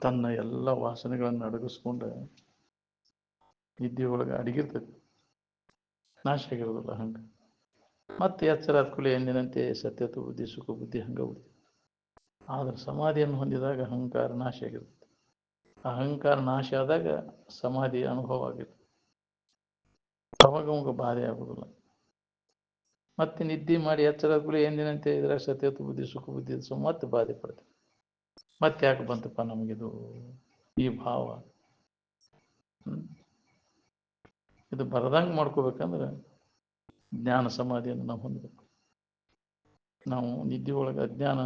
ತನ್ನ ಎಲ್ಲ ವಾಸನೆಗಳನ್ನು ಅಡಗಿಸ್ಕೊಂಡು ನಿದ್ದೆಯೊಳಗೆ ಅಡಗಿರ್ತೈತಿ, ನಾಶ ಆಗಿರೋದಿಲ್ಲ. ಹಂಗೆ ಮತ್ತೆ ಎಚ್ಚರ ಆದ ಕೂಡಲೇ ಎಂದಿನಂತೆ ಸತ್ಯತ್ವ ಬುದ್ಧಿ ಸುಖ ಬುದ್ಧಿ ಹಂಗೆ ಉಳಿತು. ಆದರೆ ಸಮಾಧಿಯನ್ನು ಹೊಂದಿದಾಗ ಅಹಂಕಾರ ನಾಶ ಆಗಿರುತ್ತೆ. ಅಹಂಕಾರ ನಾಶ ಆದಾಗ ಸಮಾಧಿ ಅನುಭವ ಆಗಿರುತ್ತೆ. ಅವಾಗ ಅವಾಗ ಬಾಧೆ ಆಗೋದಿಲ್ಲ. ಮತ್ತೆ ನಿದ್ದೆ ಮಾಡಿ ಎಚ್ಚರ ಆದ ಕೂಡಲೇ ಎಂದಿನಂತೆ ಇದ್ರಾಗ ಸತ್ಯತ್ವ ಬುದ್ಧಿ ಸುಖ ಬುದ್ಧಿ ಮತ್ತೆ ಬಾಧೆ ಪಡ್ತೇವೆ. ಮತ್ತೆ ಯಾಕೆ ಬಂತಪ್ಪ ನಮಗಿದು ಈ ಭಾವ? ಇದು ಬರದಂಗೆ ಮಾಡ್ಕೋಬೇಕಂದ್ರೆ ಜ್ಞಾನ ಸಮಾಧಿಯನ್ನು ನಾವು ಹೊಂದಬೇಕು. ನಾವು ನಿದ್ದೆ ಒಳಗೆ ಅಜ್ಞಾನ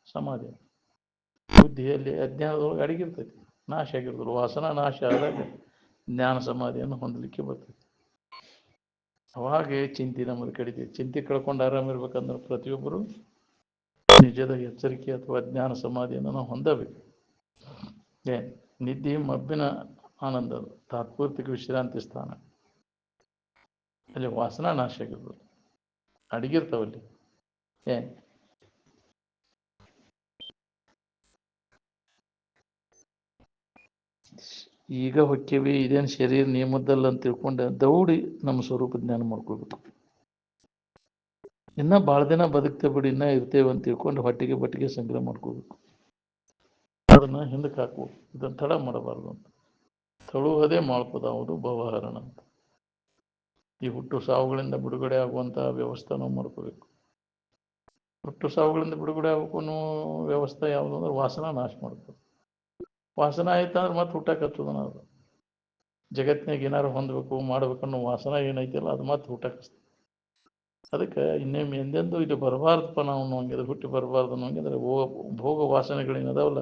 ಸಮಾಧಿ, ಬುದ್ಧಿಯಲ್ಲಿ ಅಜ್ಞಾನದೊಳಗೆ ಅಡಗಿರ್ತೈತಿ, ನಾಶ ಆಗಿರ್ತದೆ. ವಾಸನ ನಾಶ ಆದಾಗ ಜ್ಞಾನ ಸಮಾಧಿಯನ್ನು ಹೊಂದಲಿಕ್ಕೆ ಬರ್ತೈತಿ. ಅವಾಗೇ ಚಿಂತೆ ನಮ್ಮದು ಕಡಿತೈತಿ. ಚಿಂತೆ ಕಳ್ಕೊಂಡು ಆರಾಮಿರ್ಬೇಕಂದ್ರೆ ಪ್ರತಿಯೊಬ್ಬರು ನಿಜದ ಎಚ್ಚರಿಕೆ ಅಥವಾ ಜ್ಞಾನ ಸಮಾಧಿಯನ್ನು ನಾವು ಹೊಂದಬೇಕು. ನಿದ್ದೆ ಮಬ್ಬಿನ ಆನಂದ, ತಾತ್ಪೂರ್ತಿಕ ವಿಶ್ರಾಂತಿ ಸ್ಥಾನ. ಅಲ್ಲಿ ವಾಸನಾ ನಾಶ ಆಗಿರ್ಬೋದು, ಅಡಗಿರ್ತಾವಲ್ಲಿ. ಈಗ ಹೊಕ್ಕೇವಿ, ಇದೇನು ಶರೀರ ನಿಯಮದ್ದಲ್ಲ ಅಂತ ತಿಳ್ಕೊಂಡು ದೌಡಿ ನಮ್ಮ ಸ್ವರೂಪ ಜ್ಞಾನ ಮಾಡ್ಕೋಬೇಕು. ಇನ್ನೂ ಭಾಳ ದಿನ ಬದುಕ್ತೇವೆ ಬಿಡಿ, ಇನ್ನೂ ಇರ್ತೇವೆ ಅಂತ ತಿಳ್ಕೊಂಡು ಹೊಟ್ಟಿಗೆ ಬಟ್ಟಿಗೆ ಸಂಗ್ರಹ ಮಾಡ್ಕೋಬೇಕು. ಅದನ್ನು ಹಿಂದಕ್ಕೆ ಹಾಕ್ಬೇಕು. ಇದನ್ನು ತಡ ಮಾಡಬಾರ್ದು ಅಂತ. ತಳುವುದೇ ಮಾಡ್ಕೋದಾವುದು ಭವಹರಣ ಅಂತ. ಈ ಹುಟ್ಟು ಸಾವುಗಳಿಂದ ಬಿಡುಗಡೆ ಆಗುವಂಥ ವ್ಯವಸ್ಥೆ ನಾವು ಮಾಡ್ಕೋಬೇಕು. ಹುಟ್ಟು ಸಾವುಗಳಿಂದ ಬಿಡುಗಡೆ ಆಗಬೇಕು ಅನ್ನೋ ವ್ಯವಸ್ಥೆ ಯಾವುದು ಅಂದ್ರೆ ವಾಸನ ನಾಶ ಮಾಡ್ಬೇಕು. ವಾಸನ ಆಯ್ತಂದ್ರೆ ಮತ್ತೆ ಹುಟ್ಟಕ್ಕೆ ಹಚ್ಚೋದು ನಾವು. ಜಗತ್ತಿನಾಗ ಏನಾರು ಹೊಂದಬೇಕು ಮಾಡ್ಬೇಕನ್ನೋ ವಾಸನ ಏನೈತಿಲ್ಲ ಅದು ಮತ್ತೆ ಹುಟ್ಟಕ್ಕೆ. ಅದಕ್ಕೆ ಇನ್ನೇನು ಎಂದೆಂದು ಇದು ಬರಬಾರ್ದಪ್ಪ ನಾವು ಅನ್ನೋಂಗಿದ್ರೆ, ಹುಟ್ಟಿ ಬರಬಾರ್ದು ಅನ್ನೋಂಗಿದ್ರೆ ಭೋಗ ವಾಸನೆಗಳೇನದಾವಲ್ಲ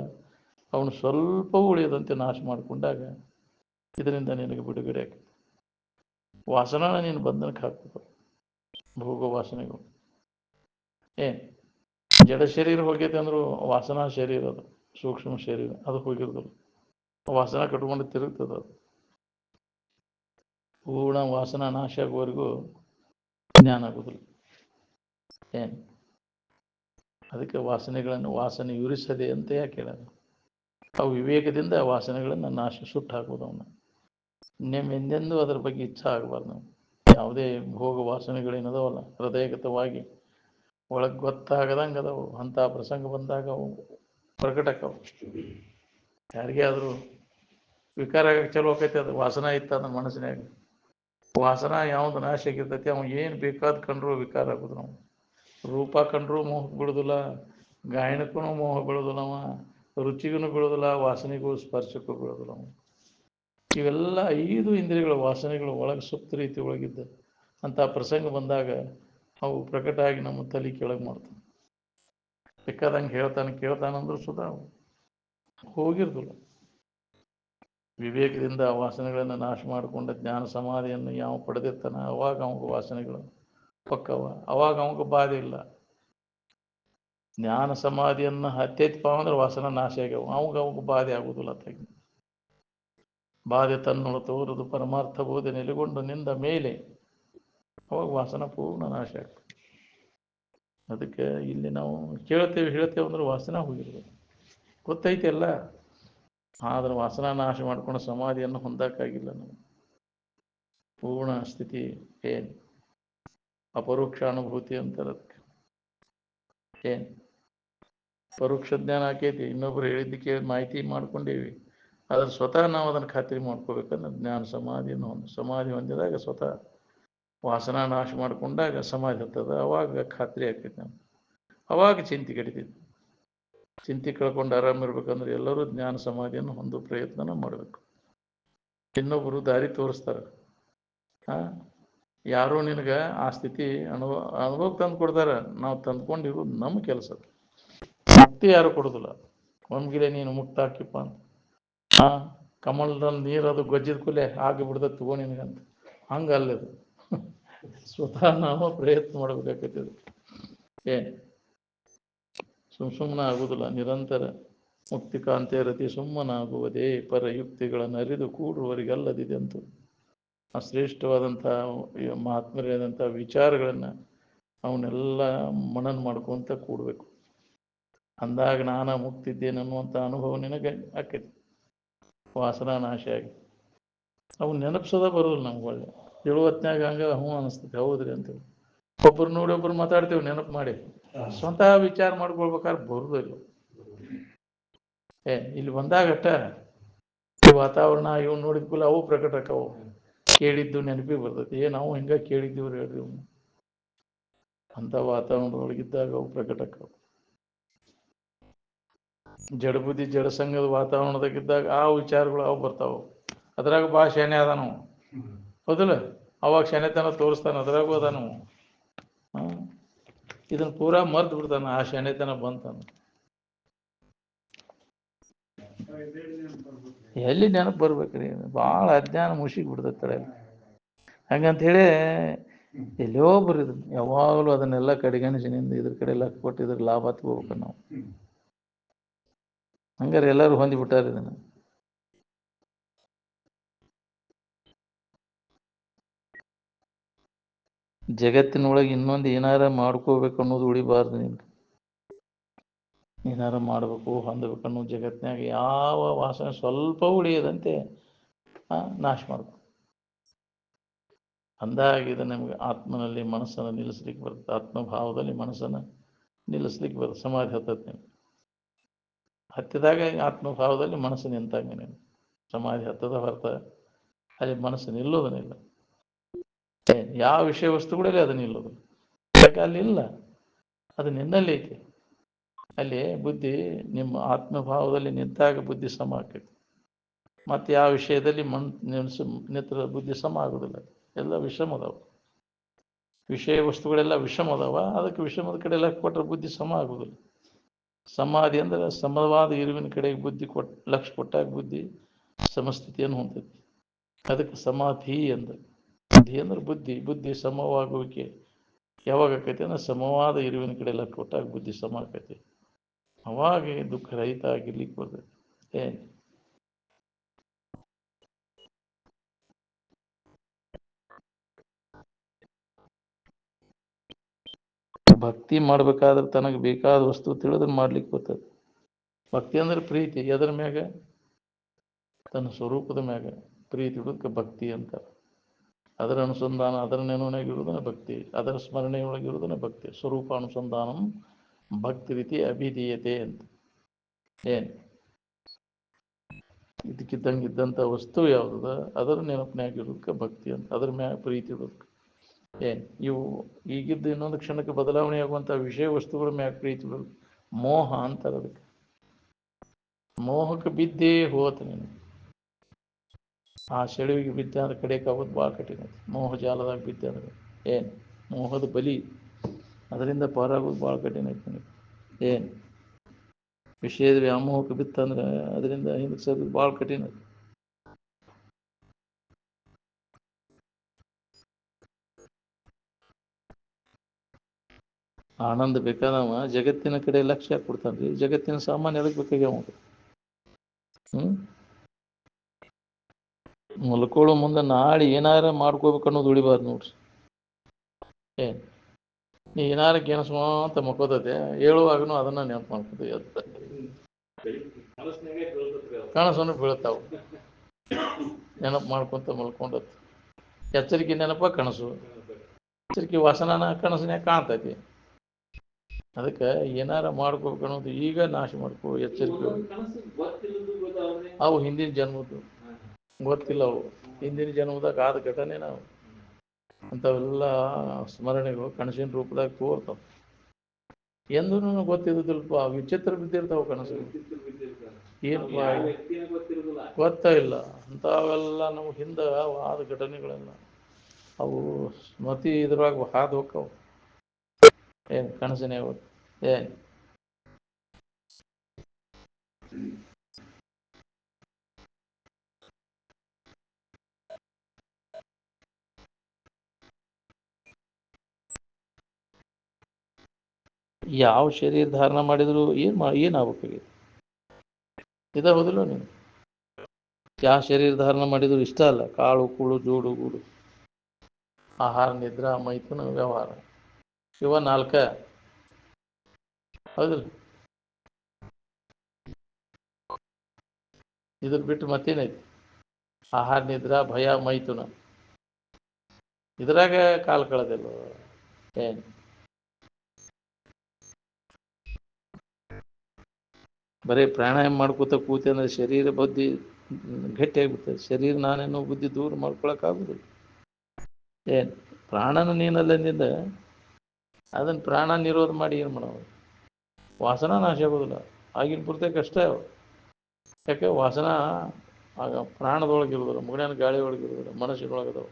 ಅವನು ಸ್ವಲ್ಪ ಉಳಿಯದಂತೆ ನಾಶ ಮಾಡಿಕೊಂಡಾಗ ಇದರಿಂದ ನಿನಗೆ ಬಿಡುಗಡೆ ಆಗ್ತದೆ. ವಾಸನ ನೀನು ಬಂಧನಕ್ಕೆ ಹಾಕ್ಬೇಕು. ಭೋಗ ವಾಸನೆಗಳು ಜಡ ಶರೀರ ಹೋಗೈತೆ ಅಂದ್ರು ವಾಸನಾ ಶರೀರ, ಅದು ಸೂಕ್ಷ್ಮ ಶರೀರ, ಅದು ಹೋಗಿರೋದಿಲ್ಲ. ವಾಸನ ಕಟ್ಕೊಂಡು ತಿರುಗ್ತದೆ. ಅದು ಪೂರ್ಣ ವಾಸನ ನಾಶ ಆಗುವವರೆಗೂ ಜ್ಞಾನ ಆಗೋದಿಲ್ಲ. ಅದಕ್ಕೆ ವಾಸನೆಗಳನ್ನು ವಾಸನೆ ಉರಿಸದೆ ಅಂತ ಯಾಕೆ ಹೇಳೋದು? ಅವು ವಿವೇಕದಿಂದ ವಾಸನೆಗಳನ್ನು ನಾಶ ಸುಟ್ಟು ಹಾಕೋದು. ಅವನ್ನ ಎಂದೆಂದೂ ಅದರ ಬಗ್ಗೆ ಇಚ್ಛೆ ಆಗಬಾರ್ದು. ನಾವು ಯಾವುದೇ ಭೋಗ ವಾಸನೆಗಳೇನದಾವಲ್ಲ ಹೃದಯಗತವಾಗಿ ಒಳಗೆ ಗೊತ್ತಾಗದಂಗೆ ಅದಾವು. ಅಂಥ ಪ್ರಸಂಗ ಬಂದಾಗ ಅವು ಪ್ರಕಟಕ್ಕವು. ಯಾರಿಗೇ ಆದರೂ ವಿಕಾರ ಆಗಕ್ಕೆ ಚಲೋ ಆಕೈತಿ. ಅದು ವಾಸನ ಇತ್ತು ಅದನ್ನ ಮನಸ್ಸಿನಾಗ. ವಾಸನ ಯಾವುದು ನಾಶ ಆಗಿರ್ತೈತಿ ಅವ್ನು ಏನು ಬೇಕಾದ ಕಂಡ್ರು ವಿಕಾರ ಆಗೋದು. ನಾವು ರೂಪ ಕಂಡ್ರು ಮೋಹಕ್ಕೆ ಬೀಳೋದಿಲ್ಲ, ಗಾಯನಕ್ಕೂ ಮೋಹ ಬೀಳೋದಿಲ್ಲ, ರುಚಿಗೂ ಬೀಳೋದಿಲ್ಲ, ವಾಸನೆಗೂ ಸ್ಪರ್ಶಕ್ಕೂ ಬೀಳೋದಿಲ್ಲ. ಇವೆಲ್ಲ 5 ಇಂದ್ರಿಯಗಳ ವಾಸನೆಗಳು ಒಳಗೆ ಸುಪ್ತ ರೀತಿ ಒಳಗಿದ್ದ ಅಂಥ ಪ್ರಸಂಗ ಬಂದಾಗ ಅವು ಪ್ರಕಟ ಆಗಿ ನಮ್ಮ ತಲೆ ಕೆಳಗೆ ಮಾಡ್ತಾನೆ. ಬೇಕಾದಂಗೆ ಕೇಳ್ತಾನಂದ್ರೂ ಸುಧಾ ಹೋಗಿರ್ದಿಲ್ಲ. ವಿವೇಕದಿಂದ ಆ ವಾಸನೆಗಳನ್ನು ನಾಶ ಮಾಡಿಕೊಂಡ ಜ್ಞಾನ ಸಮಾಧಿಯನ್ನು ಯಾವ ಪಡೆದಿರ್ತಾನೆ ಅವಾಗ ಅವಾಗ ವಾಸನೆಗಳು ಪಕ್ಕವ, ಅವಾಗ ಅವಾಗ ಬಾಧೆ ಇಲ್ಲ. ಜ್ಞಾನ ಸಮಾಧಿಯನ್ನು ಹತ್ತೈತಪ್ಪ ಅಂದ್ರೆ ವಾಸನ ನಾಶ ಆಗ್ಯಾವ, ಅವಾಗ ಬಾಧೆ ಆಗುದಿಲ್ಲ. ತೆಗಿ ಬಾಧೆ ತನ್ನೊಳ ತೋರದು ಪರಮಾರ್ಥ ಬೋಧೆ ನೆಲೆಗೊಂಡು ನಿಂದ ಮೇಲೆ ಅವಾಗ ವಾಸನ ಪೂರ್ಣ ನಾಶ ಆಗ್ತದೆ. ಅದಕ್ಕೆ ಇಲ್ಲಿ ನಾವು ಹೇಳ್ತೇವೆ ಅಂದ್ರೆ ವಾಸನ ಹೋಗಿರ್ಬೇಕು. ಗೊತ್ತೈತಿ ಎಲ್ಲ, ಆದ್ರೆ ವಾಸನ ನಾಶ ಮಾಡ್ಕೊಂಡು ಸಮಾಧಿಯನ್ನು ಹೊಂದಕ್ಕಾಗಿಲ್ಲ. ನಾವು ಪೂರ್ಣ ಸ್ಥಿತಿ ಅಪರೋಕ್ಷ ಅನುಭೂತಿ ಅಂತಾರೆ. ಅದಕ್ಕೆ ಪರೋಕ್ಷ ಜ್ಞಾನ ಆಕೈತಿ, ಇನ್ನೊಬ್ರು ಹೇಳಿದ್ದಕ್ಕೆ ಮಾಹಿತಿ ಮಾಡ್ಕೊಂಡೇವಿ. ಆದ್ರೆ ಸ್ವತಃ ನಾವು ಅದನ್ನು ಖಾತ್ರಿ ಮಾಡ್ಕೋಬೇಕಂದ್ರೆ ಜ್ಞಾನ ಸಮಾಧಿ ಹೊಂದಿದಾಗ ಸ್ವತಃ ವಾಸನ ನಾಶ ಮಾಡಿಕೊಂಡಾಗ ಸಮಾಧಿ ಹತ್ತದ. ಅವಾಗ ಖಾತ್ರಿ ಆಗ್ತೈತಿ. ನಾವು ಅವಾಗ ಚಿಂತೆ ಕಡಿತೈತಿ. ಚಿಂತೆ ಕಳ್ಕೊಂಡು ಆರಾಮಿರ್ಬೇಕಂದ್ರೆ ಎಲ್ಲರೂ ಜ್ಞಾನ ಸಮಾಧಿಯನ್ನು ಹೊಂದೋ ಪ್ರಯತ್ನನ ಮಾಡಬೇಕು. ಇನ್ನೊಬ್ಬರು ದಾರಿ ತೋರಿಸ್ತಾರೆ. ಯಾರೋ ನಿನಗೆ ಆ ಸ್ಥಿತಿ ಅನುಭವ ತಂದು ಕೊಡ್ತಾರೆ. ನಾವು ತಂದ್ಕೊಂಡಿರೋದು ನಮ್ಮ ಕೆಲಸ. ಮುಕ್ತಿ ಯಾರು ಕೊಡೋದಿಲ್ಲ. ಒಮ್ಗಿಲೆ ನೀನು ಮುಕ್ತ ಹಾಕಿಪ್ಪ ಅಂತ ಕಮಲದಲ್ಲಿ ನೀರು ಅದು ಗೊಜ್ಜಿದ ಕೂಲೆ ಆಗಿಬಿಡ್ದ ತಗೋ ನಿನಗಂತ ಹಂಗಲ್ಲದು. ಸ್ವತಃ ನಾವು ಪ್ರಯತ್ನ ಮಾಡಬೇಕಾಗ್ತದೆ. ಸುಮ್ಮನೆ ಆಗುದಿಲ್ಲ. ನಿರಂತರ ಮುಕ್ತಿಕಾಂತೆ ರತಿ ಸುಮ್ಮನಾಗುವುದೇ ಪರಯುಕ್ತಿಗಳನ್ನು ಅರಿದು ಕೂಡುವವರಿಗಲ್ಲದಿದೆಂತು. ಆ ಶ್ರೇಷ್ಠವಾದಂಥ ಮಹಾತ್ಮರಾದಂಥ ವಿಚಾರಗಳನ್ನು ಅವನ್ನೆಲ್ಲ ಮನನ ಮಾಡ್ಕೊಂತ ಕೂಡಬೇಕು. ಅಂದಾಗ ನಾನು ಮುಕ್ತಿದ್ದೇನೆ ಅನ್ನುವಂಥ ಅನುಭವ ನಿನಗೆ ಆಕೈತಿ. ವಾಸನಾ ನಾಶ ಆಗಿ ಅವು ನೆನಪಿಸೋದ ಬರೋಲ್ಲ ನಮ್ಗೆ ಒಳ್ಳೆ ಹೇಳುವತ್ನಾಗ ಹಂಗ ಹ್ಞೂ ಅನಿಸ್ತೈತಿ ಹೌದ್ರಿ ಅಂತೇಳಿ. ಒಬ್ಬರು ನೋಡಿ ಒಬ್ರು ಮಾತಾಡ್ತೇವೆ ನೆನಪು ಮಾಡಿ, ಸ್ವಂತ ವಿಚಾರ ಮಾಡ್ಕೊಳ್ಬೇಕಾದ್ರೆ ಬರುದಿಲ್ಲ. ಇಲ್ಲಿ ಬಂದಾಗಟ್ಟ ವಾತಾವರಣ ಇವ್ ನೋಡಿದ ಕೂಲ ಅವು ಪ್ರಕಟ ಆಕವು. ಕೇಳಿದ್ದು ನೆನಪಿ ಬರ್ತೈತಿ, ನಾವು ಹಿಂಗ ಕೇಳಿದ್ದೀವ್ರಿ ಹೇಳ್ರಿ ಅಂತ ವಾತಾವರಣದೊಳಗಿದ್ದಾಗ ಅವು ಪ್ರಕಟ ಆಕವು. ಜಡ ಬುದ್ಧಿ ಜಡ ಸಂಘದ ವಾತಾವರಣದಾಗಿದ್ದಾಗ ಆ ವಿಚಾರಗಳು ಅವು ಬರ್ತಾವ. ಅದ್ರಾಗ ಭಾಳ ಶಾನೆ ಅದ ನಾವು, ಹೌದಿಲ್ಲ? ಅವಾಗ ಶಾನೆತನ ತೋರಿಸ್ತಾನ, ಅದ್ರಾಗೂ ಅದ ನಾವು. ಇದನ್ನ ಪೂರಾ ಮರ್ತು ಬಿಡ್ತಾನ ಆ ಶಾನೆತನ ಬಂತಾನ. ಎಲ್ಲಿ ನೆನಪು ಬರ್ಬೇಕ್ರಿ, ಭಾಳ ಅಜ್ಞಾನ ಮುಗಿಸಿ ಬಿಡ್ತೈತೆ. ಹಂಗಂತ ಹೇಳಿ ಎಲ್ಲೋ ಬರಿದ್ರು ಯಾವಾಗಲೂ ಅದನ್ನೆಲ್ಲ ಕಡೆಗಣಿಸಿನಿಂದ ಇದ್ರ ಕಡೆ ಲಕ್ಷ ಕೊಟ್ಟು ಇದ್ರ ಲಾಭ ತಗೋಬೇಕು ನಾವು. ಹಂಗಾರೆ ಎಲ್ಲರೂ ಹೊಂದಿಬಿಟ್ಟಾರ ಇದನ್ನ. ಜಗತ್ತಿನೊಳಗೆ ಇನ್ನೊಂದು ಏನಾರ ಮಾಡ್ಕೋಬೇಕು ಅನ್ನೋದು ಉಳಿಬಾರ್ದು. ನಿಮ್ಗೆ ಏನಾರ ಮಾಡಬೇಕು ಹೊಂದಬೇಕು ಅನ್ನೋ ಜಗತ್ತಿನಾಗ ಯಾವ ವಾಸನೆ ಸ್ವಲ್ಪ ಉಳಿಯದಂತೆ ನಾಶ ಮಾಡಬೇಕು. ಅಂದಾಗಿದೆ ನಮಗೆ ಆತ್ಮನಲ್ಲಿ ಮನಸ್ಸನ್ನು ನಿಲ್ಲಿಸ್ಲಿಕ್ಕೆ ಬರುತ್ತೆ. ಆತ್ಮಭಾವದಲ್ಲಿ ಮನಸ್ಸನ್ನು ನಿಲ್ಲಿಸ್ಲಿಕ್ಕೆ ಬರುತ್ತೆ. ಸಮಾಧಿ ಹತ್ತತ್ತೆ ನೀವು ಹತ್ತಿದಾಗ ಆತ್ಮಭಾವದಲ್ಲಿ ಮನಸ್ಸು ನಿಂತಂಗೆ ನೀವು ಸಮಾಧಿ ಹತ್ತದ ಹೊರತ ಅಲ್ಲಿ ಮನಸ್ಸು ನಿಲ್ಲೋದನ್ನಿಲ್ಲ. ಯಾವ ವಿಷಯ ವಸ್ತುಗಳಲ್ಲಿ ಅದು ನಿಲ್ಲೋದು, ಯಾಕೆ ಅಲ್ಲಿ ಇಲ್ಲ, ಅದು ನಿನ್ನಲ್ಲಿ ಐತಿ. ಅಲ್ಲಿ ಬುದ್ಧಿ ನಿಮ್ಮ ಆತ್ಮಭಾವದಲ್ಲಿ ನಿಂತಾಗ ಬುದ್ಧಿ ಸಮ ಆಕೈತಿ. ಮತ್ತು ಯಾವ ವಿಷಯದಲ್ಲಿ ನಿಂತರ ಬುದ್ಧಿ ಸಮ ಆಗೋದಿಲ್ಲ. ಎಲ್ಲ ವಿಷಮ ಅದಾವ, ವಿಷಯ ವಸ್ತುಗಳೆಲ್ಲ ವಿಷಮ ಅದಾವ. ಅದಕ್ಕೆ ವಿಷಮದ ಕಡೆ ಲಕ್ಷ್ಯ ಕೊಟ್ಟರೆ ಬುದ್ಧಿ ಸಮ ಆಗೋದಿಲ್ಲ. ಸಮಾಧಿ ಅಂದ್ರೆ ಸಮವಾದ ಇರುವಿನ ಕಡೆಗೆ ಬುದ್ಧಿ ಲಕ್ಷ್ಯ ಕೊಟ್ಟಾಗ ಬುದ್ಧಿ ಸಮಸ್ಥಿತಿಯನ್ನು ಹೊಂದೈತಿ. ಅದಕ್ಕೆ ಸಮಾಧಿ ಅಂದ್ರೆ ಬುದ್ಧಿ ಅಂದ್ರೆ ಬುದ್ಧಿ ಸಮವಾಗುವಿಕೆ ಯಾವಾಗ ಆಕೈತಿ ಅಂದ್ರೆ ಸಮವಾದ ಇರುವಿನ ಕಡೆ ಲಕ್ಷ್ಯ ಕೊಟ್ಟಾಗ ಬುದ್ಧಿ ಸಮ ಆಕೈತಿ. ಅವಾಗ ದುಃಖ ರಹಿತ ಆಗಿರ್ಲಿಕ್ಕೆ ಬರ್ತೈತಿ. ಭಕ್ತಿ ಮಾಡ್ಬೇಕಾದ್ರೆ ತನಗೆ ಬೇಕಾದ ವಸ್ತು ತಿಳಿದ್ರೆ ಮಾಡ್ಲಿಕ್ಕೆ ಬರ್ತದೆ. ಭಕ್ತಿ ಅಂದ್ರೆ ಪ್ರೀತಿ. ಎದರ ಮ್ಯಾಗ? ತನ್ನ ಸ್ವರೂಪದ ಮ್ಯಾಗ ಪ್ರೀತಿ ಇಡೋದಕ್ಕೆ ಭಕ್ತಿ ಅಂತ. ಅದರ ಅನುಸಂಧಾನ, ಅದರ ನೆನವನಾಗಿರುವುದನ್ನ ಭಕ್ತಿ, ಅದರ ಸ್ಮರಣೆಯೊಳಗಿರುವುದನ್ನ ಭಕ್ತಿ. ಸ್ವರೂಪ ಅನುಸಂಧಾನಂ ಭಕ್ತಿ ರೀತಿ ಅಭಿಧೀಯತೆ ಅಂತ. ಇದಕ್ಕಿದ್ದಂಗಿದ್ದಂಥ ವಸ್ತು ಯಾವುದದ ಅದರ ನೆನಪಿನಾಗಿರೋದಕ್ಕೆ ಭಕ್ತಿ ಅಂತ. ಅದ್ರ ಮ್ಯಾಗ ಪ್ರೀತಿ ಇಡೋದಕ್ಕೆ ಇವು ಈಗಿದ್ದು ಇನ್ನೊಂದು ಕ್ಷಣಕ್ಕೆ ಬದಲಾವಣೆ ಆಗುವಂಥ ವಿಷಯ ವಸ್ತುಗಳ ಮ್ಯಾಗ ಪ್ರೀತಿ ಇಡೋದು ಮೋಹ ಅಂತಾರೆ. ಅದಕ್ಕೆ ಮೋಹಕ್ಕೆ ಬಿದ್ದೇ ಹೋತ ನೀನು. ಆ ಸೆಳುವಿಗೆ ಬಿದ್ದ ಅಂದ್ರೆ ಕಡೆಗೆ ಆಗೋದು ಭಾಳ ಕಠಿಣ. ಮೋಹ ಜಾಲದಾಗ ಬಿದ್ದೆ ಅಂದ್ರೆ ಮೋಹದ ಬಲಿ, ಅದರಿಂದ ಪಾರಾಗೋದು ಭಾಳ ಕಠಿಣ ಐತಿ ನನಗೆ. ವಿಷಯದ ವ್ಯಾಮೋಹಕ್ಕೆ ಬಿತ್ತಂದ್ರೆ ಅದರಿಂದ ಹಿಂದಕ್ಕೆ ಸೋದು ಭಾಳ ಕಠಿಣ. ಆನಂದ ಬೇಕಾದವ ಜಗತ್ತಿನ ಕಡೆ ಲಕ್ಷ್ಯ ಕೊಡ್ತಾನ್ರಿ. ಜಗತ್ತಿನ ಸಾಮಾನ್ಯ ಅದಕ್ಕೆ ಬೇಕಾಗ್ಯಾವ. ಮಲ್ಕೊಳ್ಳೋ ಮುಂದೆ ನಾಳೆ ಏನಾರ ಮಾಡ್ಕೋಬೇಕು ಅನ್ನೋದು ಉಳಿಬಾರ್ದು ನೋಡ್ರಿ. ನೀ ಏನಾರ ಅಂತ ಮಕ್ಕೋತೈತೆ, ಹೇಳುವಾಗನು ಅದನ್ನ ನೆನಪು ಮಾಡ್ಕೊತೀವಿ. ಕನಸನ್ನು ಬೀಳ್ತಾವ, ನೆನಪು ಮಾಡ್ಕೊಂತ ಮಲ್ಕೊಂಡತ್. ಎಚ್ಚರಿಕೆ ನೆನಪ ಕನಸು, ಎಚ್ಚರಿಕೆ ವಾಸನಾನ ಕನಸಿನ್ಯಾಗ ಕಾಣ್ತೈತಿ. ಅದಕ್ಕೆ ಏನಾರ ಮಾಡ್ಕೋಬೇಕು ಅನ್ನೋದು ಈಗ ನಾಶ ಮಾಡ್ಕೋ. ಎಚ್ಚರಿಕೆ ಅವು ಹಿಂದಿನ ಜನ್ಮದ್ದು ಗೊತ್ತಿಲ್ಲ. ಅವು ಹಿಂದಿನ ಜನ್ಮದಾಗ ಆದ ಘಟನೆ ನಾವು ಅಂಥವೆಲ್ಲ ಸ್ಮರಣೆಗಳು ಕನಸಿನ ರೂಪದಾಗ ತೋರ್ತಾವ. ಎಂದೂ ಗೊತ್ತಿದ್ದಿಲ್ಪ, ವಿಚಿತ್ರ ಬಿದ್ದಿರ್ತಾವ ಕನಸು. ಏನಪ್ಪ ಗೊತ್ತ ಇಲ್ಲ ಅಂಥವೆಲ್ಲ ನಾವು ಹಿಂದೆ ಆದ ಘಟನೆಗಳೆಲ್ಲ ಅವು ಸ್ಮೃತಿ ಇದ್ರೊಳಗೆ ಹಾದು ಹೋಕ್ಕವು. ಕನಸಿನ ಯಾವ ಶರೀರ ಧಾರಣ ಮಾಡಿದ್ರು ಏನಾಗಬೇಕಾಗಿದೆ ಇದ ಹೌದಿಲ್ಲ. ನೀವು ಯಾವ ಶರೀರ ಧಾರಣ ಮಾಡಿದ್ರು ಇಷ್ಟ ಅಲ್ಲ. ಕಾಳು ಕೂಳು ಜೋಡು ಗೂಡು ಆಹಾರ ನಿದ್ರಾ ಮೈಥುನ ವ್ಯವಹಾರ ಇವ ನಾಲ್ಕ ಹೌದಿಲ್ಲ. ಇದ್ರ ಬಿಟ್ಟು ಮತ್ತೇನೈತಿ? ಆಹಾರ ನಿದ್ರಾ ಭಯ ಮೈಥುನ ಇದ್ರಾಗ ಕಾಲ ಕಳೆದಿಲ್ಲ ಏನು? ಬರೀ ಪ್ರಾಣಾಯಾಮ ಮಾಡ್ಕೋತ ಕೂತಿ ಅಂದ್ರೆ ಶರೀರ ಬುದ್ಧಿ ಗಟ್ಟಿಯಾಗ್ಬಿಡ್ತದೆ. ಶರೀರ ನಾನೇನೋ ಬುದ್ಧಿ ದೂರ ಮಾಡ್ಕೊಳಕ್ಕಾಗುದಿಲ್ಲ. ಏನು ಪ್ರಾಣನ ನೀನಲ್ಲಿಂದ ಅದನ್ನು ಪ್ರಾಣ ನಿರೋಧ ಮಾಡಿ ಏನು ಮಾಡೋದು? ವಾಸನ ನಾಶ ಆಗೋದಿಲ್ಲ. ಆಗಿನ ಪೂರ್ತಿ ಅಷ್ಟೇ ಅವು. ಯಾಕೆ ವಾಸನ ಆಗ ಪ್ರಾಣದೊಳಗಿರೋದಿಲ್ಲ, ಮುಗಿನ ಗಾಳಿ ಒಳಗಿರೋದಿಲ್ಲ, ಮನಸ್ಸಿನೊಳಗದವು.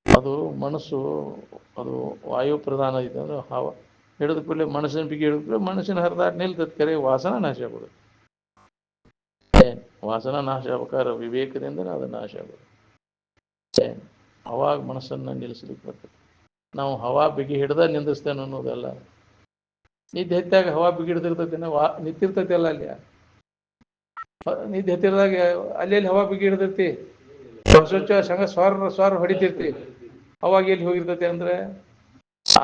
ಅದು ಮನಸ್ಸು ಅದು ವಾಯು ಪ್ರಧಾನ ಐತೆ ಅಂದ್ರೆ ಹಿಡಿದ ಕೂಡಲೇ ಮನಸ್ಸಿನ ಬಿಗಿ ಹಿಡಿದ ಕೂಡಲೇ ಮನಸ್ಸಿನ ಹರಿದಾಟ ನಿಲ್ತದೆ. ಕರೆ ವಾಸನ ನಾಶ ಆಗೋದು. ಏನು ವಾಸನ ನಾಶ ಆಗ್ಬೇಕಾದ್ರೆ ವಿವೇಕದಿಂದನೇ ಅದು ನಾಶ ಆಗೋದು. ಏನು ಅವಾಗ ಮನಸ್ಸನ್ನು ನಿಲ್ಲಿಸ್ಲಿಕ್ಕೆ ಬರ್ತದೆ. ನಾವು ಹವಾ ಬಿಗಿ ಹಿಡ್ದ ನಿಂದಿಸ್ತೇನೆ ಅನ್ನೋದೆಲ್ಲ. ನಿದ್ದೆ ಹೆಚ್ಚಾಗ ಹವಾ ಬಿಗಿ ಹಿಡ್ದಿರ್ತೈತೆ ನಿಂತಿರ್ತೈತಿ ಅಲ್ಲ ಅಲ್ಲಿ. ನಿದ್ದೆ ಹತ್ತಿರದಾಗ ಅಲ್ಲಿ ಹವಾ ಬಿಗಿ ಹಿಡ್ದೈತಿ, ಸ್ವಚ್ಛ ಸಂಘ ಸ್ವಾರ ಹೊಡಿತಿರ್ತಿ. ಅವಾಗ ಎಲ್ಲಿ ಹೋಗಿರ್ತೈತಿ ಅಂದ್ರೆ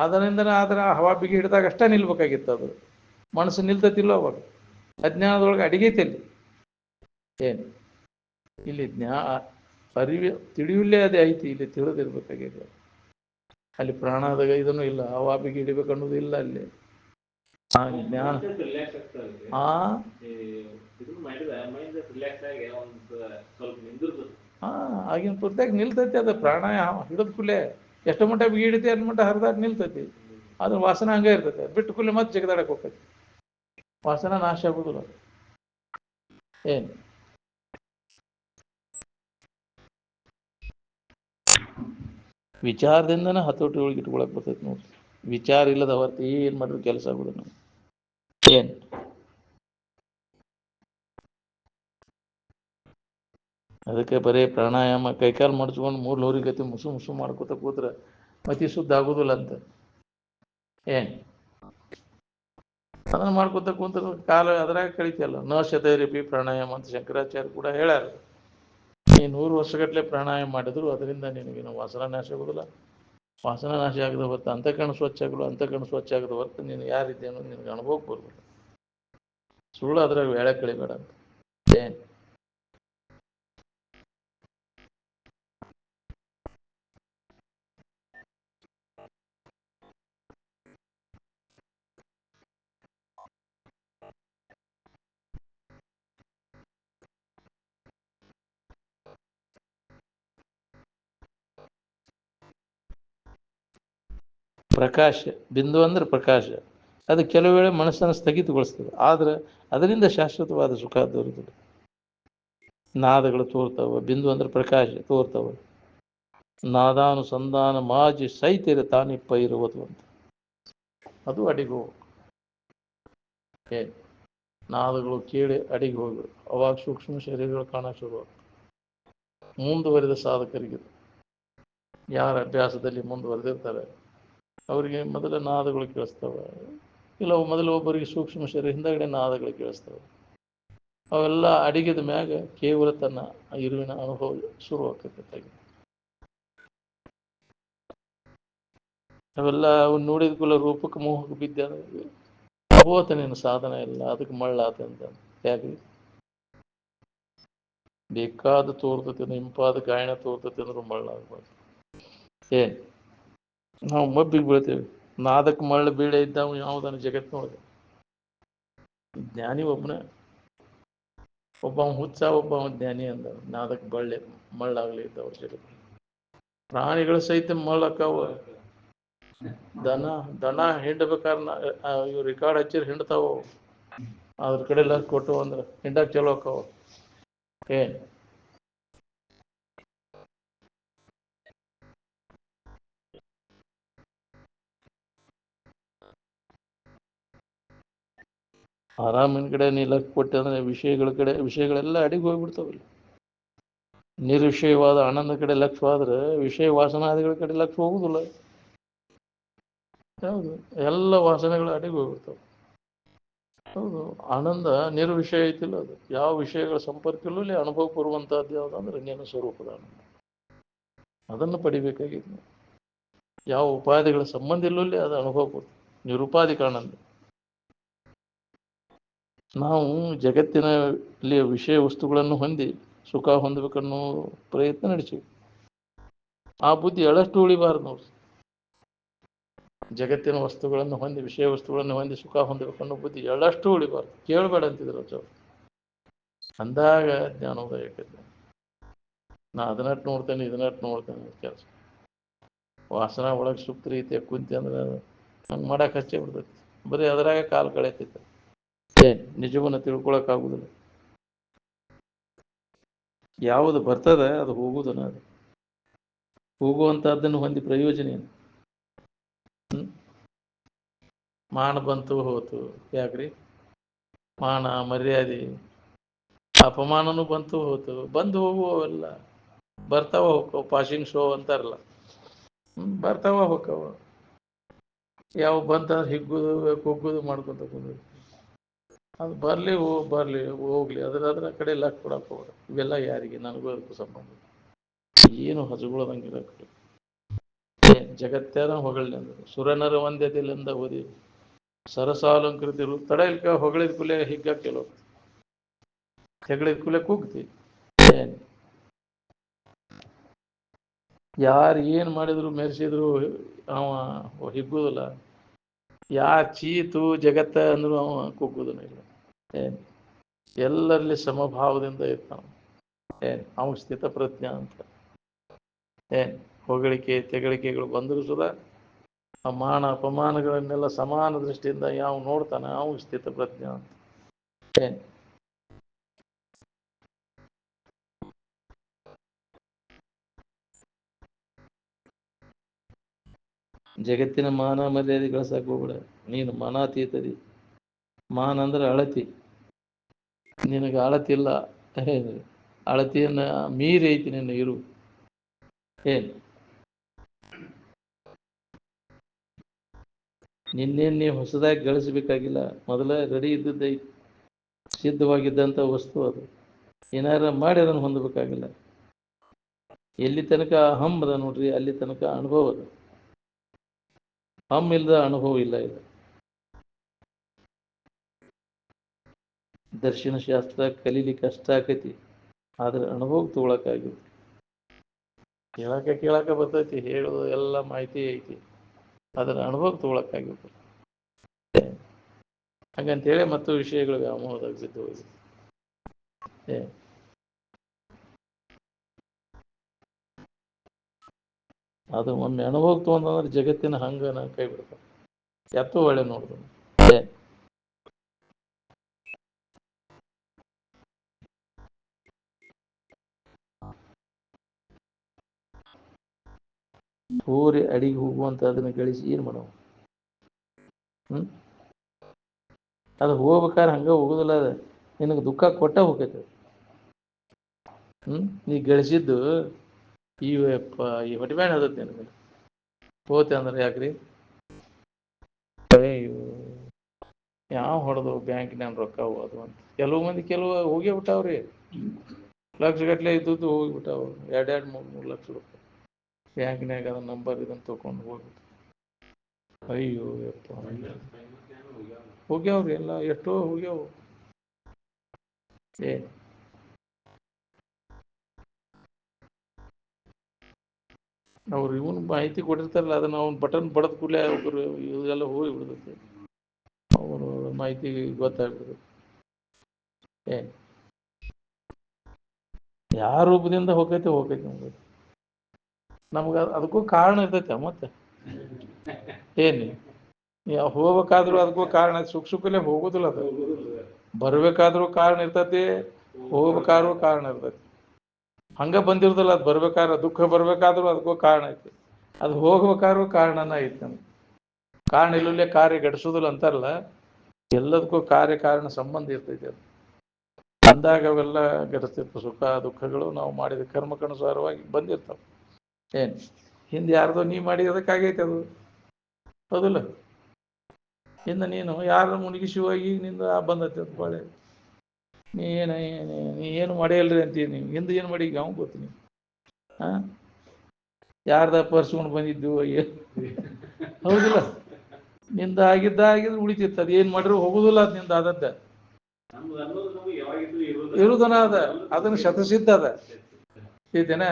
ಅದರಿಂದನೇ ಆದ್ರೆ ಹವಾ ಬಿಗಿ ಹಿಡಿದಾಗ ಅಷ್ಟೇ ನಿಲ್ಬೇಕಾಗಿತ್ತು. ಅದು ಮನಸ್ಸು ನಿಲ್ತತಿಲ್ಲ ಅವಾಗ. ಅಜ್ಞಾನದೊಳಗೆ ಅಡಿಗೈತಿ ಅಲ್ಲಿ. ಏನು ಇಲ್ಲಿ ತಿಳಿಯುಲ್ಲೇ ಅದೇ ಐತಿ, ಇಲ್ಲಿ ತಿಳಿದಿರ್ಬೇಕಾಗಿದೆ. ಅಲ್ಲಿ ಪ್ರಾಣದಾಗ ಇದನ್ನು ಇಲ್ಲ, ಹವಾ ಬಿಗಿ ಹಿಡಿಬೇಕು ಅನ್ನೋದು ಇಲ್ಲ ಅಲ್ಲಿ. ಜ್ಞಾನ ಆಗಿನ ಪೂರ್ತಿಯಾಗಿ ನಿಲ್ತೈತಿ. ಅದು ಪ್ರಾಣಾಯಾಮ ಹಿಡಿದ ಕೂಡಲೇ ಎಷ್ಟು ಮಟ್ಟ ಬಿಗಿ ಹಿಡಿತಿ ಅಷ್ಟು ಮಟ್ಟ ಹರಿದಾಟ ನಿಲ್ತೈತಿ. ಅದು ವಾಸನ ಹಂಗೆ ಇರ್ತೈತೆ. ಬಿಟ್ಟು ಕೂಡಲೇ ಮತ್ತೆ ಜಗದಾಡಕ್ಕೆ ಹೋಗ್ತೈತಿ. ವಾಸನ ನಾಶ ಆಗುದಿಲ್ಲ. ಏನು ವಿಚಾರದಿಂದನೇ ಹತೋಟಿ ಒಳಗೆ ಇಟ್ಕೊಳಕ್ ಬರ್ತೈತಿ ನೋಡ್ರಿ. ವಿಚಾರ ಇಲ್ಲದ ಹೊರತು ಏನು ಮಾಡಿದ್ರು ಕೆಲಸ ಆಗೋದಿಲ್ಲ. ಏನು ಅದಕ್ಕೆ ಬರೀ ಪ್ರಾಣಾಯಾಮ ಕೈಕಾಲು ಮಡ್ಚ್ಕೊಂಡು 3 ಲೋರಿ ಗತಿ ಮುಸು ಮಾಡ್ಕೋತ ಕೂತ್ರೆ ಮತಿ ಶುದ್ಧ ಆಗೋದಿಲ್ಲ ಅಂತ. ಏನು ಅದನ್ನು ಮಾಡ್ಕೋತ ಕೂತ್ರೆ ಕಾಲ ಅದ್ರಾಗ ಕಳಿತಲ್ಲ. ನ ಶತೈರಪಿ ಪ್ರಾಣಾಯಾಮ ಅಂತ ಶಂಕರಾಚಾರ್ಯ ಕೂಡ ಹೇಳ್ಯಾರ. ಈ 100 ವರ್ಷಗಟ್ಟಲೆ ಪ್ರಾಣಾಯಾಮ ಮಾಡಿದ್ರು ಅದರಿಂದ ನಿನಗೇನು ವಾಸನ ನಾಶ ಆಗೋದಿಲ್ಲ. ವಾಸನ ನಾಶ ಆಗದ ಹೊರತು ಅಂತಃಕರಣ ಸ್ವಚ್ಛ ಆಗದ ಹೊರತು ನೀನು ಯಾರಿದ್ದೆ ಅನ್ನೋದು ನಿನಗೆ ಅನುಭವಕ್ಕೆ ಬರ್ಬೋದು. ಸುಳ್ಳು ಅದ್ರಾಗ ವೇಳೆ ಕಳಿಬೇಡ ಅಂತ. ಏನು ಪ್ರಕಾಶ ಬಿಂದು ಅಂದ್ರೆ ಪ್ರಕಾಶ. ಅದು ಕೆಲವು ವೇಳೆ ಮನಸ್ಸನ್ನು ಸ್ಥಗಿತಗೊಳಿಸ್ತದೆ. ಆದ್ರೆ ಅದರಿಂದ ಶಾಶ್ವತವಾದ ಸುಖ ದೊರೆತದೆ. ನಾದಗಳು ತೋರ್ತಾವ. ಬಿಂದು ಅಂದ್ರೆ ಪ್ರಕಾಶ ತೋರ್ತಾವ. ನಾದಾನುಸಂಧಾನ ಮಾಜಿ ಸೈತಿರ ತಾನಿಪ್ಪ ಇರುವುದು ಅಂತ. ಅದು ಅಡಿಗೆ ಹೋಗು. ನಾದಗಳು ಕೇಳಿ ಅಡಿಗೆ ಹೋಗು. ಅವಾಗ ಸೂಕ್ಷ್ಮ ಶರೀರಗಳು ಕಾಣಕ್ಕೆ ಶುರುವಾಗ್ತವೆ. ಮುಂದುವರಿದ ಸಾಧಕರಿಗೆ, ಯಾರ ಅಭ್ಯಾಸದಲ್ಲಿ ಮುಂದುವರೆದಿರ್ತಾರೆ ಅವರಿಗೆ ಮೊದಲ ನಾದಗಳು ಕೇಳಿಸ್ತವೆ. ಇಲ್ಲ ಮೊದಲು ಒಬ್ಬರಿಗೆ ಸೂಕ್ಷ್ಮ ಶರೀರ ಹಿಂದಗಡೆ ನಾದಗಳು ಕೇಳಿಸ್ತವೆ. ಅವೆಲ್ಲ ಅಡಿಗೆದ ಮ್ಯಾಗ ಕೇವಲ ತನ್ನ ಇರುವಿನ ಅನುಭವ ಶುರುವಾಗ್ತೈತೆ. ಅವೆಲ್ಲ ಅವ್ನು ನೋಡಿದ ಕೂಡಲೇ ರೂಪಕ್ಕೆ ಮೋಹಕ್ಕೆ ಬಿದ್ದ ಹೋತ ನಿನ್ನ ಸಾಧನ ಇಲ್ಲ, ಅದಕ್ಕೆ ಮಳ್ಳಾತಂತ. ಯಾಕೆ ಬೇಕಾದ ತೋರ್ತತಿ, ಇಂಪಾದ ಗಾಯನ ತೋರ್ತತಿ ಅಂದ್ರೂ ಮಳ್ಳಾಗಬಾರ್ದು. ಏನು ನಾವು ಮಬ್ಬಿಗೆ ಬೀಳ್ತೇವೆ. ನಾದಕ್ಕೆ ಮಳ್ಳ ಬೀಳೆ ಇದ್ದಾವ ಯಾವುದನ್ನು ಜಗತ್ತಿನೊಳಗೆ? ಜ್ಞಾನಿ ಒಬ್ಬನೇ. ಒಬ್ಬ ಹುಚ್ಚ, ಒಬ್ಬ ಜ್ಞಾನಿ ಅಂದ. ನಾದಕ್ಕೆ ಮಳ್ಳಾಗಲಿ ಇದ್ದವ್ರ ಜಗತ್ತು. ಪ್ರಾಣಿಗಳ ಸಹಿತ ಮಳ್ಳಕ್ಕಾವ. ದನ ಹಿಂಡ್ಬೇಕಾದ್ರೆ ಇವು ರೆಕಾರ್ಡ್ ಹಚ್ಚಿರ್ ಹಿಂಡ್ತಾವ. ಅದ್ರ ಕಡೆ ಎಲ್ಲ ಕೊಟ್ಟು ಅಂದ್ರೆ ಹಿಂಡಕ್ಕೆ ಚಲೋ ಅಕ್ಕಾವ. ಏನು ಆರಾಮಿನ ಕಡೆ ನೀ ಲಕ್ ಕೊಟ್ಟೆ ಅಂದ್ರೆ ವಿಷಯಗಳೆಲ್ಲ ಅಡಿಗೆ ಹೋಗ್ಬಿಡ್ತಾವಲ್ಲಿ. ನಿರ್ವಿಷಯವಾದ ಆನಂದ ಕಡೆ ಲಕ್ಷ್ಯವಾದ್ರೆ ವಿಷಯ ವಾಸನಾದಿಗಳ ಕಡೆ ಲಕ್ಷ್ಯ ಹೋಗುದಿಲ್ಲ. ಹೌದು, ಎಲ್ಲ ವಾಸನೆಗಳು ಅಡಿಗೆ ಹೋಗ್ಬಿಡ್ತಾವೆ. ಹೌದು, ಆನಂದ ನಿರ್ವಿಷಯ ಐತಿಲ್ಲ. ಅದು ಯಾವ ವಿಷಯಗಳ ಸಂಪರ್ಕಲ್ಲೂ ಇಲ್ಲಿ ಅನುಭವ ಬರುವಂತಹದ್ದು ಯಾವುದಂದ್ರೆ ಜ್ಞಾನ ಸ್ವರೂಪದ ಆನಂದ. ಅದನ್ನು ಪಡಿಬೇಕಾಗಿತ್ತು. ಯಾವ ಉಪಾಧಿಗಳ ಸಂಬಂಧ ಇಲ್ಲಲ್ಲಿ ಅದು ಅನುಭವ ಬರ್ತದೆ. ನಿರುಪಾಧಿಕ ಆನಂದ. ನಾವು ಜಗತ್ತಿನಲ್ಲಿ ವಿಷಯ ವಸ್ತುಗಳನ್ನು ಹೊಂದಿ ಸುಖ ಹೊಂದಬೇಕನ್ನೋ ಪ್ರಯತ್ನ ನಡೆಸಿವಿ. ಆ ಬುದ್ಧಿ ಎಳಷ್ಟು ಉಳಿಬಾರ್ದು ನೋಡ್ರಿ. ಜಗತ್ತಿನ ವಸ್ತುಗಳನ್ನು ಹೊಂದಿ ವಿಷಯ ವಸ್ತುಗಳನ್ನು ಹೊಂದಿ ಸುಖ ಹೊಂದಬೇಕನ್ನೋ ಬುದ್ಧಿ ಎಳಷ್ಟು ಉಳಿಬಾರ್ದು. ಕೇಳಬೇಡ ಅಂತಿದ್ರು ಅವ್ರು. ಅಂದಾಗ ಜ್ಞಾನೋದಯ ಆಕೈತಿ. ನಾ ಅದನ್ನಟ್ಟು ನೋಡ್ತೇನೆ ಇದನ್ನಟ್ಟು ನೋಡ್ತೇನೆ ಕೆಲಸ ವಾಸನ ಒಳಗೆ ಸುಪ್ತ ರೀತಿಯ ಕುಂತಿ ಅಂದ್ರೆ ಹಂಗೆ ಮಾಡಕ್ಕೆ ಹಚ್ಚೇ ಬಿಡ್ತೈತಿ. ಬರೀ ಅದರಾಗ ಕಾಲು ಕಳೆತೈತೆ. ನಿಜವನ್ನ ತಿಳ್ಕೊಳಕ್ಕಾಗುದಿಲ್ಲ. ಯಾವುದು ಬರ್ತದ ಅದು ಹೋಗುದನ. ಅದು ಹೋಗುವಂತಹದ್ದನ್ನು ಹೊಂದಿ ಪ್ರಯೋಜನ ಏನು? ಮಾನ ಬಂತು ಹೋತು. ಯಾಕ್ರಿ? ಮಾನ ಮರ್ಯಾದೆ ಅಪಮಾನನೂ ಬಂತು ಹೋತು. ಬಂದು ಹೋಗುವವೆಲ್ಲ ಬರ್ತಾವ ಹೋಕ್ಕವ. ಪಾಸಿಂಗ್ ಶೋ ಅಂತಾರಲ್ಲ, ಬರ್ತಾವ ಹೋಕ್ಕವ. ಯಾವ ಬಂತಂದ್ರೆ ಹಿಗ್ಗುದು ಕುಗ್ಗುದು ಮಾಡ್ಕೊತ ಕುಂದ್ರು. ಅದು ಬರಲಿ ಹೋಗ್ಲಿ ಅದ್ರ ಕಡೆ ಲಕ್ ಕೊಡಕ್ಕೆ ಹೋಗ. ಇವೆಲ್ಲ ಯಾರಿಗೆ? ನನಗೂ ಅದಕ್ಕೂ ಸಂಬಂಧ. ಏನು ಹಜಗೊಳದಂಗಿಲ್ಲ. ಜಗತ್ತೇನ ಹೊಗಳಲಿ ಅಂದ್ರೆ ಸುರನರ ಒಂದೆದಿಲ್ಲಿಂದ ಓದಿ ಸರಸಾಲಂಕೃತಿರು ತಡ ಇಲ್ಕ ಹೊಗಳಿದ ಕುಲೆ ಹಿಗ್ಗ ಕೆಲವು ಹೆಗಳಿದ ಕುಲೆ ಕುಗ್ತಿ. ಯಾರು ಏನು ಮಾಡಿದ್ರು ಮೆರೆಸಿದ್ರು ಅವ ಹಿಗ್ಗುದಿಲ್ಲ. ಚೀತು ಜಗತ್ತ ಅಂದ್ರು ಅವ ಕುಗ್ಗುದನ ಇಲ್ಲ. ಎಲ್ಲರಲ್ಲಿ ಸಮಭಾವದಿಂದ ಇರ್ತಾನ. ಅವ ಸ್ಥಿತ ಪ್ರಜ್ಞ ಅಂತ. ಹೊಗಳಿಕೆ ತೆಗಳಿಕೆಗಳು ಬಂದರೂ ಸುದ ಆ ಮಾನ ಅಪಮಾನಗಳನ್ನೆಲ್ಲ ಸಮಾನ ದೃಷ್ಟಿಯಿಂದ ಯಾವ ನೋಡ್ತಾನೆ ಅವ ಸ್ಥಿತ ಪ್ರಜ್ಞ ಅಂತ. ಜಗತ್ತಿನ ಮಾನ ಮರ್ಯಾದೆ ಗಳಿಸಕ್ಕೆ ಹೋಗ್ಬೇಡ. ನೀನು ಮಾನಾತೀತದಿ. ಮಾನ ಅಂದ್ರೆ ಅಳತಿ. ನಿನಗೆ ಅಳತಿಲ್ಲ. ಅಳತಿಯನ್ನ ಮೀರಿ ಐತಿ ನಿನ್ನ ಇರು. ನಿನ್ನೇನು ನೀವು ಹೊಸದಾಗಿ ಗಳಿಸಬೇಕಾಗಿಲ್ಲ. ಮೊದಲ ರೆಡಿ ಇದ್ದದ್ದೈತಿ. ಸಿದ್ಧವಾಗಿದ್ದಂಥ ವಸ್ತು ಅದು. ಏನಾರ ಮಾಡಿ ಅದನ್ನು ಹೊಂದಬೇಕಾಗಿಲ್ಲ. ಎಲ್ಲಿ ತನಕ ಹಂಬದ ನೋಡ್ರಿ ಅಲ್ಲಿ ತನಕ ಅನುಭವ ಅದು. ಇಲ್ಲದ ಅನುಭವ ಇಲ್ಲ. ಇದು ದರ್ಶನ ಶಾಸ್ತ್ರ ಕಲೀಲಿಕ್ಕೆ ಕಷ್ಟ ಆಕೈತಿ. ಆದ್ರೆ ಅನುಭವ ತಗೊಳಕ್ಕಾಗಿತ್ತು. ಕೇಳಾಕ ಬರ್ತೈತಿ. ಹೇಳೋದು ಎಲ್ಲ ಮಾಹಿತಿ ಐತಿ. ಅದರ ಅನುಭವ ತಗೊಳಕ್ಕಾಗಿತ್ತು. ಹಾಗಂತೇಳಿ ಮತ್ತು ವಿಷಯಗಳು ವ್ಯಾಮೋಹದಾಗ ಬಿದ್ದು ಹೋಗಿ ಅದು ಒಮ್ಮೆ ಅನುಭವ ತಗೊಂಡ್ರೆ ಜಗತ್ತಿನ ಹಂಗನ ಕೈ ಬಿಡ್ತಾರೆ. ಎತ್ತೋ ಒಳ್ಳೆ ನೋಡ್ದು. ಹೋರಿ ಅಡಿಗೆ ಹೋಗುವಂತ ಅದನ್ನ ಗಳಿಸಿ ಏನ್ ಮಾಡವ? ಅದು ಹೋಗ್ಬೇಕಾದ್ರೆ ಹಂಗ ಹೋಗುದಿಲ್ಲ. ಅದ ನಿನಗೆ ದುಃಖ ಕೊಟ್ಟ ಹೋಗ್ತೈತೆ. ನೀ ಗಳಿಸಿದ್ದು ಈ ಹೊಟ್ಟೆ ಬ್ಯಾನ್ ಅದತ್ತೆ ನಿನಗೆ. ಹೋತೆ ಅಂದ್ರೆ ಯಾಕ್ರಿ? ಯಾವ ಹೊಡೆದು ಬ್ಯಾಂಕಿನ ರೊಕ್ಕ ಹೋದು ಅಂತ. ಕೆಲವು ಮಂದಿ ಹೋಗೇ ಬಿಟ್ಟಾವ್ರಿ. ಲಕ್ಷಗಟ್ಟಲೆ ಇದ್ದದ್ದು ಹೋಗಿಬಿಟ್ಟಾವ. 2-3 ಲಕ್ಷ ರೂಪಾಯಿ ಬ್ಯಾಂಕ್ನಾಗ ಅದನ್ನ ನಂಬರ್ ಇದನ್ನು ತೊಗೊಂಡು ಹೋಗ್ಬಿಟ್ಟು. ಅಯ್ಯೋ ಯಪ್ಪ, ಹೋಗ್ಯಾವ್ರಿ ಎಲ್ಲ. ಎಷ್ಟೋ ಹೋಗ್ಯಾವ. ಅವ್ರು ಇವನು ಮಾಹಿತಿ ಕೊಟ್ಟಿರ್ತಾರಲ್ಲ, ಅದನ್ನ ಅವ್ನು ಬಟನ್ ಬಡದ ಕೂಡಲೇ ಒಬ್ಬರು ಇದೆಲ್ಲ ಹೋಗಿ ಬಿಡ್ತೈತಿ. ಅವರು ಮಾಹಿತಿ ಗೊತ್ತಾಗ್ಬಿಡ್ತೈತಿ. ಯಾವ ರೂಪದಿಂದ ಹೋಗೈತೆ ನಮ್ಗೆ ಅದಕ್ಕೂ ಕಾರಣ ಇರ್ತೈತೆ. ಮತ್ತೆ ಹೋಗ್ಬೇಕಾದ್ರೂ ಅದಕ್ಕೂ ಕಾರಣ. ಸುಖಲೇ ಹೋಗುದಿಲ್ಲ. ಅದು ಬರ್ಬೇಕಾದ್ರೂ ಕಾರಣ ಇರ್ತೈತಿ, ಹೋಗ್ಬೇಕಾದ್ರೂ ಕಾರಣ ಇರ್ತೈತಿ. ಹಂಗ ಬಂದಿರೋದಿಲ್ಲ. ಅದು ಬರ್ಬೇಕಾದ್ರೆ ದುಃಖ ಬರ್ಬೇಕಾದ್ರೂ ಅದಕ್ಕೂ ಕಾರಣ ಐತಿ. ಅದು ಹೋಗ್ಬೇಕಾದ್ರೂ ಕಾರಣನ ಐತಿ. ನಮ್ಗೆ ಕಾರಣ ಇಲ್ಲೇ ಕಾರ್ಯ ಘಟಿಸೋದಿಲ್ಲ ಅಂತಾರಲ್ಲ, ಎಲ್ಲದಕ್ಕೂ ಕಾರ್ಯಕಾರಣ ಸಂಬಂಧ ಇರ್ತೈತಿ. ಅದು ಅಂದಾಗ ಅವೆಲ್ಲ ಘಟಿಸ್ತಿರ್ತಾವ. ಸುಖ ದುಃಖಗಳು ನಾವು ಮಾಡಿದ ಕರ್ಮಕ್ಕನುಸಾರವಾಗಿ ಬಂದಿರ್ತಾವ. ಹಿಂದೆ ಯಾರ್ದೋ ನೀ ಮಾಡಿರೋದಕ್ಕಾಗೈತೆ ಅದು. ಹೌದಿಲ್ಲ? ಇನ್ನು ನೀನು ಯಾರು ಮುಳುಗಿಸಿ ಹೋಗಿ ನಿಂದ ಬಂದೈತೆ ಅದು ಬಾಳೆ. ನೀ ಏನು ಮಾಡಿಯಲ್ರಿ ಅಂತೀವಿ. ನೀವು ಹಿಂದೆ ಏನು ಮಾಡಿ ಯಾವ ಗೊತ್ತೀನಿ? ಯಾರ್ದ ಪರ್ಸ್ಕೊಂಡು ಬಂದಿದ್ದು? ಹೌದಿಲ್ಲ? ನಿಂದ ಆಗಿದ್ರೆ ಉಳಿತಿತ್ತು. ಅದು ಏನು ಮಾಡಿದ್ರು ಹೋಗುದಿಲ್ಲ. ಅದು ನಿಂದ ಆದದ್ದ. ಇರುದನ ಅದ, ಅದನ್ನ ಶತಸಿದ್ಧ ಅದ. ಐತೇನ?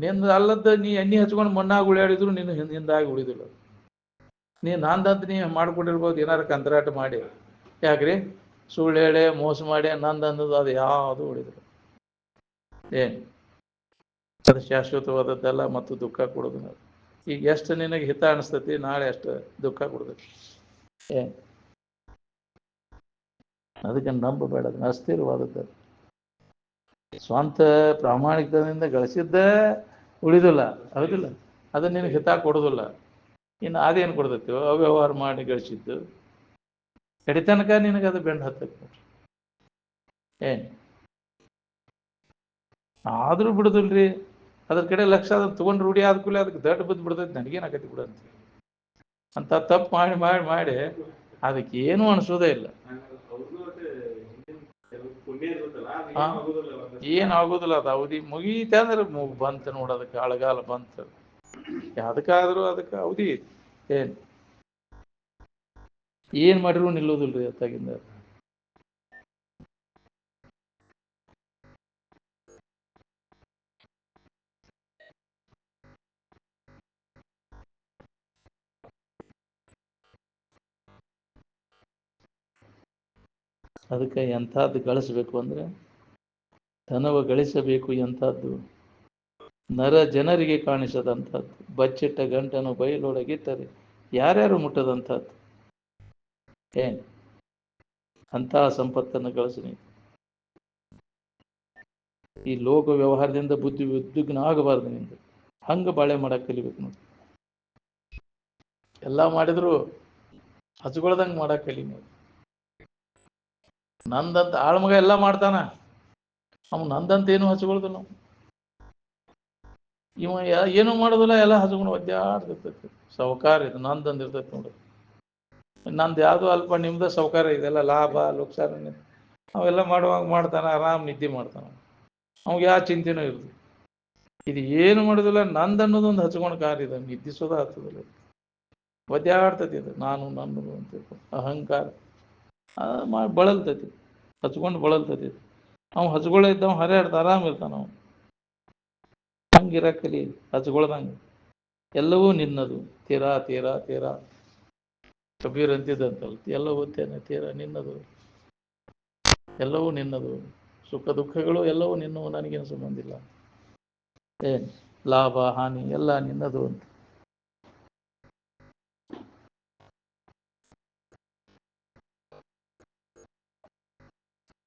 ನಿಂದ ಅಲ್ಲದ ನೀ ಎಣ್ಣೆ ಹಚ್ಕೊಂಡು ಮಣ್ಣಾಗ ಉಳಿಯಾಡಿದ್ರು ನಿನ್ನ ಹಿಂದಾಗಿ ಉಳಿದಿಲ್ಲ. ನೀ ನಂದಂತ ನೀ ಮಾಡ್ಕೊಂಡಿರ್ಬೋದು ಏನಾರ ಕಂತ್ರಾಟ ಮಾಡಿ. ಯಾಕ್ರಿ? ಸುಳ್ಳು ಹೇಳಿ ಮೋಸ ಮಾಡಿ ನಂದನ್ನೋದು ಅದು ಯಾವುದು ಉಳಿದ್ರು ಏನು ಅದು ಶಾಶ್ವತವಾದದ್ದಲ್ಲ ಮತ್ತು ದುಃಖ ಕೊಡೋದು. ಈಗ ಎಷ್ಟು ನಿನಗೆ ಹಿತ ಅನಿಸ್ತತಿ, ನಾಳೆ ಅಷ್ಟು ದುಃಖ ಕೊಡ್ತೈತಿ. ಏನು ಅದಕ್ಕೆ ನಂಬಬೇಡ, ಅಸ್ಥಿರವಾದದ್ದು. ಸ್ವಂತ ಪ್ರಾಮಾಣಿಕದಿಂದ ಗಳಿಸಿದ್ದ ಉಳಿದಿಲ್ಲ, ಹೌದಿಲ್ಲ? ಅದನ್ನ ನಿನಗೆ ಹಿತ ಕೊಡೋದಿಲ್ಲ. ಇನ್ನು ಅದೇನು ಕೊಡ್ತೈತಿ? ಅವ್ಯವಹಾರ ಮಾಡಿ ಗಳಿಸಿದ್ದು ಕಡಿತನಕ ನಿನಗೆ ಅದು ಬೆಂಡ್ ಹತ್ತೈತಿ. ಏನು ಆದ್ರೂ ಬಿಡುದಿಲ್ರಿ. ಅದ್ರ ಕಡೆ ಲಕ್ಷ ಅದನ್ನ ತಗೊಂಡು ರೂಢಿ ಆದ ಕೂಡಲೇ ಅದಕ್ಕೆ ದಡ್ಡ ಬಿದ್ದು ಬಿಡ್ತೈತಿ. ನನಗೇನಾಗತಿ ಬಿಡ ಅಂತ ತಪ್ಪು ಮಾಡಿ ಮಾಡಿ ಮಾಡಿ ಅದಕ್ಕೆ ಏನೂ ಅನಿಸೋದೇ ಇಲ್ಲ. ಏನು ಆಗೋದಿಲ್ಲ. ಅದು ಅವಧಿ ಮುಗೀತೆ ಅಂದ್ರೆ ಬಂತು ನೋಡೋದಕ್ಕೆ ಅಳಗಾಲ ಬಂತು. ಅದಕ್ಕಾದ್ರೂ ಅದಕ್ಕೆ ಅವಧಿ ಏನ್ ಮಾಡಿದ್ರು ನಿಲ್ಲೋದಿಲ್ರಿ ಅತ್ತಾಗಿಂದ. ಅದಕ್ಕೆ ಎಂಥದ್ದು ಗಳಿಸ್ಬೇಕು ಅಂದ್ರೆ ಧನವ ಗಳಿಸಬೇಕು. ಎಂಥದ್ದು? ನರ ಜನರಿಗೆ ಕಾಣಿಸದಂಥದ್ದು, ಬಚ್ಚಿಟ್ಟ ಗಂಟನ್ನು ಬಯಲೊಳಗಿಟ್ಟರೆ ಯಾರ್ಯಾರು ಮುಟ್ಟದಂಥದ್ದು. ಏನು ಅಂತಹ ಸಂಪತ್ತನ್ನು ಗಳಿಸಿ ಈ ಲೋಕ ವ್ಯವಹಾರದಿಂದ ಬುದ್ಧಿ ಉದ್ವಿಗ್ನ ಆಗಬಾರ್ದು. ನಿಂದು ಹಂಗ ಬಾಳೆ ಮಾಡಕ್ ಕಲಿಬೇಕು ನೋಡಿ. ಎಲ್ಲ ಮಾಡಿದ್ರು ಹಚ್ಕೊಳ್ದಂಗೆ ಮಾಡಕ್ ಕಲಿ ನೀವು. ನಂದಂತ ಆಳ್ಮಗ ಎಲ್ಲ ಮಾಡ್ತಾನ, ಅವ್ನು ನಂದಂತ ಏನು ಹಚ್ಕೊಳ್ದಿಲ್ಲ. ಇವ ಏನು ಮಾಡೋದಿಲ್ಲ, ಎಲ್ಲ ಹಚ್ಕೊಂಡು ಒದ್ದಾಡ್ತಿರ್ತೈತಿ. ಸೌಕಾರ ಇದು ನಂದಂದು ಇರ್ತೈತಿ ನೋಡಿ. ನಂದು ಯಾವುದು ಅಲ್ಪ ನಿಮ್ದ ಸೌಕಾರ, ಇದೆಲ್ಲ ಲಾಭ ಲುಕ್ಸಾನ ಅವೆಲ್ಲ ಮಾಡುವಾಗ ಮಾಡ್ತಾನ, ಆರಾಮ್ ನಿದ್ದೆ ಮಾಡ್ತಾನ. ಅವಾಗ ಯಾವ ಚಿಂತೆನೂ ಇರ್ತದೆ. ಇದು ಏನು ಮಾಡೋದಿಲ್ಲ, ನಂದು ಅನ್ನೋದೊಂದು ಹಚ್ಕೊಂಡು ಕಾರಿದ ನಿದ್ದಿಸೋದ ಹತ್ತದಿಲ್ಲ. ಒದ್ದಾಡ್ತೈತಿ ಇದು ನಾನು ನನ್ನದು ಅಂತ ಅಹಂಕಾರ ಬಳಲ್ತೈತಿ, ಹಚ್ಕೊಂಡು ಬಳಲ್ತೈತಿ. ಅವ್ ಹಚ್ಕೊಳ್ಳ ಇದ್ದವ್ ಹರಿಯಾಡ್ತ ಆರಾಮ್ ಇರ್ತಾನ. ಅವ್ ಹಂಗಿರಕ್ಕಲಿ ಹಚ್ಕೊಳ್ದಂಗೆ ಎಲ್ಲವೂ ನಿನ್ನದು. ತೀರಾ ತೀರಾ ತೀರಾ ಕಬೀರ್ ಅಂತಿದ್ದಂತಲ್ಲ, ಎಲ್ಲವೂ ತೀರಾ ನಿನ್ನದು, ಎಲ್ಲವೂ ನಿನ್ನದು. ಸುಖ ದುಃಖಗಳು ಎಲ್ಲವೂ ನಿನ್ನವು, ನನಗೇನು ಸಂಬಂಧಿಲ್ಲ. ಏನು ಲಾಭ ಹಾನಿ ಎಲ್ಲ ನಿನ್ನದು ಅಂತ.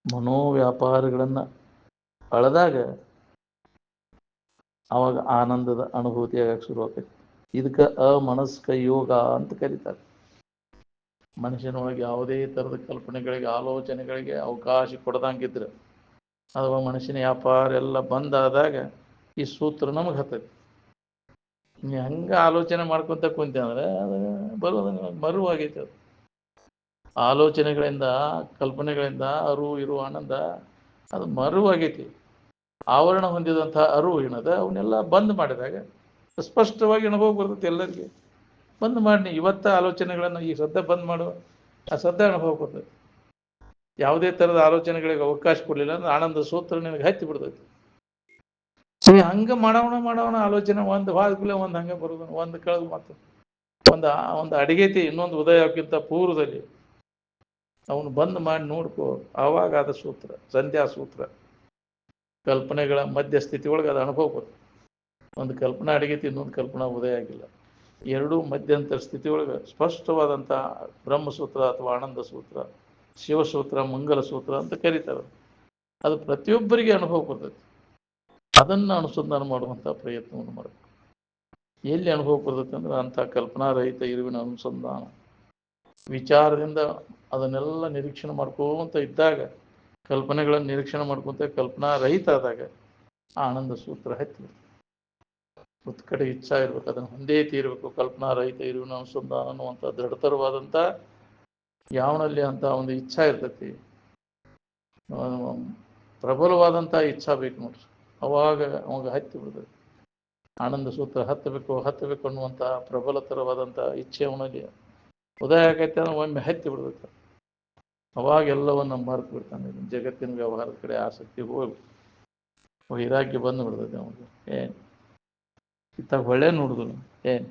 ಮನೋವ್ಯಾಪಾರಗಳನ್ನು ಅಳದಾಗ ಅವಾಗ ಆನಂದದ ಅನುಭೂತಿಯಾಗಕ್ಕೆ ಶುರುವಾಗ್ತೈತಿ. ಇದಕ್ಕೆ ಅಮನಸ್ಕ ಯೋಗ ಅಂತ ಕರೀತಾರೆ. ಮನುಷ್ಯನೊಳಗೆ ಯಾವುದೇ ಥರದ ಕಲ್ಪನೆಗಳಿಗೆ ಆಲೋಚನೆಗಳಿಗೆ ಅವಕಾಶ ಕೊಡದಂಗಿದ್ರೆ ಅಥವಾ ಮನುಷ್ಯನ ವ್ಯಾಪಾರ ಎಲ್ಲ ಬಂದಾದಾಗ ಈ ಸೂತ್ರ ನಮಗೆ ಹತ್ತೈತಿ. ನೀ ಹಂಗೆ ಆಲೋಚನೆ ಮಾಡ್ಕೊತ ಕುಂತೆ ಅಂದ್ರೆ ಅದು ಬರೋದು ಮರುವಾಗೈತೆ. ಅದು ಆಲೋಚನೆಗಳಿಂದ ಕಲ್ಪನೆಗಳಿಂದ ಇರುವ ಆನಂದ ಅದು ಮರುವಾಗೈತಿ. ಆವರಣ ಹೊಂದಿದಂತಹ ಅರಿವು ಏನದ ಅವನ್ನೆಲ್ಲ ಬಂದ್ ಮಾಡಿದಾಗ ಸ್ಪಷ್ಟವಾಗಿ ಅನುಭವ ಬರ್ತೈತಿ ಎಲ್ಲರಿಗೆ. ಬಂದ್ ಮಾಡಿ ಇವತ್ತ ಆಲೋಚನೆಗಳನ್ನು ಈ ಶ್ರದ್ಧೆ ಬಂದ್ ಮಾಡು, ಆ ಶ್ರದ್ಧೆ ಅನುಭವ ಬರ್ತೈತಿ. ಯಾವುದೇ ಥರದ ಆಲೋಚನೆಗಳಿಗೆ ಅವಕಾಶ ಕೊಡಲಿಲ್ಲ ಅಂದ್ರೆ ಆನಂದ ಸೂತ್ರ ನಿನಗೆ ಹತ್ತಿ ಬಿಡ್ತೈತಿ. ಹಂಗೆ ಮಾಡೋಣ ಆಲೋಚನೆ ಒಂದು ಹಾದ್ಕೂಲೆ ಒಂದು ಹಂಗೆ ಬರೋದು, ಒಂದು ಕಳೆದು ಮತ್ತು ಒಂದು ಅಡಿಗೆತಿ ಇನ್ನೊಂದು ಉದಯ ಹಾಕಿಂತ ಪೂರ್ವದಲ್ಲಿ ಅವನು ಬಂದ್ ಮಾಡಿ ನೋಡ್ಕೋ. ಆವಾಗ ಅದ ಸೂತ್ರ ಸಂಧ್ಯಾ ಸೂತ್ರ. ಕಲ್ಪನೆಗಳ ಮಧ್ಯಸ್ಥಿತಿ ಒಳಗೆ ಅದು ಅನುಭವ ಬರ್ತದೆ. ಒಂದು ಕಲ್ಪನಾ ಅಡಿಗೆತಿ, ಇನ್ನೊಂದು ಕಲ್ಪನಾ ಉದಯ ಆಗಿಲ್ಲ. ಎರಡೂ ಮಧ್ಯಂತರ ಸ್ಥಿತಿ ಒಳಗೆ ಸ್ಪಷ್ಟವಾದಂಥ ಬ್ರಹ್ಮಸೂತ್ರ ಅಥವಾ ಆನಂದ ಸೂತ್ರ, ಶಿವಸೂತ್ರ, ಮಂಗಲ ಸೂತ್ರ ಅಂತ ಕರೀತಾರೆ. ಅದು ಪ್ರತಿಯೊಬ್ಬರಿಗೆ ಅನುಭವ ಬರ್ತೈತಿ. ಅದನ್ನು ಅನುಸಂಧಾನ ಮಾಡುವಂಥ ಪ್ರಯತ್ನವನ್ನು ಮಾಡಬೇಕು. ಎಲ್ಲಿ ಅನುಭವ ಬರ್ತೈತೆ ಅಂದ್ರೆ ಅಂಥ ಕಲ್ಪನಾರಹಿತ ಇರುವಿನ ಅನುಸಂಧಾನ ವಿಚಾರದಿಂದ ಅದನ್ನೆಲ್ಲ ನಿರೀಕ್ಷಣೆ ಮಾಡ್ಕೋತ ಇದ್ದಾಗ, ಕಲ್ಪನೆಗಳನ್ನು ನಿರೀಕ್ಷಣೆ ಮಾಡ್ಕೊಂತ ಕಲ್ಪನಾ ರಹಿತ ಆದಾಗ ಆನಂದ ಸೂತ್ರ ಹತ್ತಿ ಒಂದು ಕಡೆ ಇಚ್ಛಾ ಇರ್ಬೇಕು, ಅದನ್ನು ಹೊಂದೇ ತೀರಬೇಕು. ಕಲ್ಪನಾ ರಹಿತ ಇರುವಿನ ಅನುಸಂಧಾನ ಅನ್ನುವಂಥ ದೃಢತರವಾದಂಥ ಯಾವನಲ್ಲಿ ಅಂತ ಒಂದು ಇಚ್ಛಾ ಇರ್ತೈತಿ, ಪ್ರಬಲವಾದಂಥ ಇಚ್ಛಾ ಬೇಕು ನೋಡ್ರಿ. ಅವಾಗ ಅವಾಗ ಹತ್ತಿ ಬಿಡ್ತೈತಿ ಆನಂದ ಸೂತ್ರ. ಹತ್ತಬೇಕು ಅನ್ನುವಂಥ ಪ್ರಬಲತರವಾದಂಥ ಇಚ್ಛೆ ಅವನಲ್ಲಿ ಉದಯ ಆಗೈತೆ ಅಂದ್ರೆ ಒಮ್ಮೆ ಹತ್ತಿ ಬಿಡ್ಬೇಕು. ಅವಾಗೆಲ್ಲವನ್ನ ಮರೆತು ಬಿಡ್ತಾನೆ. ಜಗತ್ತಿನ ವ್ಯವಹಾರದ ಕಡೆ ಆಸಕ್ತಿ ಹೋಗಿ ವೈರಾಗ್ಯ ಬಂದು ಬಿಡ್ತದೆ ಅವನಿಗೆ. ಏನು ಇತ್ತ ಒಳ್ಳೆ ನೋಡುದು, ಏನು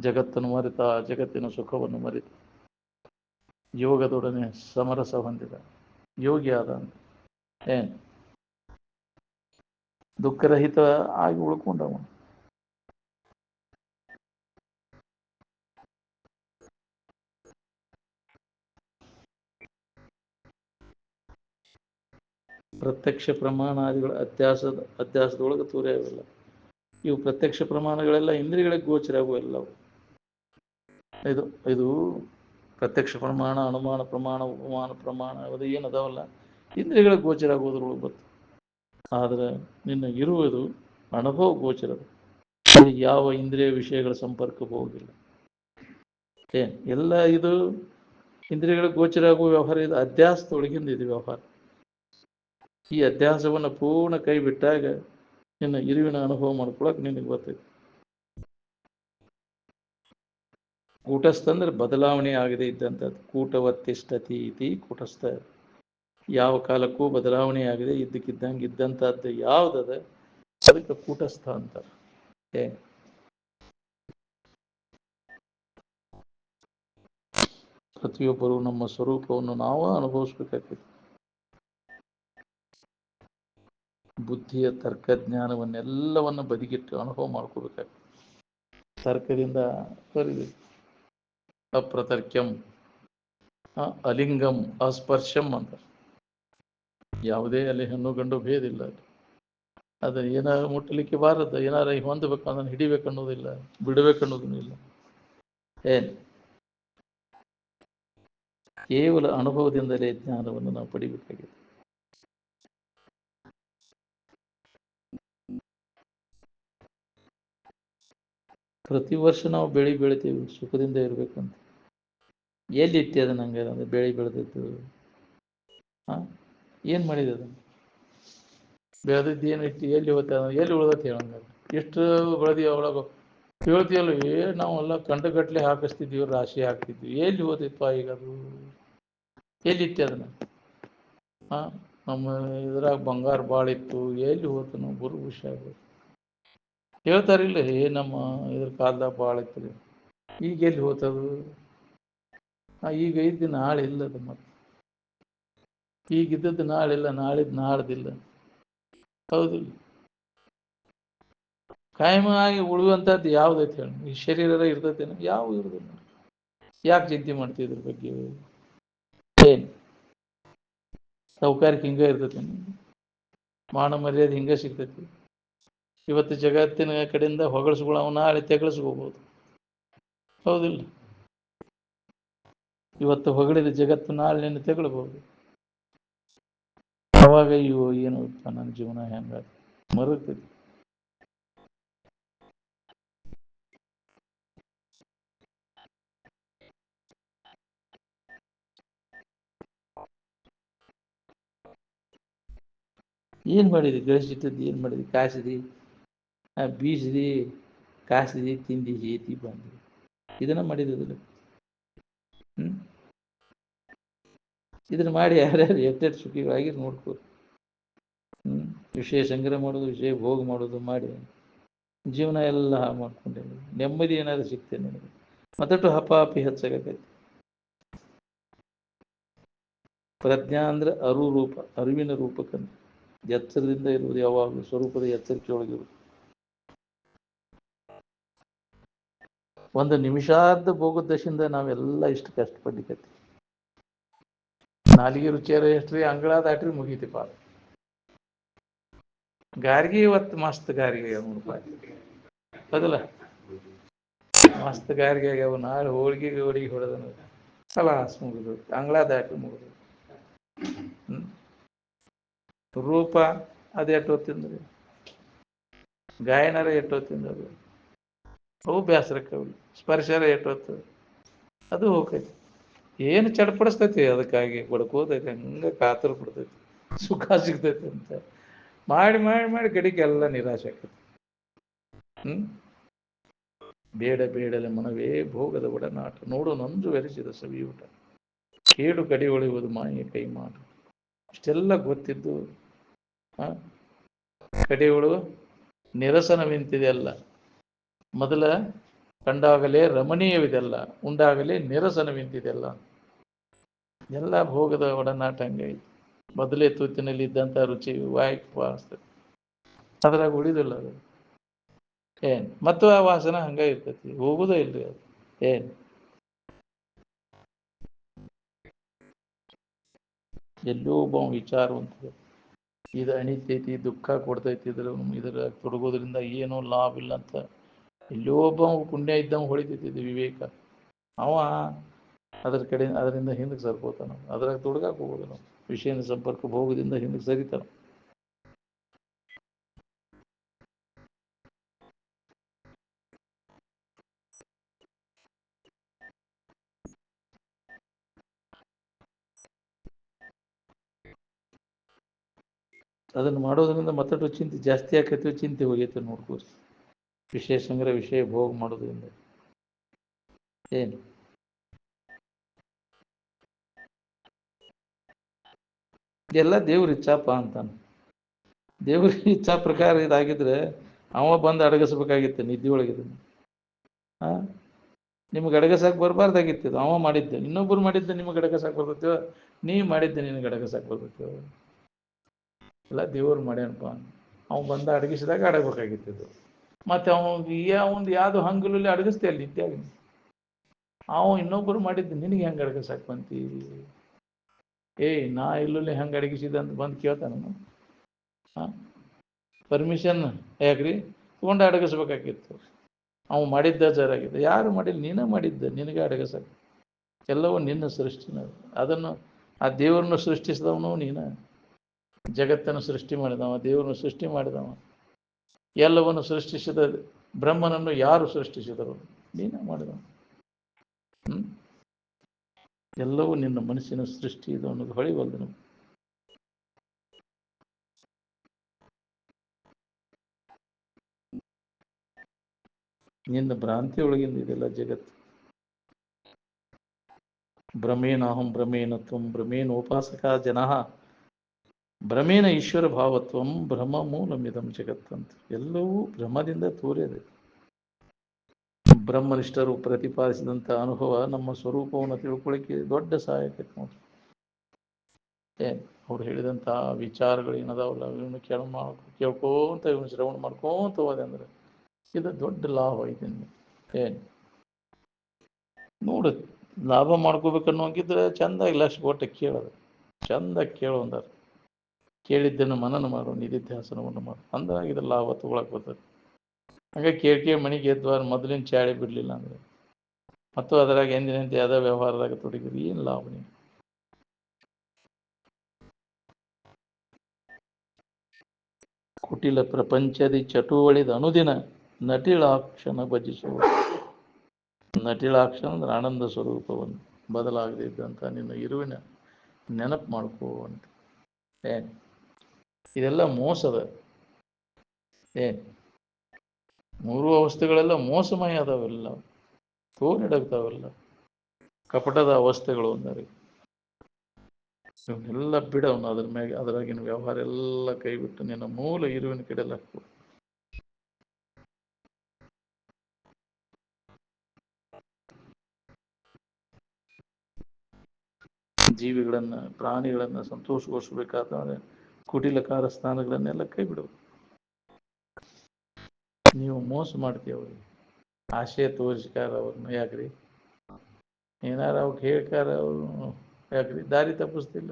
ಜಗತ್ತನ್ನು ಮರೆತ, ಜಗತ್ತಿನ ಸುಖವನ್ನು ಮರೆತ ಯೋಗದೊಡನೆ ಸಮರಸ ಹೊಂದಿದ ಯೋಗಿ ಆದ ಅಂತ. ಏನು ದುಃಖರಹಿತ ಆಗಿ ಉಳ್ಕೊಂಡವ. ಪ್ರತ್ಯಕ್ಷ ಪ್ರಮಾಣಾದಿಗಳ ಅಧ್ಯಾಸದೊಳಗೆ ತೋರಿಯಾಗಲ್ಲ. ಇವು ಪ್ರತ್ಯಕ್ಷ ಪ್ರಮಾಣಗಳೆಲ್ಲ ಇಂದ್ರಿಯಗಳಿಗೆ ಗೋಚರ ಆಗುವೆಲ್ಲವು. ಇದು ಇದು ಪ್ರತ್ಯಕ್ಷ ಪ್ರಮಾಣ, ಅನುಮಾನ ಪ್ರಮಾಣ, ಉಪಮಾನ ಪ್ರಮಾಣ ಅದು ಏನದಾವಲ್ಲ ಇಂದ್ರಿಯಗಳಿಗೆ ಗೋಚರ ಆಗೋದ್ರೊಳಗೆ ಬರ್ತದೆ. ಆದರೆ ನಿನ್ನ ಇರುವುದು ಅನುಭವ ಗೋಚರದ, ಯಾವ ಇಂದ್ರಿಯ ವಿಷಯಗಳ ಸಂಪರ್ಕ ಹೋಗಿಲ್ಲ. ಎಲ್ಲ ಇದು ಇಂದ್ರಿಯಗಳಿಗೆ ಗೋಚರ ಆಗುವ ವ್ಯವಹಾರ. ಇದು ಅಧ್ಯಾಸದೊಳಗಿಂದ ಇದು ವ್ಯವಹಾರ. ಈ ಅಧ್ಯಾಸವನ್ನು ಪೂರ್ಣ ಕೈ ಬಿಟ್ಟಾಗ ನಿನ್ನ ಇರುವಿನ ಅನುಭವ ಮಾಡ್ಕೊಳಕ್ ನಿನಗೆ ಬರ್ತೈತಿ. ಕೂಟಸ್ಥ ಅಂದ್ರೆ ಬದಲಾವಣೆ ಆಗದೆ ಇದ್ದಂಥದ್ದು. ಕೂಟವತ್ತಿಷ್ಠತಿ ಇತಿ ಕೂಟಸ್ಥ. ಯಾವ ಕಾಲಕ್ಕೂ ಬದಲಾವಣೆ ಆಗದೆ ಇದ್ದಕ್ಕಿದ್ದಂಗೆ ಇದ್ದಂಥದ್ದು ಯಾವುದದ ಅದಕ್ಕೆ ಕೂಟಸ್ಥ ಅಂತಾರೆ. ಪ್ರತಿಯೊಬ್ಬರು ನಮ್ಮ ಸ್ವರೂಪವನ್ನು ನಾವು ಅನುಭವಿಸ್ಬೇಕಾಗ್ತದೆ. ಬುದ್ಧಿಯ ತರ್ಕಜ್ಞಾನವನ್ನೆಲ್ಲವನ್ನು ಬದಿಗಿಟ್ಟು ಅನುಭವ ಮಾಡ್ಕೋಬೇಕಾಗ್ತದೆ. ತರ್ಕದಿಂದ ಕರೀಬೇಕು. ಅಪ್ರತರ್ಕ್ಯಂ, ಅಲಿಂಗಂ, ಅಸ್ಪರ್ಶಂ ಅಂತ. ಯಾವುದೇ ಅಲ್ಲಿ ಹೆಣ್ಣು ಗಂಡು ಭೇದ ಇಲ್ಲ. ಅದು ಏನಾರು ಮುಟ್ಟಲಿಕ್ಕೆ ಬಾರದು, ಏನಾರ ಹೊಂದಬೇಕು, ಅದನ್ನು ಹಿಡಿಬೇಕನ್ನೋದಿಲ್ಲ, ಬಿಡಬೇಕನ್ನೋದೂ ಇಲ್ಲ. ಏನು ಕೇವಲ ಅನುಭವದಿಂದಲೇ ಜ್ಞಾನವನ್ನು ನಾವು ಪಡಿಬೇಕಾಗಿದೆ. ಪ್ರತಿ ವರ್ಷ ನಾವು ಬೆಳಿತೀವಿ ಸುಖದಿಂದ ಇರಬೇಕಂತ. ಎಲ್ಲಿ ಇಟ್ಟೆ ಅದು ನಂಗೆ ಅಂದ್ರೆ ಬೆಳೆದಿತ್ತು. ಏನು ಮಾಡಿದೆ ಅದನ್ನು? ಬೆಳೆದಿದ್ದು ಏನು ಇಟ್ಟು ಎಲ್ಲಿ ಹೋಗ್ತದೆ? ಎಲ್ಲಿ ಉಳ್ದತ್ತೆ ಹೇಳಂಗ? ಎಷ್ಟು ಬೆಳೆದೀವಿ ಒಳಗೆ ಹೇಳ್ತೀಯಲ್ಲ, ನಾವೆಲ್ಲ ಕಂಡಗಟ್ಲೆ ಹಾಕಿಸ್ತಿದ್ವಿ, ರಾಶಿ ಹಾಕ್ತಿದ್ವಿ. ಎಲ್ಲಿ ಹೋದಿಪ್ಪ ಈಗ ಅದು? ಎಲ್ಲಿಟ್ಟೆ ಅದನ್ನು? ನಮ್ಮ ಇದ್ರಾಗ ಬಂಗಾರ ಭಾಳ ಇತ್ತು, ಎಲ್ಲಿ ಹೋತು? ನಾವು ಗುರು ವಿಷಯ ಹೇಳ್ತಾರಿಲ್ಲ, ನಮ್ಮ ಇದ್ರ ಕಾಲದಾಗ ಭಾಳ ಇತ್ತು, ಈಗ ಎಲ್ಲಿ ಹೋತದು? ಈಗ ಇದ್ದು ನಾಳೆ ಇಲ್ಲದು. ಮತ್ತೆ ಈಗಿದ್ದದ್ದು ನಾಳಿಲ್ಲ, ನಾಳಿದ್ದು ನಾಳ್ದಿಲ್ಲ. ಹೌದಿಲ್ಲ? ಕಾಯಮಾಗಿ ಉಳಿಯುವಂಥದ್ದು ಯಾವುದೈತೆ ಹೇಳಿ? ಈ ಶರೀರ ಇರ್ತೈತೇನು? ಯಾವ ಇರೋದಿಲ್ಲ. ಯಾಕೆ ಚಿಂತೆ ಮಾಡ್ತೀವಿ ಇದ್ರ ಬಗ್ಗೆ? ಏನು ಸೌಕರ್ಯಕ್ಕೆ ಹಿಂಗೆ ಇರ್ತೈತೇನು? ಮಾನ ಮರ್ಯಾದೆ ಹಿಂಗೆ ಸಿಗ್ತೈತಿ? ಇವತ್ತು ಜಗತ್ತಿನ ಕಡೆಯಿಂದ ಹೊಗಳಿಸ್ಕೊಳ್ಳೋ ನಾಳೆ ತೆಗಳಿಸ್ಕೋಬೋದು. ಹೌದಿಲ್ಲ? ಇವತ್ತು ಹೊಗಳಿದ ಜಗತ್ತು ನಾಳೆ ನಿನ್ನ ತೆಗಳ್ಬೋದು. ಅವಾಗ ಅಯ್ಯೋ ಏನು ನನ್ನ ಜೀವನ ಹೆಂಗ ಮರುಗ್ತೈತಿ. ಏನು ಮಾಡಿದಿ? ಗಳಿಸಿಟ್ಟದ್ದು ಏನು ಮಾಡಿದಿ? ಕಾಸಿದಿ, ಬೀಸಿದಿ, ಕಾಸಿದಿ, ತಿಂದಿ, ಹೇತಿ, ಬಂದಿ, ಇದನ್ನ ಮಾಡಿದಿಲ್ಲ. ಇದನ್ನ ಮಾಡಿ ಯಾರ್ಯಾರು ಎಷ್ಟೆಷ್ಟು ಸುಖಿಗಳಾಗಿ ನೋಡ್ಕೋ. ವಿಷಯ ಸಂಗ್ರಹ ಮಾಡೋದು, ವಿಷಯ ಭೋಗ ಮಾಡೋದು ಮಾಡಿ ಜೀವನ ಎಲ್ಲ ಮಾಡ್ಕೊಂಡೆ. ನೆಮ್ಮದಿ ಏನಾದ್ರು ಸಿಗ್ತೇನೆ ನಿನಗೆ? ಮತ್ತಷ್ಟು ಹಪಾಪಿ ಹೆಚ್ಚಾಗತೈತಿ. ಪ್ರಜ್ಞಾ ಅಂದ್ರೆ ರೂಪ, ಅರಿವಿನ ರೂಪಕ್ಕಂತ. ಎಚ್ಚರದಿಂದ ಇರುವುದು ಯಾವಾಗಲೂ ಸ್ವರೂಪದ ಎಚ್ಚರಿಕೆ ಒಳಗಿರುವುದು. ಒಂದು ನಿಮಿಷಾರ್ಧ ಭೋಗದಶಿಂದ ನಾವೆಲ್ಲ ಇಷ್ಟು ಕಷ್ಟಪಡ್ಲಿಕ್ಕತ್ತೀವಿ. ನಾಲಿಗೆ ರುಚಿಯಾರ ಎಷ್ಟ್ರಿ, ಅಂಗಳ ದಾಟ್ರಿ ಮುಗೀತಿ ಪಾದ. ಗಾರ್ಗಿ ಇವತ್ತು ಮಸ್ತ್ ಗಾರಿಗೆ ಅದಲ್ಲ, ಮಸ್ತ್ ಗಾರಿಗೆ ಆಗ್ಯಾವ. ನಾಳೆ ಹೋಳಿಗೆ ಹೊಡೆದನು ಕಲಾಸ್ ಮುಗಿದು, ಅಂಗಳ ದಾಟಿ ಮುಗಿದು. ರೂಪ ಅದು ಎಟ್ಟೊತ್ತಿಂದ್ರಿ, ಗಾಯನರ ಎಟ್ಟೊತ್ತಿಂದದು, ಅವು ಬೇಸರಕ್ಕವು. ಸ್ಪರ್ಶರ ಎಟ್ಟೊತ್ತು ಅದು ಹೋಗ್ತೈತಿ. ಏನು ಚಡ್ಪಡಿಸ್ತೈತಿ, ಅದಕ್ಕಾಗಿ ಬಡ್ಕೋತೈತಿ, ಹಂಗೆ ಕಾತರು ಬಿಡ್ತೈತಿ, ಸುಖ ಸಿಗ್ತೈತಿ ಅಂತ ಮಾಡಿ ಮಾಡಿ ಮಾಡಿ ಕಡೆಗೆ ಎಲ್ಲ ನಿರಾಶೆ ಆಗ್ತೈತಿ. ಬೇಡ ಬೇಡಲೆ ಮನವೇ ಭೋಗದ ಒಡನಾಟ, ನೋಡು ನೊಂದು ಬೆರೆಸಿದ ಸವಿಯೂಟ. ಕೇಡು ಕಡಿ ಹೊಳೆಯುವುದು ಮಾಯೆ ಕೈ ಮಾಡು. ಇಷ್ಟೆಲ್ಲ ಗೊತ್ತಿದ್ದು ಕಡಿಗಳು ನಿರಸನವಿಂತಿದೆಯಲ್ಲ. ಮೊದಲ ಕಂಡಾಗಲೇ ರಮಣೀಯವಿದೆಲ್ಲ, ಉಂಡಾಗಲೇ ನಿರಸನವಿಂತಿದೆಲ್ಲ. ಎಲ್ಲ ಭೋಗದ ಒಡನಾಟ ಹಂಗೈತಿ. ಮೊದಲೇ ತೂತಿನಲ್ಲಿ ಇದ್ದಂಥ ರುಚಿ ವಾಯ್ಕ್ ವಾಸ್ತದೆ, ಅದ್ರಾಗ ಉಳಿದಿಲ್ಲ ಅದು. ಏನು ಮತ್ತು ಆ ವಾಸನ ಹಂಗ ಇರ್ತೈತಿ, ಹೋಗುದೇ ಇಲ್ರಿ ಅದು. ಏನು ಎಲ್ಲೋ ಒಬ್ಬ ವಿಚಾರವಂತ ಇದು ಅಣಿತೈತಿ, ದುಃಖ ಕೊಡ್ತೈತಿ, ಇದರ ತೊಡಗೋದ್ರಿಂದ ಏನೋ ಲಾಭ ಇಲ್ಲ ಅಂತ ಎಲ್ಲೋ ಒಬ್ಬ ಪುಣ್ಯ ಇದ್ದಂಗೆ ಹೊಳಿತೈತಿ ವಿವೇಕ. ಅವ ಅದರಿಂದ ಹಿಂದಕ್ಕೆ ಸರ್ಕೋತಾನ, ಅದ್ರಾಗ ತೊಡಗಾಕ ಹೋಗೋದು ನಾವು. ವಿಷಯದ ಸಂಪರ್ಕ ಭೋಗದಿಂದ ಹಿಂದಕ್ಕೆ ಸರಿತಾನ. ಅದನ್ನು ಮಾಡೋದ್ರಿಂದ ಮತ್ತಷ್ಟು ಚಿಂತೆ ಜಾಸ್ತಿ ಆಕೈತಿ, ಚಿಂತೆ ಹೋಗೈತೆ ನೋಡ್ಕೋರಿ. ವಿಷಯ ಸಂಗ್ರಹ, ವಿಷಯ ಭೋಗ ಮಾಡೋದ್ರಿಂದ ಏನು ಎಲ್ಲ ದೇವ್ರ ಇಚ್ಛಾಪ ಅಂತಾನೆ. ದೇವ್ರ ಇಚ್ಛಾ ಪ್ರಕಾರ ಇದಾಗಿದ್ರೆ ಅವ ಬಂದು ಅಡಗಿಸ್ಬೇಕಾಗಿತ್ತು ನಿದ್ದೆ ಒಳಗಿದ್ದು. ನಿಮ್ಗೆ ಅಡಗಸಾಕ್ ಬರಬಾರ್ದಾಗಿತ್ತು. ಅವ ಮಾಡಿದ್ದೆ, ಇನ್ನೊಬ್ಬರು ಮಾಡಿದ್ದೆ ನಿಮಗೆ ಅಡಗಸಾಕ್ ಬರ್ತೈತೋ, ನೀ ಮಾಡಿದ್ದೆ ನಿನಗೆ ಅಡಗಸಾಕ್ ಬರ್ತೈತೋ. ಎಲ್ಲ ದೇವ್ರು ಮಾಡ್ಯಾನಪ್ಪ. ಅವ ಬಂದ ಅಡಗಿಸಿದಾಗ ಅಡಗಬೇಕಾಗಿತ್ತು. ಮತ್ತೆ ಅವನು ಯಾವುದು ಹಂಗಲಲ್ಲಿ ಅಡಗಿಸ್ತೆ ಅಲ್ಲಿ ನಿತ್ಯಾಗ. ಅವ ಇನ್ನೊಬ್ಬರು ಮಾಡಿದ್ದು ನಿನಗೆ ಹೆಂಗೆ ಅಡಗಸಾಕ್ ಬಂತಿ? ನಾ ಇಲ್ಲಲ್ಲಿ ಹೆಂಗೆ ಅಡಗಿಸಿದೆ ಅಂತ ಬಂದು ಕೇಳ್ತಾನ. ಪರ್ಮಿಷನ್ ಯಾಕ್ರಿ ತೊಗೊಂಡು ಅಡಗಿಸ್ಬೇಕಾಗಿತ್ತು. ಅವ ಮಾಡಿದ್ದ ಜರಾಗಿದೆ, ಯಾರು ಮಾಡಿಲ್ಲ, ನೀನೇ ಮಾಡಿದ್ದ, ನಿನಗೆ ಅಡಗಸಾಕ. ಎಲ್ಲವೂ ನಿನ್ನ ಸೃಷ್ಟಿನ. ಅದನ್ನು ಆ ದೇವರನ್ನು ಸೃಷ್ಟಿಸಿದವನು ನೀನು. ಜಗತ್ತನ್ನು ಸೃಷ್ಟಿ ಮಾಡಿದವ, ದೇವರನ್ನು ಸೃಷ್ಟಿ ಮಾಡಿದವ. ಎಲ್ಲವನ್ನು ಸೃಷ್ಟಿಸಿದ ಬ್ರಹ್ಮನನ್ನು ಯಾರು ಸೃಷ್ಟಿಸಿದರು? ನೀನೇ ಮಾಡಿದವ. ಎಲ್ಲವೂ ನಿನ್ನ ಮನಸ್ಸಿನ ಸೃಷ್ಟಿ ಇದು ಅನ್ನೋದು ಹೊಳಿವಲ್ದು ನಮ್ಗೆ. ನಿನ್ನ ಭ್ರಾಂತಿ ಒಳಗಿಂದ ಇದೆಲ್ಲ ಜಗತ್ತು. ಭ್ರಮೇನಾಹಂ ಭ್ರಮೇನ ತ್ವಂ ಭ್ರಮೇನೋಪಾಸಕ ಜನಃ ಭ್ರಮೇನ ಈಶ್ವರ ಭಾವತ್ವಂ ಭ್ರಮ ಮೂಲಮಿದಂ ಜಗತ್ತಂತ. ಎಲ್ಲವೂ ಭ್ರಮದಿಂದ ತೋರಿದೆ. ಬ್ರಹ್ಮನಿಷ್ಠರು ಪ್ರತಿಪಾದಿಸಿದಂಥ ಅನುಭವ ನಮ್ಮ ಸ್ವರೂಪವನ್ನು ತಿಳ್ಕೊಳ್ಳಿಕ್ಕೆ ದೊಡ್ಡ ಸಹಾಯಕ ನೋಡ್ರಿ. ಅವ್ರು ಹೇಳಿದಂಥ ವಿಚಾರಗಳು ಏನದಾವಲ್ಲ, ಇವನು ಕೇಳ್ಕೋಂತ ಇವನು ಶ್ರವಣ ಮಾಡ್ಕೋಂತ ಹೋದೆ ಅಂದ್ರೆ ಇದು ದೊಡ್ಡ ಲಾಭ ಐತೆ. ನೋಡು, ಲಾಭ ಮಾಡ್ಕೋಬೇಕನ್ನೋಂಗಿದ್ರೆ ಚಂದಾಗಿ ಲಕ್ಷ ಕೊಟ್ಟು ಕೇಳೋದು, ಚಂದ ಕೇಳೋ ಅಂದಾರ. ಕೇಳಿದ್ದನ್ನು ಮನನ ಮಾಡು, ನಿಧಿಧ್ಯಾಸನವನ್ನು ಮಾಡು ಅಂದಾಗ ಇದ್ರ ಲಾಭ ತಗೊಳಕ್ ಬರ್ತದೆ. ಹಂಗೆ ಕೇಳಿ ಮನೆಗೆ ಎದ್ವಾರ ಮೊದಲಿನ ಚಾಳಿ ಬಿಡಲಿಲ್ಲ ಅಂದ್ರೆ ಮತ್ತು ಅದರಾಗ ಎಂದಿನಂತೆ ಯಾವುದೋ ವ್ಯವಹಾರದಾಗ ತೊಡಗಿರಿ, ಏನು ಲಾಭ? ನೀವು ಕುಟಿಲ ಪ್ರಪಂಚದಿ ಚಟುವಳಿದ ಅನುದಿನ ನಟಿಳಾಕ್ಷನ ಭಜಿಸುವ. ನಟಿಳಾಕ್ಷ ಅಂದ್ರೆ ಆನಂದ ಸ್ವರೂಪವನ್ನು ಬದಲಾಗದಿದ್ದಂಥ ನಿನ್ನ ಇರುವಿನ ನೆನಪು ಮಾಡ್ಕೋ ಅಂತ. ಇದೆಲ್ಲ ಮೋಸದ. ಮೂರು ಅವಸ್ಥೆಗಳೆಲ್ಲ ಮೋಸಮಯ ಅದಾವೆಲ್ಲ, ತೋರಿಡಗ್ತಾವೆಲ್ಲ ಕಪಟದ ಅವಸ್ಥೆಗಳು ಅಂದರೆ. ಇವನ್ನೆಲ್ಲ ಬಿಡವನು, ಅದ್ರ ಮ್ಯಾಗೆ ಅದರಾಗಿನ ವ್ಯವಹಾರ ಎಲ್ಲ ಕೈಬಿಟ್ಟು ನಿನ್ನ ಮೂಲ ಇರುವಿನ ಕಡೆಲ್ಲ ಹಾಕು. ಜೀವಿಗಳನ್ನ, ಪ್ರಾಣಿಗಳನ್ನ ಸಂತೋಷಗೊಳಿಸಬೇಕಾದ್ರೆ ಕುಟಿಲ ಕಾರಸ್ಥಾನಗಳನ್ನೆಲ್ಲ ಕೈ ಬಿಡಬೇಕು. ನೀವು ಮೋಸ ಮಾಡ್ತೀವಿ ಅವ್ರಿಗೆ, ಆಶಯ ತೋರಿಸ್ಕಾರ ಅವ್ರನ್ನ. ಯಾಕ್ರಿ ಏನಾರ ಅವ್ಕೆ ಹೇಳ್ಕಾರ ಅವರು? ಯಾಕ್ರಿ ದಾರಿ ತಪ್ಪಿಸ್ತಿಲ್ಲ?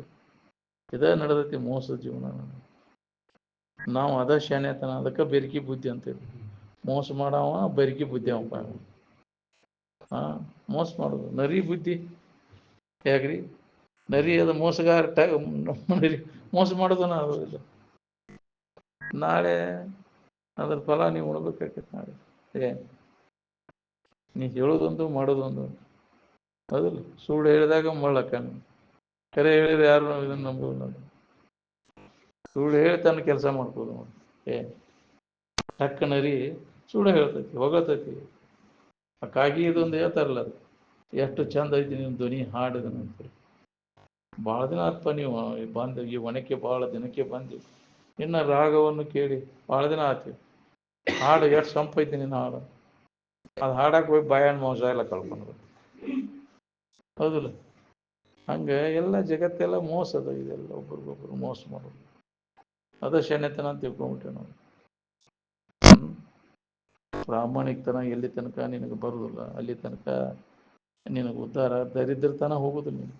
ಇದೇ ನಡೆದೈತಿ ಮೋಸದ ಜೀವನ. ನಾವು ಅದ ಶಾಣ್ಯತನ, ಅದಕ್ಕೆ ಬೆರಿಕಿ ಬುದ್ಧಿ ಅಂತೇಳಿ. ಮೋಸ ಮಾಡವ ಬೆರಿಕಿ ಬುದ್ಧಿ ಅವಪ್ಪ. ಮೋಸ ಮಾಡೋದು ನರಿ ಬುದ್ಧಿ. ಯಾಕ್ರಿ ನರಿ ಅದು ಮೋಸಗಾರ ನರಿ ಮೋಸ ಮಾಡೋದನ್ನ ಆಗೋದಿಲ್ಲ. ನಾಳೆ ಅದ್ರ ಫಲ ನೀವು ಉಣ್ಬೇಕಾಕೈತೆ. ನಾಳೆ ನೀ ಹೇಳೋದೊಂದು ಮಾಡೋದೊಂದು. ಹೌದಿಲ್ಲ? ಸುಳ್ಳು ಹೇಳಿದಾಗ ಮಳ್ಳಕ್ಕನು, ಕರೆ ಹೇಳಿದ್ರೆ ಯಾರು ಇದನ್ನು ನಂಬೋದು? ಸುಳ್ಳು ಹೇಳಿ ತನ್ನ ಕೆಲಸ ಮಾಡ್ಬೋದು ನೋಡಿ. ಟಕ್ಕ ನರಿ ಸುಳ್ಳು ಹೇಳ್ತೈತಿ, ಹೊಗಳ್ತೈತಿ. ಆ ಕಾಗಿ ಇದೊಂದು ಹೇಳ್ತಾರಲ್ಲ, ಅದು ಎಷ್ಟು ಚಂದ ಐತಿ ನಿಮ್ಮ ಧ್ವನಿ ಹಾಡಿದನಂತ. ಭಾಳ ದಿನ ಆತ್ಪ ನೀವು ಬಂದು ಈ ಒಣಕ್ಕೆ ಭಾಳ ದಿನಕ್ಕೆ ಬಂದು ಇನ್ನು ರಾಗವನ್ನು ಕೇಳಿ ಭಾಳ ದಿನ ಆಯ್ತು. ಹಾಡು ಎಷ್ಟು ಸಂಪೈತಿ ನಿನ್ನ ಹಾಡು, ಅದು ಹಾಡಕ್ಕೆ ಹೋಗಿ ಬಾಯನ್ ಮೋಸ ಎಲ್ಲ ಕಳ್ಕೊಂಡು. ಹೌದಿಲ್ಲ? ಹಂಗೆ ಎಲ್ಲ ಜಗತ್ತೆಲ್ಲ ಮೋಸದ, ಇದೆಲ್ಲ ಒಬ್ರಿಗೊಬ್ರು ಮೋಸ ಮಾಡೋದು, ಅದ ಶಣ್ಯತನ ಅಂತ ತಿಳ್ಕೊಂಬಿಟ್ಟೆ ನಾವು. ಪ್ರಾಮಾಣಿಕತನ ಎಲ್ಲಿ ತನಕ ನಿನಗೆ ಬರುವುದಿಲ್ಲ ಅಲ್ಲಿ ತನಕ ನಿನಗೆ ಉದ್ಧಾರ. ದರಿದ್ರತನ ಹೋಗುದಿಲ್ಲ ನೀನು.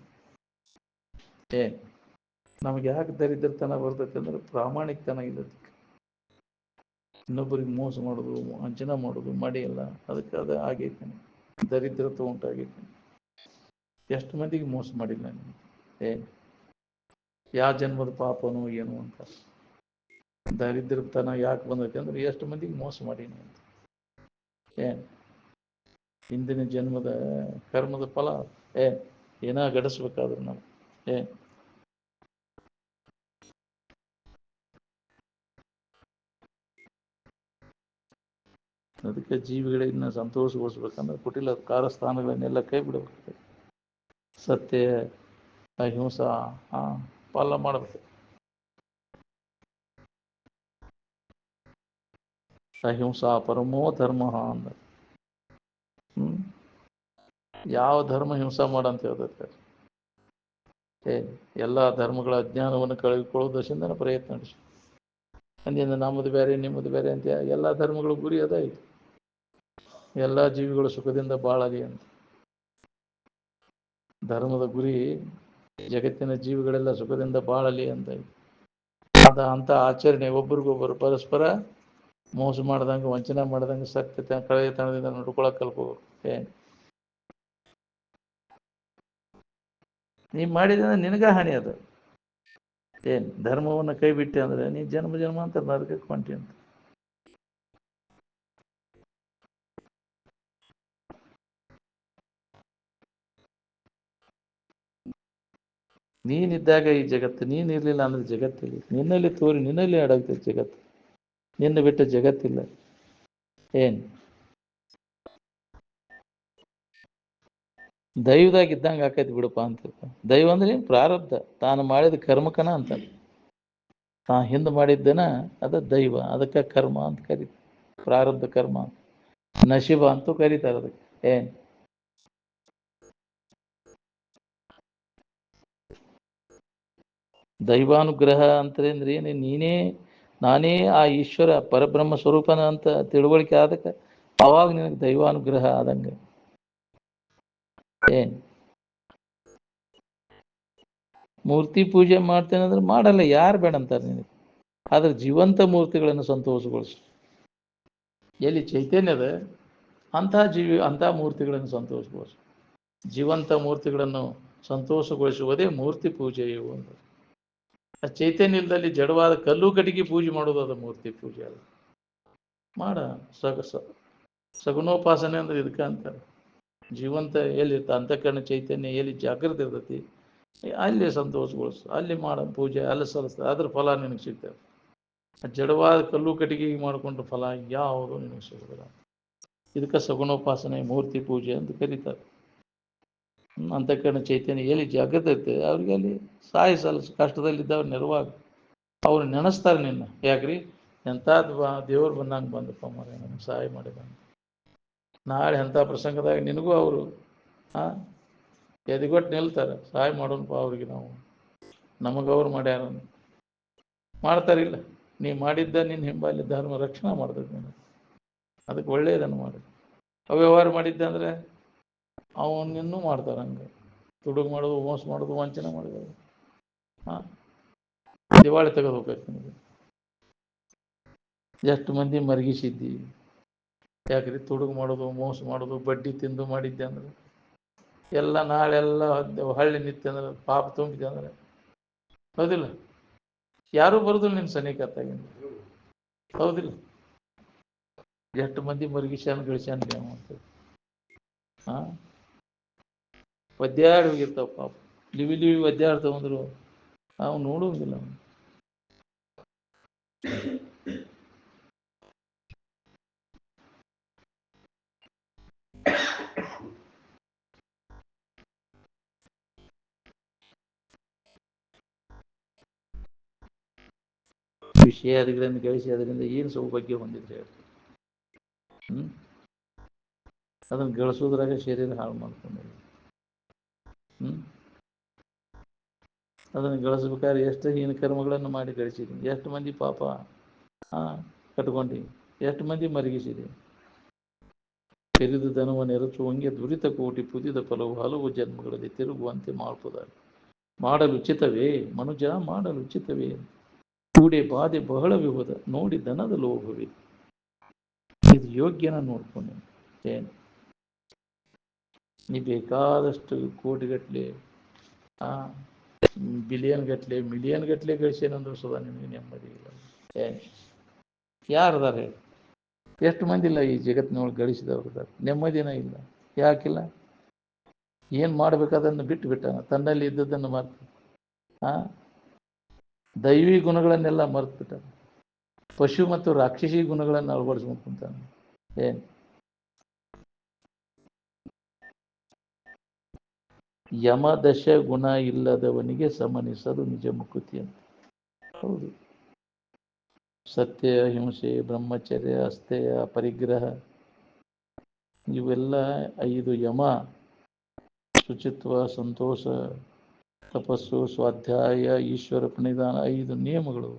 ನಮ್ಗೆ ಯಾಕೆ ದರಿದ್ರತನ ಬರ್ತೈತೆ ಅಂದ್ರೆ ಪ್ರಾಮಾಣಿಕತನ ಇಲ್ಲದಕ್ಕೆ. ಇನ್ನೊಬ್ಬರಿಗೆ ಮೋಸ ಮಾಡೋದು, ವಂಚನೆ ಮಾಡೋದು ಮಾಡಿ ಎಲ್ಲ, ಅದಕ್ಕೆ ಅದು ಆಗೈತೆ, ದರಿದ್ರತೆ ಉಂಟಾಗೈತೆ. ಎಷ್ಟು ಮಂದಿಗೆ ಮೋಸ ಮಾಡಿಲ್ಲ ನೀನು? ಯಾವ ಜನ್ಮದ ಪಾಪನೋ ಏನು ಅಂತ. ದರಿದ್ರತನ ಯಾಕೆ ಬಂದೈತೆ ಅಂದ್ರೆ ಎಷ್ಟು ಮಂದಿಗೆ ಮೋಸ ಮಾಡೀನಿ ಅಂತ. ಹಿಂದಿನ ಜನ್ಮದ ಕರ್ಮದ ಫಲ ಏನೋ ಗಡಿಸ್ಬೇಕಾದ್ರೆ ನಾವು ಅದಕ್ಕೆ ಜೀವಿಗಳನ್ನ ಸಂತೋಷಗೊಳಿಸ್ಬೇಕಂದ್ರೆ ಕುಟಿಲ ಕಾರಸ್ಥಾನಗಳನ್ನೆಲ್ಲ ಕೈ ಬಿಡಬೇಕು. ಸತ್ಯ ಅಹಿಂಸಾ ಪಾಲನೆ ಮಾಡಬೇಕು. ಅಹಿಂಸಾ ಪರಮೋ ಧರ್ಮ ಅಂದ. ಯಾವ ಧರ್ಮ ಹಿಂಸಾ ಮಾಡಂತ ಹೇಳ್ತೈತೆ? ಎಲ್ಲ ಧರ್ಮಗಳ ಅಜ್ಞಾನವನ್ನು ಕಳೆದುಕೊಳ್ಳುವುದರಿಂದ ಪ್ರಯತ್ನ ನಡೆಸಿ. ಅಂದಿಂದ ನಮ್ಮದು ಬೇರೆ ನಿಮ್ಮದು ಬೇರೆ ಅಂತ ಎಲ್ಲ ಧರ್ಮಗಳ ಗುರಿ ಅದಾಯಿತು. ಎಲ್ಲ ಜೀವಿಗಳು ಸುಖದಿಂದ ಬಾಳಲಿ ಅಂತ. ಧರ್ಮದ ಗುರಿ ಜಗತ್ತಿನ ಜೀವಿಗಳೆಲ್ಲ ಸುಖದಿಂದ ಬಾಳಲಿ ಅಂತ. ಅಂತ ಆಚರಣೆ ಒಬ್ರಿಗೊಬ್ಬರು ಪರಸ್ಪರ ಮೋಸ ಮಾಡ್ದಂಗೆ, ವಂಚನೆ ಮಾಡ್ದಂಗೆ, ಸತ್ಯತೆ ಕಳೆತನದಿಂದ ನೋಡ್ಕೊಳಕ್ ಕಲ್ಕೋಬೇಕು. ನೀ ಮಾಡಿದ್ರೆ ನಿನಗ ಹಾನಿ ಅದು. ಧರ್ಮವನ್ನು ಕೈ ಬಿಟ್ಟೆ ಅಂದ್ರೆ ನೀ ಜನ್ಮ ಜನ್ಮ ಅಂತ ನರಕಕ್ಕೆ ಹೊಂಟಿ ಅಂತ. ನೀನಿದ್ದಾಗ ಈ ಜಗತ್ತು, ನೀನಿರ್ಲಿಲ್ಲ ಅಂದ್ರೆ ಜಗತ್ತಿಲ್ಲ. ನಿನ್ನಲ್ಲಿ ತೋರಿ ನಿನ್ನಲ್ಲಿ ಅಡಗ್ತೈತೆ ಜಗತ್ತು, ನಿನ್ನ ಬಿಟ್ಟ ಜಗತ್ತಿಲ್ಲ. ದೈವದಾಗ ಇದ್ದಂಗೆ ಆಕೈತಿ ಬಿಡಪ್ಪ ಅಂತ. ದೈವ ಅಂದ್ರೆ ಪ್ರಾರಬ್ಧ, ತಾನು ಮಾಡಿದ ಕರ್ಮಕನ ಅಂತ. ತಾ ಹಿಂದೆ ಮಾಡಿದ್ದೇನ ಅದ ದೈವ, ಅದಕ್ಕೆ ಕರ್ಮ ಅಂತ ಕರೀತಾರೆ. ಪ್ರಾರಬ್ಧ ಕರ್ಮ, ನಶಿಬ ಅಂತೂ ಕರೀತಾರೆ ಅದಕ್ಕೆ. ದೈವಾನುಗ್ರಹ ಅಂತಂದ್ರೆ ಏನು? ನಾನೇ ಆ ಈಶ್ವರ ಪರಬ್ರಹ್ಮ ಸ್ವರೂಪನ ಅಂತ ತಿಳುವಳಿಕೆ ಆದಕ್ಕೆ ಅವಾಗ ನಿನಗೆ ದೈವಾನುಗ್ರಹ ಆದಂಗೆ. ಮೂರ್ತಿ ಪೂಜೆ ಮಾಡ್ತೇನೆ ಅಂದ್ರೆ ಮಾಡಲ್ಲ, ಯಾರು ಬೇಡ ಅಂತಾರೆ ನಿನಗೆ. ಆದ್ರೆ ಜೀವಂತ ಮೂರ್ತಿಗಳನ್ನು ಸಂತೋಷಗೊಳಿಸು. ಎಲ್ಲಿ ಚೈತನ್ಯದ ಅಂಥ ಮೂರ್ತಿಗಳನ್ನು ಸಂತೋಷಗೊಳಿಸು. ಜೀವಂತ ಮೂರ್ತಿಗಳನ್ನು ಸಂತೋಷಗೊಳಿಸುವುದೇ ಮೂರ್ತಿ ಪೂಜೆಯು ಅಂತ. ಆ ಚೈತನ್ಯ ಇಲ್ಲದಲ್ಲಿ ಜಡವಾದ ಕಲ್ಲು ಕಟ್ಟಿಗೆ ಪೂಜೆ ಮಾಡೋದು ಅದು ಮೂರ್ತಿ ಪೂಜೆ ಅಲ್ಲ. ಮಾಡ ಸಗುಣೋಪಾಸನೆ ಅಂದ್ರೆ ಇದಕ್ಕೆ ಅಂತಾರೆ. ಜೀವಂತ ಎಲ್ಲಿರ್ತ ಅಂತಃಕರಣ ಚೈತನ್ಯ ಎಲ್ಲಿ ಜಾಗೃತಿ ಇರ್ತೈತಿ ಅಲ್ಲಿ ಸಂತೋಷಗೊಳಿಸು, ಅಲ್ಲಿ ಮಾಡೋ ಪೂಜೆ ಅಲ್ಲಿ ಸಲ್ಲಿಸ್ತದೆ, ಅದ್ರ ಫಲ ನಿನಗೆ ಸಿಗ್ತದೆ. ಜಡವಾದ ಕಲ್ಲು ಕಟ್ಟಿಗೆ ಮಾಡಿಕೊಂಡ್ರ ಫಲ ಯಾವುದು ನಿನಗೆ ಸಿಗೋದಿಲ್ಲ. ಇದಕ್ಕೆ ಸಗುಣೋಪಾಸನೆ ಮೂರ್ತಿ ಪೂಜೆ ಅಂತ ಕರೀತಾರೆ. ಅಂತಃಕರಣ ಚೈತನ್ಯ ಎಲ್ಲಿ ಜಾಗೃತಿ ಇರ್ತದೆ ಅವ್ರಿಗೆ ಅಲ್ಲಿ ಕಷ್ಟದಲ್ಲಿದ್ದವ್ರು ನೆರವಾಗ ಅವ್ರು ನೆನೆಸ್ತಾರೆ ನಿನ್ನ. ಯಾಕ್ರಿ ಎಂಥ ದೇವ್ರು ಬಂದಂಗೆ ಬಂದಪ್ಪ ಮರ ನಮ್ಗೆ ಸಹಾಯ ಮಾಡಿದ. ನಾಳೆ ಅಂಥ ಪ್ರಸಂಗದಾಗ ನಿನಗೂ ಅವರು ಎದಿಗೊಟ್ಟು ನಿಲ್ತಾರೆ, ಸಹಾಯ ಮಾಡೋಣಪ್ಪ ಅವ್ರಿಗೆ, ನಾವು ನಮಗವ್ರು ಮಾಡ್ಯಾರ ಮಾಡ್ತಾರಿಲ್ಲ. ನೀ ಮಾಡಿದ್ದ ನಿನ್ನ ಹಿಂಬಾಲಿ ಧರ್ಮ ರಕ್ಷಣೆ ಮಾಡ್ತದೆ ನೀನು. ಅದಕ್ಕೆ ಒಳ್ಳೆಯದನ್ನು ಮಾಡಿ. ಅವ್ಯವಹಾರ ಮಾಡಿದ್ದೆ ಅಂದರೆ ಅವನಿನ್ನೂ ಮಾಡ್ತಾರೆ ಹಂಗೆ. ತುಡುಗು ಮಾಡೋದು, ಮೋಸ ಮಾಡೋದು, ವಂಚನೆ ಮಾಡೋದು, ದಿವಾಳಿ ತೆಗೆದು ಹೋಗ್ಬೇಕು ನಿಮಗೆ. ಎಷ್ಟು ಮಂದಿ ಮರಗಿಸಿದ್ದಿ? ಯಾಕ್ರಿ ತುಡುಗು ಮಾಡೋದು, ಮೋಸ ಮಾಡೋದು, ಬಡ್ಡಿ ತಿಂದು ಮಾಡಿದ್ದೆ ಅಂದ್ರೆ ಎಲ್ಲ ನಾಳೆಲ್ಲ ಹಳ್ಳಿ ನಿತ್ಯ ಅಂದ್ರೆ ಪಾಪ ತುಂಬಿದೆ ಅಂದ್ರೆ ಹೌದಿಲ್ಲ? ಯಾರೂ ಬರೋದಿಲ್ಲ ನಿನ್ನ ಸನಿಕತ್ತಾಗಿಂದ. ಹೌದಿಲ್ಲ? ಎಷ್ಟು ಮಂದಿ ಮರಗಿಸ್ಯಾನ ಗಳಿಸ್ಯಾನ ಅಂತ ಒದ್ಯಾಡಿ ಹೋಗಿರ್ತಾವ ಪಾಪ. ಲಿವಿ ಒದ್ಯಾಡ್ತಾವಂದ್ರು ನಾವು ನೋಡುವುದಿಲ್ಲ. ವಿಷಯಾದಿಗಳನ್ನು ಗಳಿಸಿ ಅದರಿಂದ ಏನು ಸೌಭಾಗ್ಯ ಹೊಂದಿದ್ರೆ ಅದನ್ನು ಗಳಿಸೋದ್ರಾಗ ಶರೀರ ಹಾಳು ಮಾಡ್ಕೊಂಡು ಅದನ್ನು ಗಳಿಸ್ಬೇಕಾದ್ರೆ ಎಷ್ಟು ಹೀನ ಕರ್ಮಗಳನ್ನು ಮಾಡಿ ಗಳಿಸಿದ್ದೀನಿ, ಎಷ್ಟು ಮಂದಿ ಪಾಪ ಕಟ್ಕೊಂಡು, ಎಷ್ಟು ಮಂದಿ ಮರಗಿಸಿದೆ. ತೆರೆದು ಧನವ ನೆರಚುವಂಗೆ ದುರಿತ ಕೋಟಿ ಪುದಿದ ಫಲವು ಹಲವು ಜನ್ಮಗಳಲ್ಲಿ ತಿರುಗುವಂತೆ ಮಾಡ್ಬೋದಾಗಿ ಮಾಡಲು ಉಚಿತವೇ ಮನುಜ, ಮಾಡಲು ಉಚಿತವೇ, ಕೂಡೆ ಬಾಧೆ ಬಹಳ ವಿಹುದ ನೋಡಿ ದನದ ಲೋಭವೇ. ಇದು ಯೋಗ್ಯನ ನೋಡ್ಕೊಂಡು ಏನು ನೀ ಬೇಕಾದಷ್ಟು ಕೋಟಿಗಟ್ಟಲೆ ಬಿಲಿಯನ್ ಗಟ್ಟಲೆ ಮಿಲಿಯನ್ ಗಟ್ಟಲೆ ಗಳಿಸೇನಂದ್ರು ಸುಧಾ ನಿಮಗೆ ನೆಮ್ಮದಿ ಇಲ್ಲ. ಯಾರದಾರ ಹೇಳಿ? ಎಷ್ಟು ಮಂದಿ ಇಲ್ಲ ಈ ಜಗತ್ತಿನೊಳಗೆ ಗಳಿಸಿದವ್ರು? ನೆಮ್ಮದಿನ ಇಲ್ಲ. ಯಾಕಿಲ್ಲ? ಏನು ಮಾಡಬೇಕಾದನ್ನು ಬಿಟ್ಟು ಬಿಟ್ಟಾನ, ತನ್ನಲ್ಲಿ ಇದ್ದದನ್ನು ಮರ್ತು ದೈವಿ ಗುಣಗಳನ್ನೆಲ್ಲ ಮರ್ತು ಬಿಟ್ಟಾನ, ಪಶು ಮತ್ತು ರಾಕ್ಷಸಿ ಗುಣಗಳನ್ನು ಅಳವಡಿಸ್ಕೊಂಡು ಕುಂತಾನೆ. ಏನು ಯಮದಶ ಗುಣ ಇಲ್ಲದವನಿಗೆ ಸಮನಿಸದು ನಿಜ ಮುಕುತಿ ಅಂತ. ಹೌದು, ಸತ್ಯ, ಹಿಂಸೆ, ಬ್ರಹ್ಮಚರ್ಯ, ಅಸ್ಥೇಯ, ಪರಿಗ್ರಹ, ಇವೆಲ್ಲ 5 ಯಮ, ಶುಚಿತ್ವ, ಸಂತೋಷ, ತಪಸ್ಸು, ಸ್ವಾಧ್ಯಾಯ, ಈಶ್ವರ ಪ್ರಣಿಧಾನ, 5 ನಿಯಮಗಳು.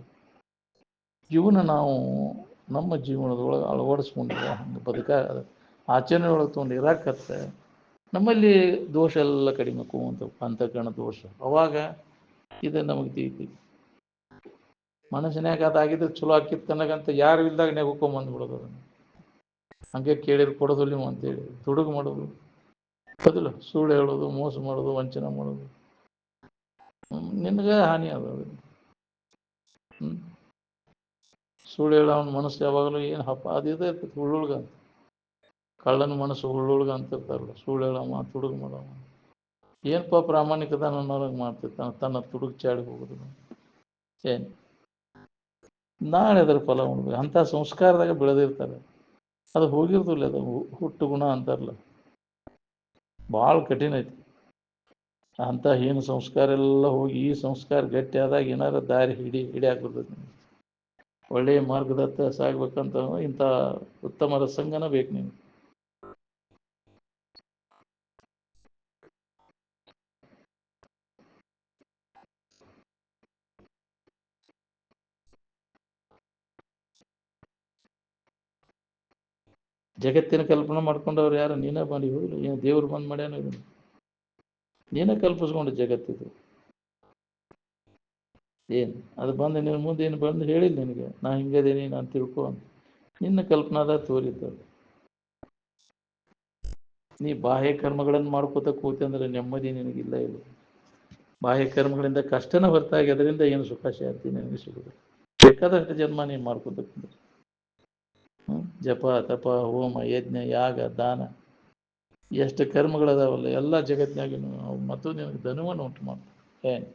ಇವನ್ನ ನಾವು ನಮ್ಮ ಜೀವನದೊಳಗೆ ಅಳವಡಿಸ್ಕೊಂಡಿಲ್ಲ. ಹಂಗೆ ಆಚರಣೆ ಒಳಗೆ ತೊಗೊಂಡು ಇರಾಕತ್ತೆ ನಮ್ಮಲ್ಲಿ ದೋಷ ಎಲ್ಲ ಕಡಿಮೆ ಅಂತಃಕರಣ ದೋಷ. ಅವಾಗ ಇದು ನಮಗೆ ತಿಳಿತಿ. ಮನಸ್ಸಿನಾಗ ಅದಾಗಿದ್ರೆ ಚಲೋ ಆಕಿತ್ತು ಅನ್ನಗಂತ ಯಾರು ಇಲ್ದಾಗ ನೆಗ್ಕೊಂಬಂದ್ಬಿಡೋದು. ಅದನ್ನು ಹಂಗೆ ಕೇಳಿದ್ರು ಕೊಡೋದಿಲ್ಲ ನೀವು ಅಂತೇಳಿ ತುಡುಗು ಮಾಡೋದು, ಬದಲು ಸುಳ್ಳು ಹೇಳೋದು, ಮೋಸ ಮಾಡೋದು, ವಂಚನೆ ಮಾಡೋದು, ನಿನಗೆ ಹಾನಿ ಅದು. ಸುಳ್ಳು ಹೇಳೋ ಅವನ ಮನಸ್ಸು ಯಾವಾಗಲೂ ಏನು ಹಬ್ಬ ಅದು ಇದೇ ಇರ್ತೈತಿ. ಹುಳ್ಳುಳ್ಗಂತ ಕಳ್ಳನ ಮನಸ್ಸು ಹುಳ್ಳುಳ್ಗ ಅಂತಿರ್ತಾರಲ್ಲ. ಸುಳ್ಳು ಹೇಳಮ್ಮ, ತುಡುಗು ಮಾಡಮ್ಮ, ಏನಪ್ಪ ಪ್ರಾಮಾಣಿಕದ ಅನ್ನೋರಂಗೆ ಮಾಡ್ತಿರ್ತಾನೆ, ತನ್ನ ತುಡುಗು ಚಾಡಿ ಹೋಗೋದು. ಏನು ನಾಳೆ ಅದರ ಫಲ ಉಣ್ಬೇಕು. ಅಂಥ ಸಂಸ್ಕಾರದಾಗ ಬೆಳೆದಿರ್ತಾರೆ, ಅದು ಹೋಗಿರ್ತಿಲ್ಲ. ಅದು ಹುಟ್ಟು ಗುಣ ಅಂತಾರಲ್ಲ, ಭಾಳ ಕಠಿಣ ಐತಿ. ಅಂಥ ಹೀನ ಸಂಸ್ಕಾರ ಎಲ್ಲ ಹೋಗಿ ಈ ಸಂಸ್ಕಾರ ಗಟ್ಟಿ ಆದಾಗ ಏನಾರ ದಾರಿ ಹಿಡಿಯಾಕ್ಬಿಡ್ತೈತಿ. ಒಳ್ಳೆಯ ಮಾರ್ಗದತ್ತ ಸಾಗ್ಬೇಕಂತ ಇಂಥ ಉತ್ತಮರ ಸಂಗನ ಬೇಕು ನೀವು. ಜಗತ್ತಿನ ಕಲ್ಪನೆ ಮಾಡ್ಕೊಂಡವ್ರು ಯಾರು? ನೀನೇ ಮಾಡಿ ಹೋಗಿಲ್ಲ. ಏನು ದೇವ್ರು ಬಂದು ಮಾಡ್ಯಾನ? ಇದನ್ನು ನೀನೇ ಕಲ್ಪಿಸ್ಕೊಂಡು ಜಗತ್ತಿದು. ಏನು ಅದು ಬಂದು ನಿನ್ನ ಮುಂದೆ ಏನು ಬಂದು ಹೇಳಿಲ್ಲ ನಿನಗೆ, ನಾ ಹಿಂಗದೇನಿ ನಾನು ತಿಳ್ಕೊ ಅಂತ. ನಿನ್ನ ಕಲ್ಪನಾದ ತೋರಿದ್ದದು. ನೀ ಬಾಹ್ಯ ಕರ್ಮಗಳನ್ನು ಮಾಡ್ಕೋತ ಕೂತೆ ಅಂದರೆ ನೆಮ್ಮದಿ ನಿನಗಿಲ್ಲ. ಇಲ್ಲ, ಬಾಹ್ಯ ಕರ್ಮಗಳಿಂದ ಕಷ್ಟನ ಹೊರತಾಗಿ ಅದರಿಂದ ಏನು ಸುಖ ಶಾಂತಿ ನಿನಗೆ ಸಿಗುದು. ಬೇಕಾದಷ್ಟು ಜನ್ಮ ನೀನು ಮಾಡ್ಕೋತ ಜಪ, ತಪ, ಹೋಮ, ಯಜ್ಞ, ಯಾಗ, ದಾನ, ಎಷ್ಟು ಕರ್ಮಗಳದಾವಲ್ಲ ಎಲ್ಲ ಜಗತ್ತಿನಾಗ ಮತ್ತು ನಿನಗೆ ಧನವನ್ನು ಉಂಟು ಮಾಡ್ತಾರೆ. ಏನು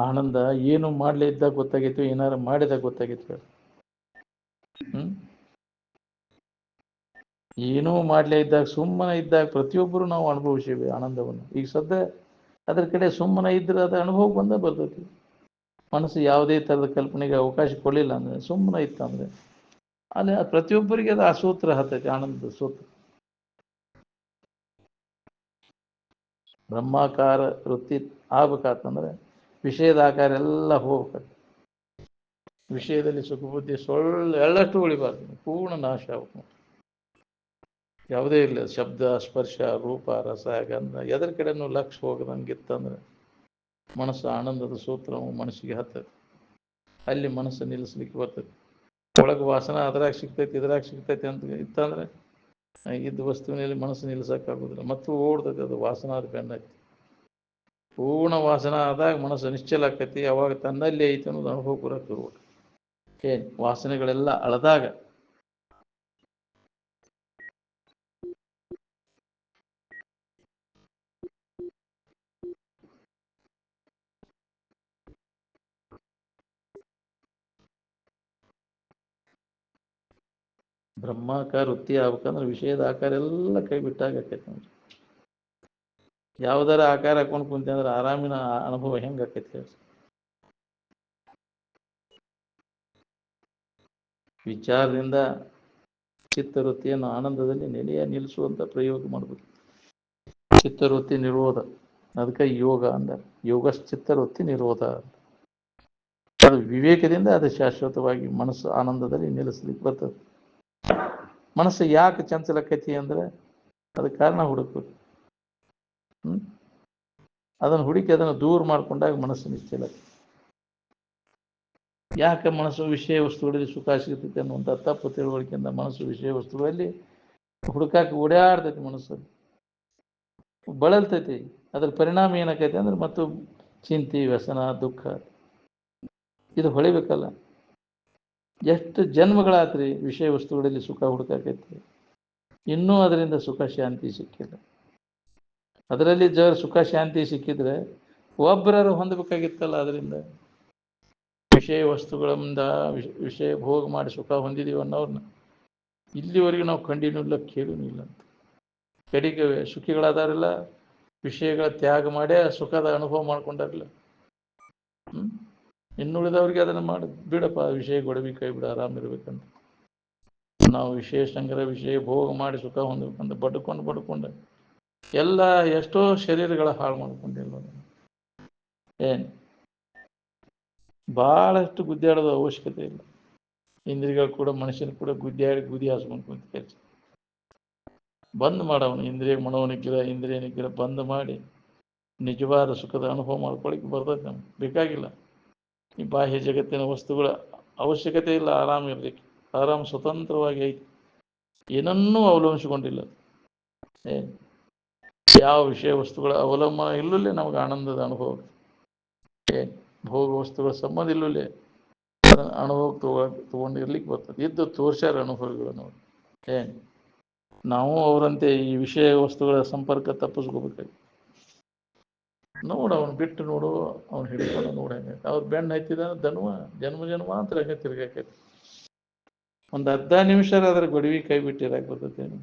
ಆನಂದ ಏನು ಮಾಡಲೇ ಇದ್ದಾಗ ಗೊತ್ತಾಗಿತ್ತು, ಏನಾರು ಮಾಡಿದಾಗ ಗೊತ್ತಾಗಿತ್ತು. ಏನೂ ಮಾಡಲೇ ಇದ್ದಾಗ, ಸುಮ್ಮನೆ ಇದ್ದಾಗ ಪ್ರತಿಯೊಬ್ಬರು ನಾವು ಅನುಭವಿಸೀವಿ ಆನಂದವನ್ನು. ಈಗ ಸದ್ಯ ಅದ್ರ ಕಡೆ ಸುಮ್ಮನೆ ಇದ್ರೆ ಅದು ಅನುಭವ ಬಂದೇ ಬರ್ತೈತಿ. ಮನಸ್ಸು ಯಾವುದೇ ಥರದ ಕಲ್ಪನೆಗೆ ಅವಕಾಶ ಕೊಡಲಿಲ್ಲ ಅಂದರೆ, ಸುಮ್ಮನೆ ಇತ್ತಂದರೆ ಅಲ್ಲಿ ಪ್ರತಿಯೊಬ್ಬರಿಗೆ ಅದು ಆ ಸೂತ್ರ ಹತ್ತೈತಿ, ಆನಂದದ ಸೂತ್ರ. ಬ್ರಹ್ಮಾಕಾರ ವೃತ್ತಿ ಆಗ್ಬೇಕಾತಂದ್ರೆ ವಿಷಯದ ಆಕಾರ ಎಲ್ಲ ಹೋಗ್ಬೇಕು. ವಿಷಯದಲ್ಲಿ ಸುಖ ಬುದ್ಧಿ ಎಳ್ಳಷ್ಟು ಉಳಿಬಾರ್ದು, ಪೂರ್ಣ ನಾಶ ಆಗ್ಬೇಕು. ಯಾವುದೇ ಇಲ್ಲ, ಶಬ್ದ, ಸ್ಪರ್ಶ, ರೂಪ, ರಸ, ಗಂಧ ಎದರ ಕಡೆನೂ ಲಕ್ಷ ಹೋಗದಂಗಿತ್ತಂದ್ರೆ ಮನಸ್ಸು ಆನಂದದ ಸೂತ್ರವು ಮನಸ್ಸಿಗೆ ಹತ್ತೈತಿ. ಅಲ್ಲಿ ಮನಸ್ಸು ನಿಲ್ಲಿಸ್ಲಿಕ್ಕೆ ಬರ್ತೈತಿ. ಒಳಗೆ ವಾಸನ ಅದ್ರಾಗ ಸಿಗ್ತೈತಿ, ಇದ್ರಾಗ ಸಿಗ್ತೈತಿ ಅಂತ ಇತ್ತಂದ್ರೆ ಇದ್ದ ವಸ್ತುವಿನಲ್ಲಿ ಮನಸ್ಸು ನಿಲ್ಲಿಸೋಕ್ಕಾಗೋದಿಲ್ಲ. ಮತ್ತು ಓಡ್ತೈತಿ, ಅದು ವಾಸನ ಅದು ಬೆನ್ನೈತಿ. ಪೂರ್ಣ ವಾಸನ ಆದಾಗ ಮನಸ್ಸು ನಿಶ್ಚಲ ಆಕೈತಿ. ಅವಾಗ ತನ್ನಲ್ಲಿ ಐತಿ ಅನ್ನೋದು ಅನುಭವ ಬರೋಕೆ ಬರ್ಬೇಕು. ಏನು ವಾಸನೆಗಳೆಲ್ಲ ಅಳದಾಗ ಬ್ರಹ್ಮಾಕಾರ ವೃತ್ತಿ ಆಗ್ಬೇಕಂದ್ರೆ ವಿಷಯದ ಆಕಾರ ಎಲ್ಲ ಕೈ ಬಿಟ್ಟಾಗ ಆಕೈತಿ ನೋಡಿ. ಯಾವುದಾರ ಆಕಾರ ಹಾಕೊಂಡು ಕುಂತೆ ಅಂದ್ರೆ ಆರಾಮಿನ ಅನುಭವ ಹೆಂಗೆ ಆಕೈತಿ? ವಿಚಾರದಿಂದ ಚಿತ್ತವೃತ್ತಿಯನ್ನು ಆನಂದದಲ್ಲಿ ನಿಲ್ಲಿಸುವಂತ ಪ್ರಯೋಗ ಮಾಡಬೇಕು. ಚಿತ್ತವೃತ್ತಿ ನಿರೋಧ, ಅದಕ್ಕೆ ಯೋಗ ಅಂದ. ಯೋಗ ಚಿತ್ತವೃತ್ತಿ ನಿರೋಧ. ಅದು ವಿವೇಕದಿಂದ ಅದು ಶಾಶ್ವತವಾಗಿ ಮನಸ್ಸು ಆನಂದದಲ್ಲಿ ನಿಲ್ಲಿಸ್ಲಿಕ್ಕೆ ಬರ್ತದೆ. ಮನಸ್ಸು ಯಾಕೆ ಚಂಚಲಕತಿ ಅಂದ್ರೆ ಅದಕ್ಕೆ ಕಾರಣ ಹುಡುಕ್ಬೇಕು. ಅದನ್ನು ಹುಡುಕಿ ಅದನ್ನು ದೂರ ಮಾಡ್ಕೊಂಡಾಗ ಮನಸ್ಸು ನಿಶ್ಚಲ. ಯಾಕೆ ಮನಸ್ಸು ವಿಷಯ ವಸ್ತುಗಳಲ್ಲಿ ಸುಖ ಸಿಗ್ತೈತೆ ಅನ್ನುವಂಥ ತಪ್ಪು ತಿಳುವಳಿಕೆಯಿಂದ ಮನಸ್ಸು ವಿಷಯ ವಸ್ತುಗಳಲ್ಲಿ ಹುಡುಕಾಕಿ ಓಡಾಡ್ತೈತಿ. ಮನಸ್ಸಲ್ಲಿ ಬಳಲ್ತೈತಿ. ಅದ್ರ ಪರಿಣಾಮ ಏನಾಕೈತಿ ಅಂದ್ರೆ ಮತ್ತು ಚಿಂತೆ, ವ್ಯಸನ, ದುಃಖ ಇದು ಹೊಳಿಬೇಕಲ್ಲ. ಎಷ್ಟು ಜನ್ಮಗಳಾತ್ರಿ ವಿಷಯ ವಸ್ತುಗಳಲ್ಲಿ ಸುಖ ಹುಡುಕಾಕೈತಿ, ಇನ್ನೂ ಅದರಿಂದ ಸುಖ ಶಾಂತಿ ಸಿಕ್ಕಿಲ್ಲ. ಅದರಲ್ಲಿ ಸುಖ ಶಾಂತಿ ಸಿಕ್ಕಿದ್ರೆ ಒಬ್ಬರು ಹೊಂದಬೇಕಾಗಿತ್ತಲ್ಲ. ಅದರಿಂದ ವಿಷಯ ವಸ್ತುಗಳಿಂದ ವಿಷಯ ಭೋಗ ಮಾಡಿ ಸುಖ ಹೊಂದಿದೀವಿ ಅನ್ನೋರ್ನ ಇಲ್ಲಿವರೆಗೂ ನಾವು ಕಂಡಿನೂ ಕೇಳೂ ಇಲ್ಲ ಅಂತ. ಕಡೆಗೆ ಸುಖಿಗಳಾದಾರೆಲ್ಲ ವಿಷಯಗಳ ತ್ಯಾಗ ಮಾಡೇ ಸುಖದ ಅನುಭವ ಮಾಡ್ಕೊಂಡಾರಲ್ಲ. ಇನ್ನುಳಿದವ್ರಿಗೆ ಅದನ್ನು ಮಾಡಿ ಬಿಡಪ್ಪ, ವಿಷಯ ಗೊಡವಿ ಕೈ ಬಿಡ, ಆರಾಮಿರ್ಬೇಕಂತ. ನಾವು ವಿಷಯ ಸಂಗ್ರಹ, ವಿಷಯ ಭೋಗ ಮಾಡಿ ಸುಖ ಹೊಂದಬೇಕಂತ ಬಡ್ಕೊಂಡು ಎಲ್ಲ ಎಷ್ಟೋ ಶರೀರಗಳ ಹಾಳು ಮಾಡ್ಕೊಂಡಿಲ್ಲ. ಏನು ಭಾಳಷ್ಟು ಗುದ್ದಾಡೋದು ಅವಶ್ಯಕತೆ ಇಲ್ಲ. ಇಂದ್ರಿಯಗಳು ಕೂಡ ಮನುಷ್ಯನ ಕೂಡ ಗುದಿ ಹಾಸ್ಕೊಂಡು ಕುಂತ ಕೆಲಸ ಬಂದ್ ಮಾಡವನು. ಇಂದ್ರಿಯ ನಿಗ್ರಹ ಬಂದ್ ಮಾಡಿ ನಿಜವಾದ ಸುಖದ ಅನುಭವ ಮಾಡ್ಕೊಳ್ಳಿಕ್ಕೆ ಬರ್ತದೆ. ನಮ್ಗೆ ಬೇಕಾಗಿಲ್ಲ ಈ ಬಾಹ್ಯ ಜಗತ್ತಿನ ವಸ್ತುಗಳ ಅವಶ್ಯಕತೆ ಇಲ್ಲ. ಆರಾಮ ಇರಲಿಕ್ಕೆ ಆರಾಮ್ ಸ್ವತಂತ್ರವಾಗಿ ಐತಿ, ಏನನ್ನೂ ಅವಲಂಬಿಸಿಕೊಂಡಿಲ್ಲ. ಯಾವ ವಿಷಯ ವಸ್ತುಗಳ ಅವಲಂಬನ ಇಲ್ಲಲ್ಲೇ ನಮಗೆ ಆನಂದದ ಅನುಭವ. ಭೋಗ ವಸ್ತುಗಳ ಸಂಬಂಧ ಇಲ್ಲಲ್ಲೇ ಅದನ್ನು ಅನುಭವ ತಗೊಂಡಿರ್ಲಿಕ್ಕೆ ಬರ್ತದೆ. ಇದ್ದು ತೋರ್ಸ್ಯಾರ ಅನುಭವಿಗಳು ನೋಡಿ. ನಾವು ಅವರಂತೆ ಈ ವಿಷಯ ವಸ್ತುಗಳ ಸಂಪರ್ಕ ತಪ್ಪಿಸ್ಕೋಬೇಕಾಗಿ ನೋಡು. ಅವನು ಬಿಟ್ಟು ನೋಡು, ಅವ್ನು ಹಿಡ್ಕೊಂಡು ನೋಡಂಗೆ. ಅವ್ರು ಬೆನ್ನು ಹತ್ತಿದ ಧನುವ ಜನ್ಮಾಂತರ ಹಂಗೆ ತಿರ್ಗಾಕೈತಿ. ಒಂದು ಅರ್ಧ ನಿಮಿಷ ಅದ್ರ ಗೊಡವಿ ಕೈ ಬಿಟ್ಟಿರಾಕ್ ಬರ್ತೈತೇನು?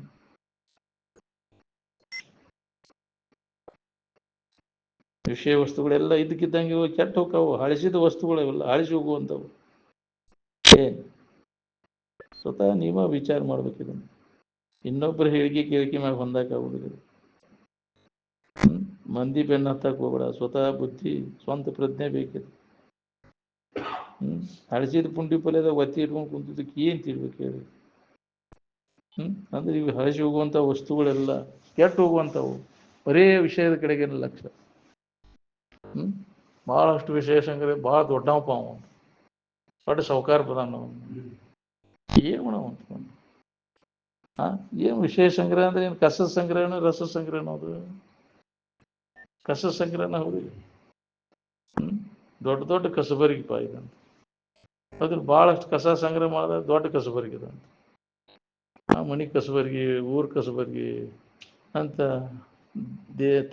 ವಿಷಯ ವಸ್ತುಗಳೆಲ್ಲ ಇದ್ದಕ್ಕಿದ್ದಂಗೆ ಕೆಟ್ಟ ಹೋಗ್ತಾವು. ಅಳಿಸಿದ ವಸ್ತುಗಳೆಲ್ಲ ಅಳಿಸಿ ಹೋಗುವಂಥವು. ಸ್ವತಃ ನೀವ ವಿಚಾರ ಮಾಡ್ಬೇಕಿದೆ. ಇನ್ನೊಬ್ಬರು ಹೇಳಿಕೆ ಮ್ಯಾಗ ಹೊಂದಾಕಾಗುದಿಲ್ಲ. ಮಂದಿ ಬೆನ್ನ ಹತ್ತಕ್ಕೆ ಹೋಗ್ಬೇಡ. ಸ್ವತಃ ಬುದ್ಧಿ, ಸ್ವಂತ ಪ್ರಜ್ಞೆ ಬೇಕಿದೆ. ಅಳಿಸಿದ ಪುಂಡಿ ಪಲ್ಯದ ಒತ್ತಿ ಇಟ್ಕೊಂಡು ಕುಂತಿದ್ದಕ್ಕೆ ಏನ್ ತಿಳ್ಬೇಕು ಹೇಳಿ? ಅಂದ್ರೆ ಇವು ಹಳಸಿ ಹೋಗುವಂಥ ವಸ್ತುಗಳೆಲ್ಲ ಕೆಟ್ಟು ಹೋಗುವಂಥವು. ಬರೇ ವಿಷಯದ ಕಡೆಗೆ ಲಕ್ಷ್ಯ. ಭಾಳಷ್ಟು ವಿಷಯ ಸಂಗ್ರಹ, ಭಾಳ ದೊಡ್ಡವಪ್ಪ ಅವ, ದೊಡ್ಡ ಸಾಹುಕಾರ ಬದಾನ. ಏನು ಮಾಡವಂತ? ಏನು ವಿಷಯ ಸಂಗ್ರಹ ಅಂದ್ರೆ ಏನು? ಕಸದ ಸಂಗ್ರಹನ ರಸ ಸಂಗ್ರಹನ? ಅದು ಕಸದ ಸಂಗ್ರಹನ ಹೌದು. ದೊಡ್ಡ ದೊಡ್ಡ ಕಸಬರಿಗೆ ಇದಂತ. ಅದ್ರ ಭಾಳಷ್ಟು ಕಸ ಸಂಗ್ರಹ ಮಾಡಿದ್ರೆ ದೊಡ್ಡ ಕಸಬರಿಗಿದಂತ. ಮನೆ ಕಸಬರ್ಗಿ, ಊರ್ ಕಸಬರ್ಗಿ ಅಂತ,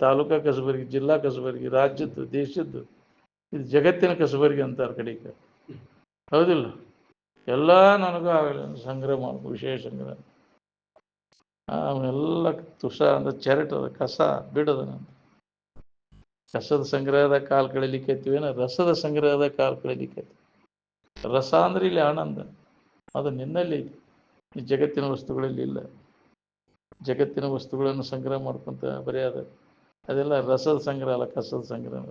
ತಾಲೂಕಾ ಕಸಬರ್ಗಿ, ಜಿಲ್ಲಾ ಕಸಬರ್ಗಿ, ರಾಜ್ಯದ್ದು, ದೇಶದ್ದು, ಇದು ಜಗತ್ತಿನ ಕಸಬರ್ಗಿ ಅಂತಾರೆ ಕಡೆಗೆ. ಹೌದಿಲ್ಲ? ಎಲ್ಲ ನನಗೂ ಆಗಲ್ಲ ಸಂಗ್ರಹ ಮಾಡ್ಬೋದು. ವಿಷಯ ಸಂಗ್ರಹ ಅವನ್ನೆಲ್ಲ ತುಷ ಅಂದ್ರೆ ಚೆರಟದ ಕಸ ಬಿಡೋದ. ಕಸದ ಸಂಗ್ರಹದ ಕಾಲು ಕಳಿಲಿಕ್ಕೈತಿವೇನ? ರಸದ ಸಂಗ್ರಹದ ಕಾಲು ಕಳಿಲಿಕ್ಕೈತಿ. ರಸ ಅಂದ್ರೆ ಇಲ್ಲಿ ಆನಂದ, ಅದು ನಿನ್ನಲ್ಲಿ ಐತಿ, ಈ ಜಗತ್ತಿನ ವಸ್ತುಗಳಲ್ಲಿ ಇಲ್ಲ. ಜಗತ್ತಿನ ವಸ್ತುಗಳನ್ನು ಸಂಗ್ರಹ ಮಾಡ್ಕೊಂತ ಬರೀ ಅದೆಲ್ಲ ರಸದ ಸಂಗ್ರಹ ಅಲ್ಲ, ಕಸದ ಸಂಗ್ರಹ.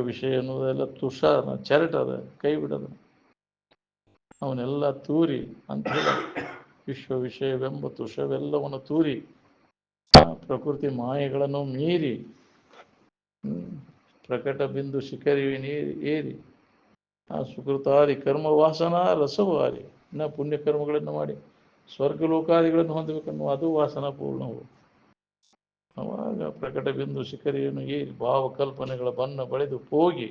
ವಿಷಯ ಅನ್ನೋದೆಲ್ಲ ತುಷ ಚೆರಟ ಅದ, ಕೈ ಬಿಡೋದು. ಅವನ್ನೆಲ್ಲ ತೂರಿ ಅಂತ ಹೇಳ. ವಿಷಯವೆಂಬ ತುಷವೆಲ್ಲವನ್ನು ತೂರಿ ಪ್ರಕೃತಿ ಮಾಯೆಗಳನ್ನು ಮೀರಿ ಪ್ರಕಟ ಬಿಂದು ಶಿಖರಿವಿ ಏರಿ ಆ ಸುಕೃತಾದಿ ಕರ್ಮ ವಾಸನಾ ರಸವು ಆರಿ ಇನ್ನು ಪುಣ್ಯಕರ್ಮಗಳನ್ನು ಮಾಡಿ ಸ್ವರ್ಗ ಲೋಕಾದಿಗಳನ್ನು ಹೊಂದಬೇಕನ್ನೋ ಅದು ವಾಸನಾ ಪೂರ್ಣವು. ಅವಾಗ ಪ್ರಕಟ ಬಿಂದು ಶಿಖರಿಯನ್ನು ಏರಿ ಭಾವಕಲ್ಪನೆಗಳ ಬಣ್ಣ ಬಳಿದು ಹೋಗಿ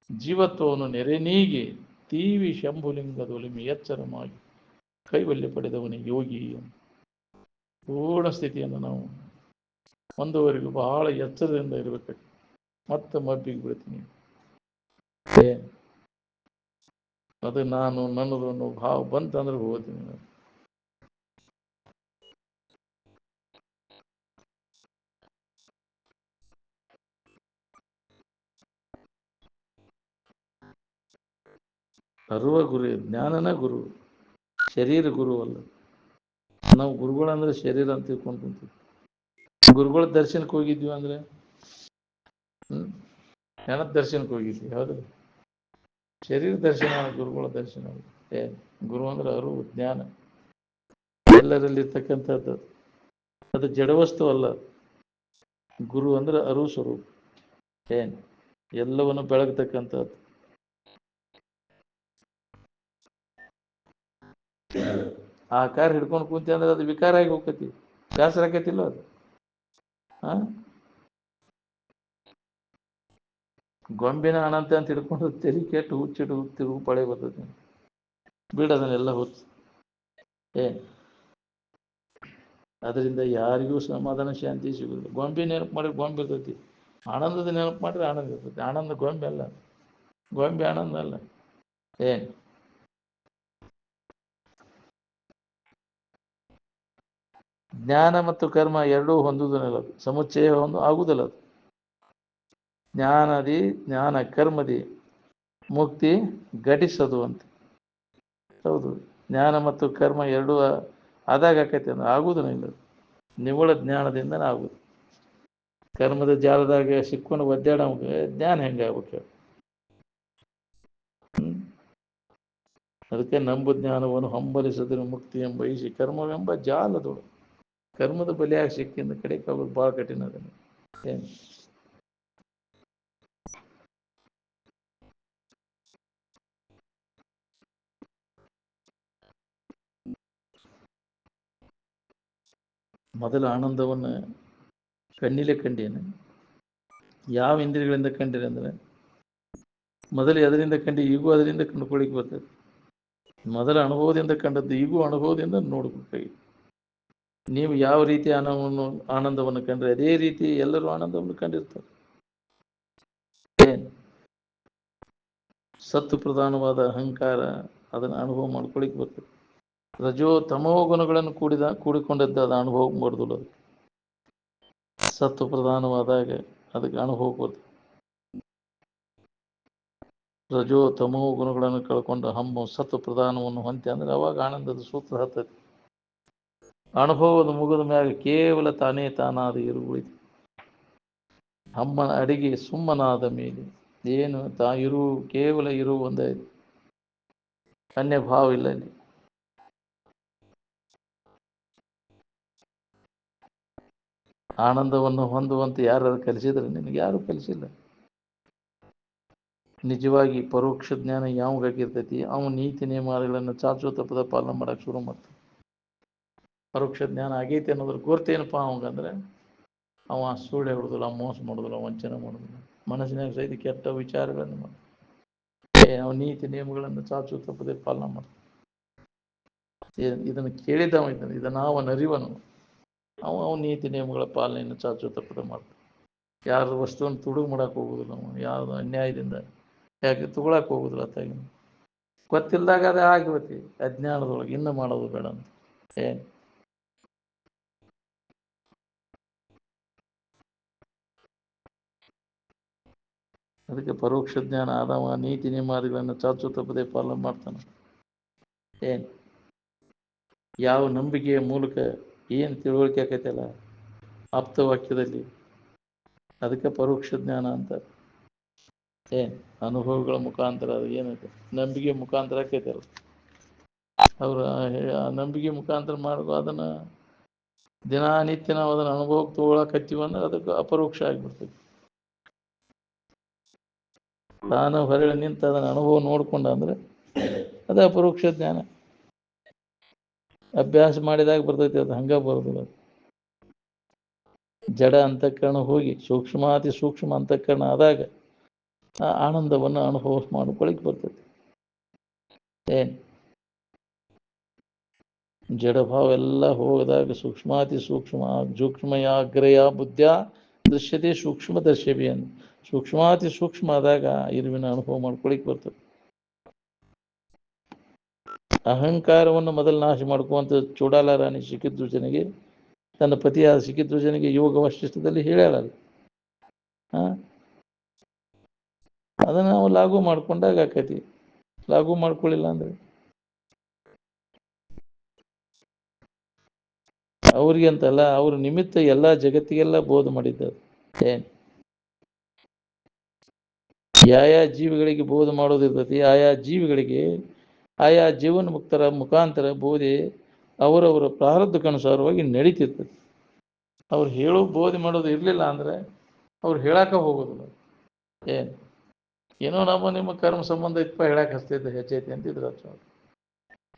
ಜೀವತ್ವವನ್ನು ನೆರೆ ನೀಗಿ ತೀವಿ ಶಂಭುಲಿಂಗದೊಲಿಮೆ ಎಚ್ಚರಮಾಗಿ ಕೈವಲ್ಯ ಪಡೆದವನಿಗೆ ಯೋಗಿ. ಪೂರ್ಣ ಸ್ಥಿತಿಯನ್ನು ನಾವು ಒಂದುವರೆಗೂ ಬಹಳ ಎಚ್ಚರದಿಂದ ಇರಬೇಕು. ಮತ್ತೆ ಮಬ್ಬಿಗೆ ಬಿಡ್ತೀನಿ. ಅದು ನಾನು ನನ್ನದು ಅನ್ನೋ ಭಾವ ಬಂತಂದ್ರೆ ಹೋಗ್ತೀನಿ. ಅರುವ ಗುರು, ಜ್ಞಾನನ ಗುರು, ಶರೀರ ಗುರು ಅಲ್ಲ. ನಾವು ಗುರುಗಳಂದ್ರೆ ಶರೀರ ಅಂತ ತಿಳ್ಕೊಂಡು ಕುಂತೀವಿ. ಗುರುಗಳ ದರ್ಶನಕ್ಕೆ ಹೋಗಿದ್ವಿ ಅಂದ್ರೆ ಹೆಣದ ದರ್ಶನಕ್ಕೆ ಹೋಗಿದ್ವಿ, ಹೌದು. ಶರೀರ ದರ್ಶನ, ಗುರುಗಳ ದರ್ಶನ. ಗುರು ಅಂದ್ರೆ ಅರಿವು, ಜ್ಞಾನ, ಎಲ್ಲರಲ್ಲಿರ್ತಕ್ಕಂಥದ್ದು. ಅದು ಜಡವಸ್ತು ಅಲ್ಲ. ಗುರು ಅಂದ್ರೆ ಅರಿವು ಸ್ವರೂಪ. ಎಲ್ಲವನ್ನು ಬೆಳಗ್ತಕ್ಕಂಥದ್ದು. ಆಕಾರ ಹಿಡ್ಕೊಂಡು ಕೂತಿ ಅಂದ್ರೆ ಅದು ವಿಕಾರ ಆಗಿ ಹೋಗ್ತೈತಿ, ಬೇಸರ ಆಕೈತಿಲ್ಲ ಅದು. ಗೊಂಬಿನ ಅನಂತ ಅಂತ ಹಿಡ್ಕೊಂಡು ತೆರಿ ಕೆಟ್ಟು ಹುಚ್ಚಿಡು ತಿರುಗು ಪಳೆ ಬರ್ತೈತಿ. ಬಿಡೋದನ್ನೆಲ್ಲ ಹುಚ್ಚು. ಅದರಿಂದ ಯಾರಿಗೂ ಸಮಾಧಾನ ಶಾಂತಿ ಸಿಗುದಿಲ್ಲ. ಗೊಂಬೆ ನೆನಪು ಮಾಡಿ ಗೊಂಬೆ ಇರ್ತೈತಿ, ಆನಂದದ ನೆನಪು ಮಾಡಿದ್ರೆ ಆನಂದ ಇರ್ತೈತಿ. ಆನಂದ ಗೊಂಬೆ ಅಲ್ಲ, ಗೊಂಬೆ ಆನಂದ ಅಲ್ಲ. ಜ್ಞಾನ ಮತ್ತು ಕರ್ಮ ಎರಡೂ ಹೊಂದುವುದನ್ನಲ್ಲ, ಸಮುಚ್ಚಯ ಆಗುವುದಿಲ್ಲ. ಅದು ಜ್ಞಾನ ಕರ್ಮದಿ ಮುಕ್ತಿ ಘಟಿಸೋದು ಅಂತ. ಹೌದು, ಜ್ಞಾನ ಮತ್ತು ಕರ್ಮ ಎರಡೂ ಆದಾಗ ಆಕೈತಿ ಅಂದ್ರೆ ಆಗುವುದನ್ನ ಇಲ್ಲ. ನಿವ್ವಳ ಜ್ಞಾನದಿಂದನೇ ಆಗುದು. ಕರ್ಮದ ಜಾಲದಾಗ ಸಿಕ್ಕೊಂಡು ಒದ್ದಾಡೋಂಗೆ ಜ್ಞಾನ ಹೆಂಗೆ ಆಗ್ಬೇಕು? ಅದಕ್ಕೆ ನಂಬು ಜ್ಞಾನವನ್ನು ಹಂಬಲಿಸಿದ್ರೆ ಮುಕ್ತಿ ಎಂಬ ಕರ್ಮವೆಂಬ ಜಾಲದೊಳು ಕರ್ಮದ ಬಲಿಯಾಗಿ ಸಿಕ್ಕಿಂದ ಕಡೆಗೆ ಆಗೋದು ಭಾಳ ಕಠಿಣ. ಅದನ್ನು ಏನು ಮೊದಲ ಆನಂದವನ್ನು ಕಣ್ಣಿಲೆ ಕಂಡೇನು? ಯಾವ ಇಂದ್ರಿಯಗಳಿಂದ ಕಂಡಿರಿ ಅಂದರೆ, ಮೊದಲು ಎದರಿಂದ ಕಂಡು ಈಗೂ ಅದರಿಂದ ಕಂಡುಕೊಳ್ಳಿಕ್ಕೆ ಬರ್ತದೆ. ಮೊದಲ ಅನುಭವದಿಂದ ಕಂಡದ್ದು ಈಗೂ ಅನುಭವದಿಂದ ನೋಡ್ಬೇಕಾಗಿ. ನೀವು ಯಾವ ರೀತಿ ಆನಂದವನ್ನು ಕಂಡ್ರೆ ಅದೇ ರೀತಿ ಎಲ್ಲರೂ ಆನಂದವನ್ನು ಕಂಡಿರ್ತಾರೆ. ಸತ್ತು ಪ್ರಧಾನವಾದ ಅಹಂಕಾರ ಅದನ್ನು ಅನುಭವ ಮಾಡ್ಕೊಳ್ಳಿಕ್ಕೆ ಬರ್ತದೆ. ರಜೋ ತಮೋ ಗುಣಗಳನ್ನು ಕೂಡಿಕೊಂಡದ್ದು ಅನುಭವ ಬರೋದಿಲ್ಲ. ಅದಕ್ಕೆ ಸತ್ವ ಪ್ರಧಾನವಾದಾಗ ಅದಕ್ಕೆ ಅನುಭವ ಬರ್ತದೆ. ರಜೋ ತಮೋ ಗುಣಗಳನ್ನು ಕಳ್ಕೊಂಡು ಹಮ್ಮು ಸತ್ವ ಪ್ರಧಾನವನ್ನು ಹೊಂತಿ ಅಂದ್ರೆ ಅವಾಗ ಆನಂದದ ಸೂತ್ರ ಹತ್ತೈತಿ. ಅನುಭವದ ಮುಗಿದ ಮ್ಯಾಗ ಕೇವಲ ತಾನೇ ತಾನಾದ ಇರುವುಳಿತು. ಅಮ್ಮನ ಅಡಿಗೆ ಸುಮ್ಮನಾದ ಮೇಲೆ ಏನು ಇರು, ಕೇವಲ ಇರು ಒಂದೇ, ಅನ್ಯ ಭಾವ ಇಲ್ಲ. ಅಲ್ಲಿ ಆನಂದವನ್ನು ಹೊಂದುವಂತೆ ಯಾರು ಕಲಿಸಿದ್ರೆ? ನಿನಗೆ ಯಾರು ಕಲಿಸಿಲ್ಲ. ನಿಜವಾಗಿ ಪರೋಕ್ಷ ಜ್ಞಾನ ಯಾವಾಗಿರ್ತೈತಿ, ಅವನು ನೀತಿ ನಿಯಮಾವಳಿಗಳನ್ನು ಚಾಚು ತಪ್ಪದ ಪಾಲನೆ ಮಾಡಕ್ಕೆ ಶುರು ಮಾಡ್ತಾನೆ. ಪರೋಕ್ಷ ಜ್ಞಾನ ಆಗೈತಿ ಅನ್ನೋದ್ರ ಗೊತ್ತೇನಪ್ಪ ಅವಂಗಂದ್ರೆ, ಅವ ಸುಳ್ಳು ಹೇಳೋದಿಲ್ಲ, ಮೋಸ ಮಾಡೋದಿಲ್ಲ, ವಂಚನೆ ಮಾಡೋದಿಲ್ಲ, ಮನಸ್ಸಿನಾಗ ಸಹಿತ ಕೆಟ್ಟ ವಿಚಾರಗಳನ್ನು ಮಾಡಿ ಅವನ ನೀತಿ ನಿಯಮಗಳನ್ನು ಚಾಚು ತಪ್ಪದೆ ಪಾಲನೆ ಮಾಡ್ತಾನೆ. ಇದನ್ನು ಕೇಳಿದವ ಇದ್ದಾನೆ, ಇದನ್ನು ಅವನ ಅರಿವನು. ಅವನ ನೀತಿ ನಿಯಮಗಳ ಪಾಲನೆಯನ್ನು ಚಾಚು ತಪ್ಪದೆ ಮಾಡ್ತಾನೆ. ಯಾರು ವಸ್ತುವನ್ನು ತುಡುಗು ಮಾಡಕ್ಕೆ ಹೋಗುದಿಲ್ಲ. ಅವನು ಯಾವುದು ಅನ್ಯಾಯದಿಂದ ಯಾಕೆ ತಗೊಳಕ್ಕೆ ಹೋಗುದಿಲ್ಲ. ತಾಗಿ ಗೊತ್ತಿಲ್ಲದಾಗ ಅದೇ ಆಗಿರ್ತಿ ಅಜ್ಞಾನದೊಳಗೆ, ಇನ್ನು ಮಾಡೋದು ಬೇಡ ಅಂತ. ಅದಕ್ಕೆ ಪರೋಕ್ಷ ಜ್ಞಾನ ಆದವ ನೀತಿ ನಿಯಮಾದಿಗಳನ್ನು ಚಾಚು ತಪ್ಪದೆ ಪಾಲನೆ ಮಾಡ್ತಾನೆ. ಯಾವ ನಂಬಿಕೆಯ ಮೂಲಕ ಏನು ತಿಳುವಳಿಕೆ ಆಕೈತಲ್ಲ ಆಪ್ತವಾಕ್ಯದಲ್ಲಿ, ಅದಕ್ಕೆ ಪರೋಕ್ಷ ಜ್ಞಾನ ಅಂತ. ಅನುಭವಗಳ ಮುಖಾಂತರ ಅದು ಏನೈತೆ ನಂಬಿಕೆ ಮುಖಾಂತರ ಆಕೈತಲ್ಲ, ಅವರು ಆ ನಂಬಿಕೆ ಮುಖಾಂತರ ಮಾಡುವ ಅದನ್ನು ದಿನನಿತ್ಯ ನಾವು ಅದನ್ನು ಅನುಭವಕ್ಕೆ ತಗೊಳಕತ್ತೀವಿ ಅಂದ್ರೆ ಅದಕ್ಕೆ ಅಪರೋಕ್ಷ ಆಗಿಬಿಡ್ತೈತಿ. ನಾನು ಹೊರಗಡೆ ನಿಂತು ಅದನ್ನು ಅನುಭವ ನೋಡ್ಕೊಂಡ ಅಂದ್ರೆ ಅದು ಅಪರೋಕ್ಷ ಜ್ಞಾನ. ಅಭ್ಯಾಸ ಮಾಡಿದಾಗ ಬರ್ತೈತಿ, ಅದು ಹಂಗ ಬರೋದಿಲ್ಲ. ಜಡ ಅಂತಃಕರಣ ಹೋಗಿ ಸೂಕ್ಷ್ಮಾತಿ ಸೂಕ್ಷ್ಮ ಅಂತಃಕರಣ ಆದಾಗ ಆ ಆನಂದವನ್ನು ಅನುಭವ ಮಾಡ್ಕೊಳ್ಳಿಕ್ಕೆ ಬರ್ತೈತಿ. ಜಡಭಾವ ಎಲ್ಲ ಹೋಗದಾಗ ಸೂಕ್ಷ್ಮಾತಿ ಸೂಕ್ಷ್ಮ ಸೂಕ್ಷ್ಮಯಾಗ್ರಯ ಬುದ್ಧ ದೃಶ್ಯತೆ ಸೂಕ್ಷ್ಮ ದರ್ಶವಿ ಅಂತ. ಸೂಕ್ಷ್ಮಾತಿ ಸೂಕ್ಷ್ಮ ಆದಾಗ ಇರುವಿನ ಅನುಭವ ಮಾಡ್ಕೊಳ್ಳಿಕ್ಕೆ ಬರ್ತದೆ. ಅಹಂಕಾರವನ್ನು ಮೊದಲು ನಾಶ ಮಾಡ್ಕುವಂತ ಚೂಡಾಲ ರಾಣಿ ಸಿಕ್ಕಿಧ್ವಜನಿಗೆ, ತನ್ನ ಪತಿಯಾದ ಸಿಕ್ಕಿಧ್ವಜನಿಗೆ ಯೋಗ ವಶಿಷ್ಠದಲ್ಲಿ ಹೇಳ್ಯಾಳ. ಅದನ್ನು ನಾವು ಲಾಗು ಮಾಡ್ಕೊಂಡಾಗ ಆಕೈತಿ. ಲಾಗು ಮಾಡ್ಕೊಳ್ಳಿಲ್ಲ ಅಂದರೆ ಅವ್ರಿಗೆ ಅಂತಲ್ಲ, ಅವ್ರ ನಿಮಿತ್ತ ಎಲ್ಲ ಜಗತ್ತಿಗೆಲ್ಲ ಬೋಧ ಮಾಡಿದ್ದಾರೆ. ಏನು ಯಾವ ಜೀವಿಗಳಿಗೆ ಬೋಧ ಮಾಡೋದಿರ್ತೈತಿ, ಆಯಾ ಜೀವಿಗಳಿಗೆ ಆಯಾ ಜೀವನ ಮುಕ್ತರ ಮುಖಾಂತರ ಬೋಧೆ ಅವರವರ ಪ್ರಾರಬ್ಧಕ್ಕನುಸಾರವಾಗಿ ನಡೀತಿರ್ತದೆ. ಅವ್ರು ಹೇಳೋ ಬೋಧೆ ಮಾಡೋದು ಇರಲಿಲ್ಲ ಅಂದರೆ ಅವ್ರು ಹೇಳಕ್ಕೆ ಹೋಗೋದಿಲ್ಲ. ಏನು ಏನೋ ನಮ್ಮ ನಿಮ್ಮ ಕರ್ಮ ಸಂಬಂಧ ಇತ್ತು ಹೇಳಕ್ಕೆ ಹಚ್ತೈತೆ ಹೆಚ್ಚೈತಿ ಅಂತಿದ್ರು ಅದು.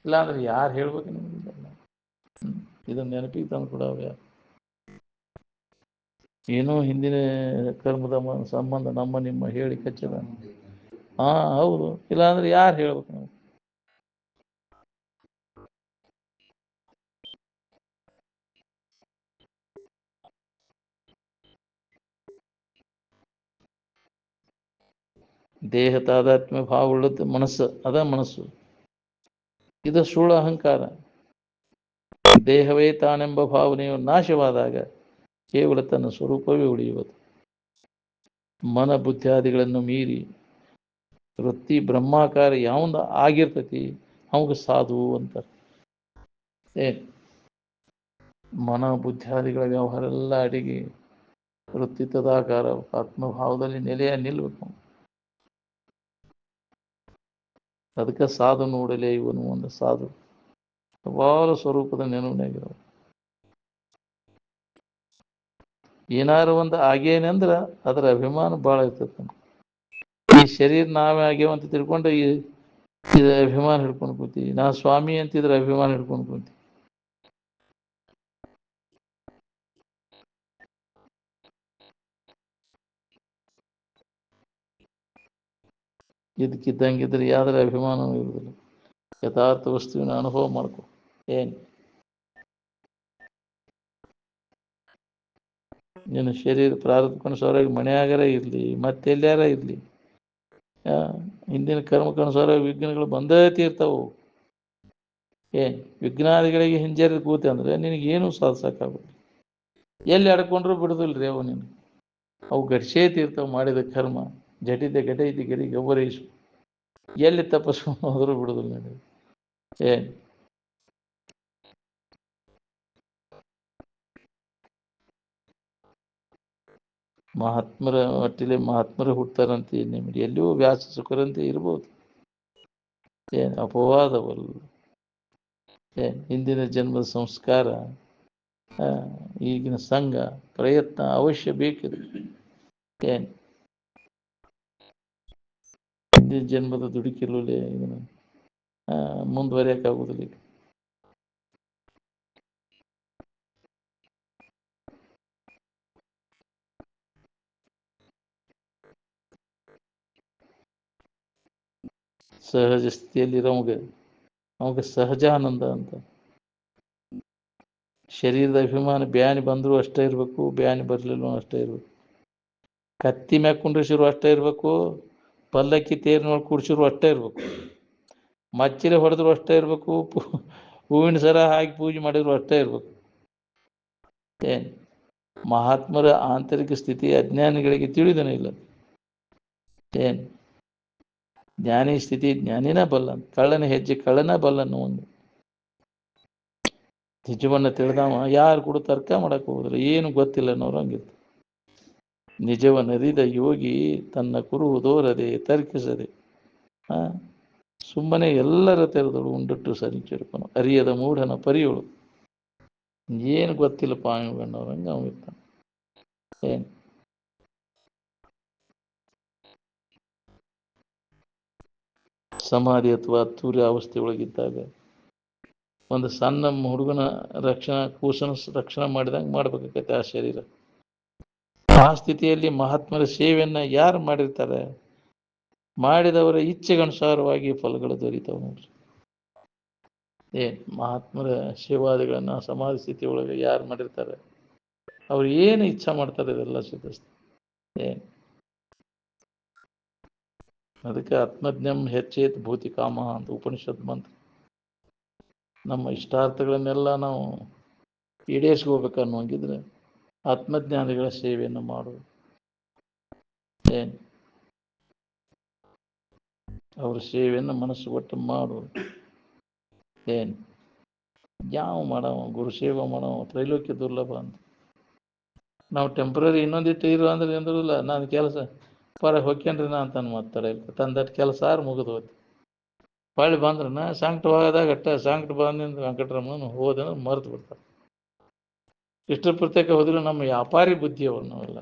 ಇಲ್ಲಾಂದ್ರೆ ಯಾರು ಹೇಳ್ಬೇಕು ನಿಮ್ಗೆ? ಇದನ್ನ ನೆನಪಿಗೆ ತಂದು ಕೊಡವ ಯಾರು? ಏನೋ ಹಿಂದಿನ ಕರ್ಮದ ಸಂಬಂಧ ನಮ್ಮ ನಿಮ್ಮ ಹೇಳಿ ಕಚ್ಚದ. ಹಾ ಹೌದು, ಇಲ್ಲಾಂದ್ರೆ ಯಾರು ಹೇಳ್ಬೇಕು ನಾವು? ದೇಹ ತಾದಾತ್ಮ್ಯ ಭಾವ ಉಳ್ಳದ್ದು ಮನಸ್ಸು, ಅದ ಮನಸ್ಸು. ಇದು ಸುಳ್ಳು ಅಹಂಕಾರ. ದೇಹವೇ ತಾನೆಂಬ ಭಾವನೆಯು ನಾಶವಾದಾಗ ಕೇವಲ ತನ್ನ ಸ್ವರೂಪವೇ ಉಳಿಯುವುದು. ಮನ ಬುದ್ಧಿಯಾದಿಗಳನ್ನು ಮೀರಿ ವೃತ್ತಿ ಬ್ರಹ್ಮಾಕಾರ ಯಾವಂದ ಆಗಿರ್ತತಿ ಅವಾಗ ಸಾಧು ಅಂತಾರೆ. ಏನು ಮನ ಬುದ್ಧಿಯಾದಿಗಳ ವ್ಯವಹಾರ ಎಲ್ಲ ಅಡಿಗೆ ವೃತ್ತಿ ತದಾಕಾರ ಆತ್ಮಭಾವದಲ್ಲಿ ನೆಲೆಯ ನಿಲ್ಲಬೇಕು. ಅದಕ್ಕೆ ಸಾಧು ನೋಡಲೇ ಇವನು ಒಂದು ಸಾಧು ಯಾವಾಗಲೂ ಸ್ವರೂಪದ ನೆನಪಿನಾಗಿರೋ. ಏನಾರು ಒಂದು ಆಗೇನೆ ಅಂದ್ರೆ ಅದರ ಅಭಿಮಾನ ಭಾಳ ಇರ್ತೈತೆ. ಈ ಶರೀರ ನಾವೇ ಆಗ್ಯಾವ ಅಂತ ತಿಳ್ಕೊಂಡು ಇದ್ರ ಅಭಿಮಾನ ಹಿಡ್ಕೊಂಡು ಕೂತಿ, ನಾ ಸ್ವಾಮಿ ಅಂತಿದ್ರೆ ಅಭಿಮಾನ ಹಿಡ್ಕೊಂಡು ಕೂತಿ. ಇದಕ್ಕಿದ್ದಂಗಿದ್ರೆ ಯಾವ್ದ್ರ ಅಭಿಮಾನವೂ ಇರುವುದಿಲ್ಲ. ಯಥಾರ್ಥ ವಸ್ತುವಿನ ಅನುಭವ ಮಾಡ್ಕೊ. ಏನು ನಿನ್ನ ಶರೀರ ಪ್ರಾರಬ್ಧಕ್ಕನುಸಾರವಾಗಿ ಮನೆಯಾಗರ ಇರಲಿ ಮತ್ತೆಲ್ಯಾರ ಇರಲಿ, ಹಿಂದಿನ ಕರ್ಮಕ್ಕನುಸಾರವಾಗಿ ವಿಘ್ನಗಳು ಬಂದೇ ತೀರ್ತಾವು. ಏನು ವಿಘ್ನಾದಿಗಳಿಗೆ ಹಿಂಜರಿದು ಕೂತೆ ಅಂದರೆ ನಿನಗೇನು ಸಾಧಿಸೋಕ್ಕಾಗುತ್ತೆ. ಎಲ್ಲಿ ಅಡ್ಕೊಂಡ್ರೂ ಬಿಡುದಿಲ್ರಿ ಅವು ನೀನು. ಅವು ಗಡ್ಸೇ ತೀರ್ತಾವೆ. ಮಾಡಿದ ಕರ್ಮ ಜಟಿತ ಘಟೈತಿ ಗರಿ ಗಬ್ಬರೇಶು. ಎಲ್ಲಿ ತಪಸ್ಸು ಹೋದರೂ ಬಿಡುದಿಲ್ಲ ನನಗೆ. ಏನು ಮಹಾತ್ಮರ ಒಟ್ಟಿಲೆ ಮಹಾತ್ಮರು ಹುಡ್ತಾರಂತೆ ನಿಮಗೆ ಎಲ್ಲಿಯೂ ವ್ಯಾಸ ಸುಖರಂತೆ ಇರ್ಬೋದು. ಏನು ಅಪವಾದವಲ್ಲ. ಏನು ಹಿಂದಿನ ಜನ್ಮದ ಸಂಸ್ಕಾರ, ಈಗಿನ ಸಂಘ ಪ್ರಯತ್ನ ಅವಶ್ಯ ಬೇಕಿದೆ. ಏನು ಹಿಂದಿನ ಜನ್ಮದ ದುಡುಕಿರಲೇ ಇದನ್ನು ಮುಂದುವರಿಯೋಕ್ಕಾಗೋದಿಲ್ಲ. ಈಗ ಸಹಜ ಸ್ಥಿತಿಯಲ್ಲಿರೋವಾಗ ಅವಾಗ ಸಹಜಾನಂದ ಅಂತ. ಶರೀರದ ಅಭಿಮಾನ ಬ್ಯಾನಿ ಬಂದರೂ ಅಷ್ಟೇ ಇರಬೇಕು, ಬ್ಯಾನಿ ಬರಲಿಲ್ಲ ಅಷ್ಟೇ ಇರಬೇಕು. ಕತ್ತಿ ಮ್ಯಾಗ ಕುಂಡ್ರಿಸಿರು ಅಷ್ಟೇ ಇರಬೇಕು, ಪಲ್ಲಕ್ಕಿ ತೇರಿನೊಳಗೆ ಕೂಡಿಸಿರು ಅಷ್ಟೇ ಇರಬೇಕು, ಮಚ್ಚಿಲೆ ಹೊಡೆದ್ರು ಅಷ್ಟೇ ಇರಬೇಕು, ಹೂವಿನ ಸರ ಹಾಕಿ ಪೂಜೆ ಮಾಡಿದ್ರು ಅಷ್ಟೇ ಇರಬೇಕು. ಏನು ಮಹಾತ್ಮರ ಆಂತರಿಕ ಸ್ಥಿತಿ ಅಜ್ಞಾನಿಗಳಿಗೆ ತಿಳಿದನೇ ಇಲ್ಲ. ಏನು ಜ್ಞಾನಿ ಸ್ಥಿತಿ ಜ್ಞಾನಿನ ಬಲ್ಲ, ಕಳ್ಳನ ಹೆಜ್ಜೆ ಕಳ್ಳನ ಬಲ್ಲನ್ನು ಒಂದು. ನಿಜವನ್ನ ತಿಳಿದವ ಯಾರು ಕೂಡ ತರ್ಕ ಮಾಡಕ್ಕೆ ಹೋಗುದಿಲ್ಲ, ಏನು ಗೊತ್ತಿಲ್ಲ ಅನ್ನೋರು ಹಂಗಿತ್ತು. ನಿಜವನ್ನರಿದ ಯೋಗಿ ತನ್ನ ಕುರುಹುದೋರದೆ ತರ್ಕಿಸದೆ ಸುಮ್ಮನೆ ಎಲ್ಲರ ತೆರೆದಳು ಉಂಡಟ್ಟು ಸರಿಚಿರುಪನು ಅರಿಯದ ಮೂಢನ ಪರಿಯೋಳು. ಏನು ಗೊತ್ತಿಲ್ಲಪ್ಪ ಅನ್ನೋರು ಹಂಗೆ ಅವಿರ್ತಾನೆ. ಏನು ಸಮಾಧಿ ಅಥವಾ ತೂರ್ಯ ಅವಸ್ಥೆ ಒಳಗಿದ್ದಾಗ ಒಂದು ಸಣ್ಣ ಹುಡುಗನ ಕೂಸನ ರಕ್ಷಣೆ ಮಾಡಿದಂಗೆ ಮಾಡ್ಬೇಕಾಗತ್ತೆ ಆ ಶರೀರ. ಆ ಸ್ಥಿತಿಯಲ್ಲಿ ಮಹಾತ್ಮರ ಸೇವೆಯನ್ನ ಯಾರು ಮಾಡಿರ್ತಾರೆ, ಮಾಡಿದವರ ಇಚ್ಛೆಗನುಸಾರವಾಗಿ ಫಲಗಳು ದೊರೀತಾವೆ ನೋಡ್ರಿ. ಮಹಾತ್ಮರ ಸೇವಾದಿಗಳನ್ನ ಸಮಾಧಿ ಸ್ಥಿತಿ ಒಳಗೆ ಯಾರು ಮಾಡಿರ್ತಾರೆ ಅವ್ರು ಏನು ಇಚ್ಛೆ ಮಾಡ್ತಾರೆ ಇದೆಲ್ಲ ಸಿದ್ಧಿಸ್ತಾರೆ. ಏನು ಅದಕ್ಕೆ ಆತ್ಮಜ್ಞಂ ಹೆಚ್ಚೇತ್ ಭೂತಿ ಕಾಮ ಅಂತ ಉಪನಿಷತ್ ಮಂತ್ರ. ನಮ್ಮ ಇಷ್ಟಾರ್ಥಗಳನ್ನೆಲ್ಲ ನಾವು ಈಡೇರಿಸ್ಕೋಬೇಕನ್ನುವಂಗಿದ್ರೆ ಆತ್ಮಜ್ಞಾನಿಗಳ ಸೇವೆಯನ್ನು ಮಾಡೋದು. ಏನು ಅವ್ರ ಸೇವೆಯನ್ನು ಮನಸ್ಸು ಕೊಟ್ಟು ಮಾಡು. ಏನು ಯಾವ ಮಾಡವ ಗುರು ಸೇವೆ ಮಾಡವ ತ್ರೈಲೋಕ್ಯ ದುರ್ಲಭ ಅಂತ. ನಾವು ಟೆಂಪ್ರರಿ ಇನ್ನೊಂದಿಟ್ಟು ಇರು ಅಂದ್ರೆ ಅಂದ್ರಲ್ಲ, ನಾನು ಕೆಲಸ ಹೊಕ್ಕೇನ್ರಿ ನಾ ಅಂತಾನೆ ಮಾಡ್ತಾರೆ. ತಂದಟ್ಟು ಕೆಲಸ ಮುಗಿದು ಹೋಯ್ತು. ಹೊಳ್ಳಿ ಬಂದ್ರನ ಸಂಕಟವಾದಾಗ ಸಂಕಟ ಬಂದಿಂದ ವೆಂಕಟರಮಣ ಹೋದನ ಮರೆತು ಬಿಡ್ತಾರೆ. ಇಷ್ಟರ ಪ್ರತ್ಯೇಕ ಹೋದ್ರು ನಮ್ಮ ವ್ಯಾಪಾರಿ ಬುದ್ಧಿ ಅವರು ನಾವೆಲ್ಲ.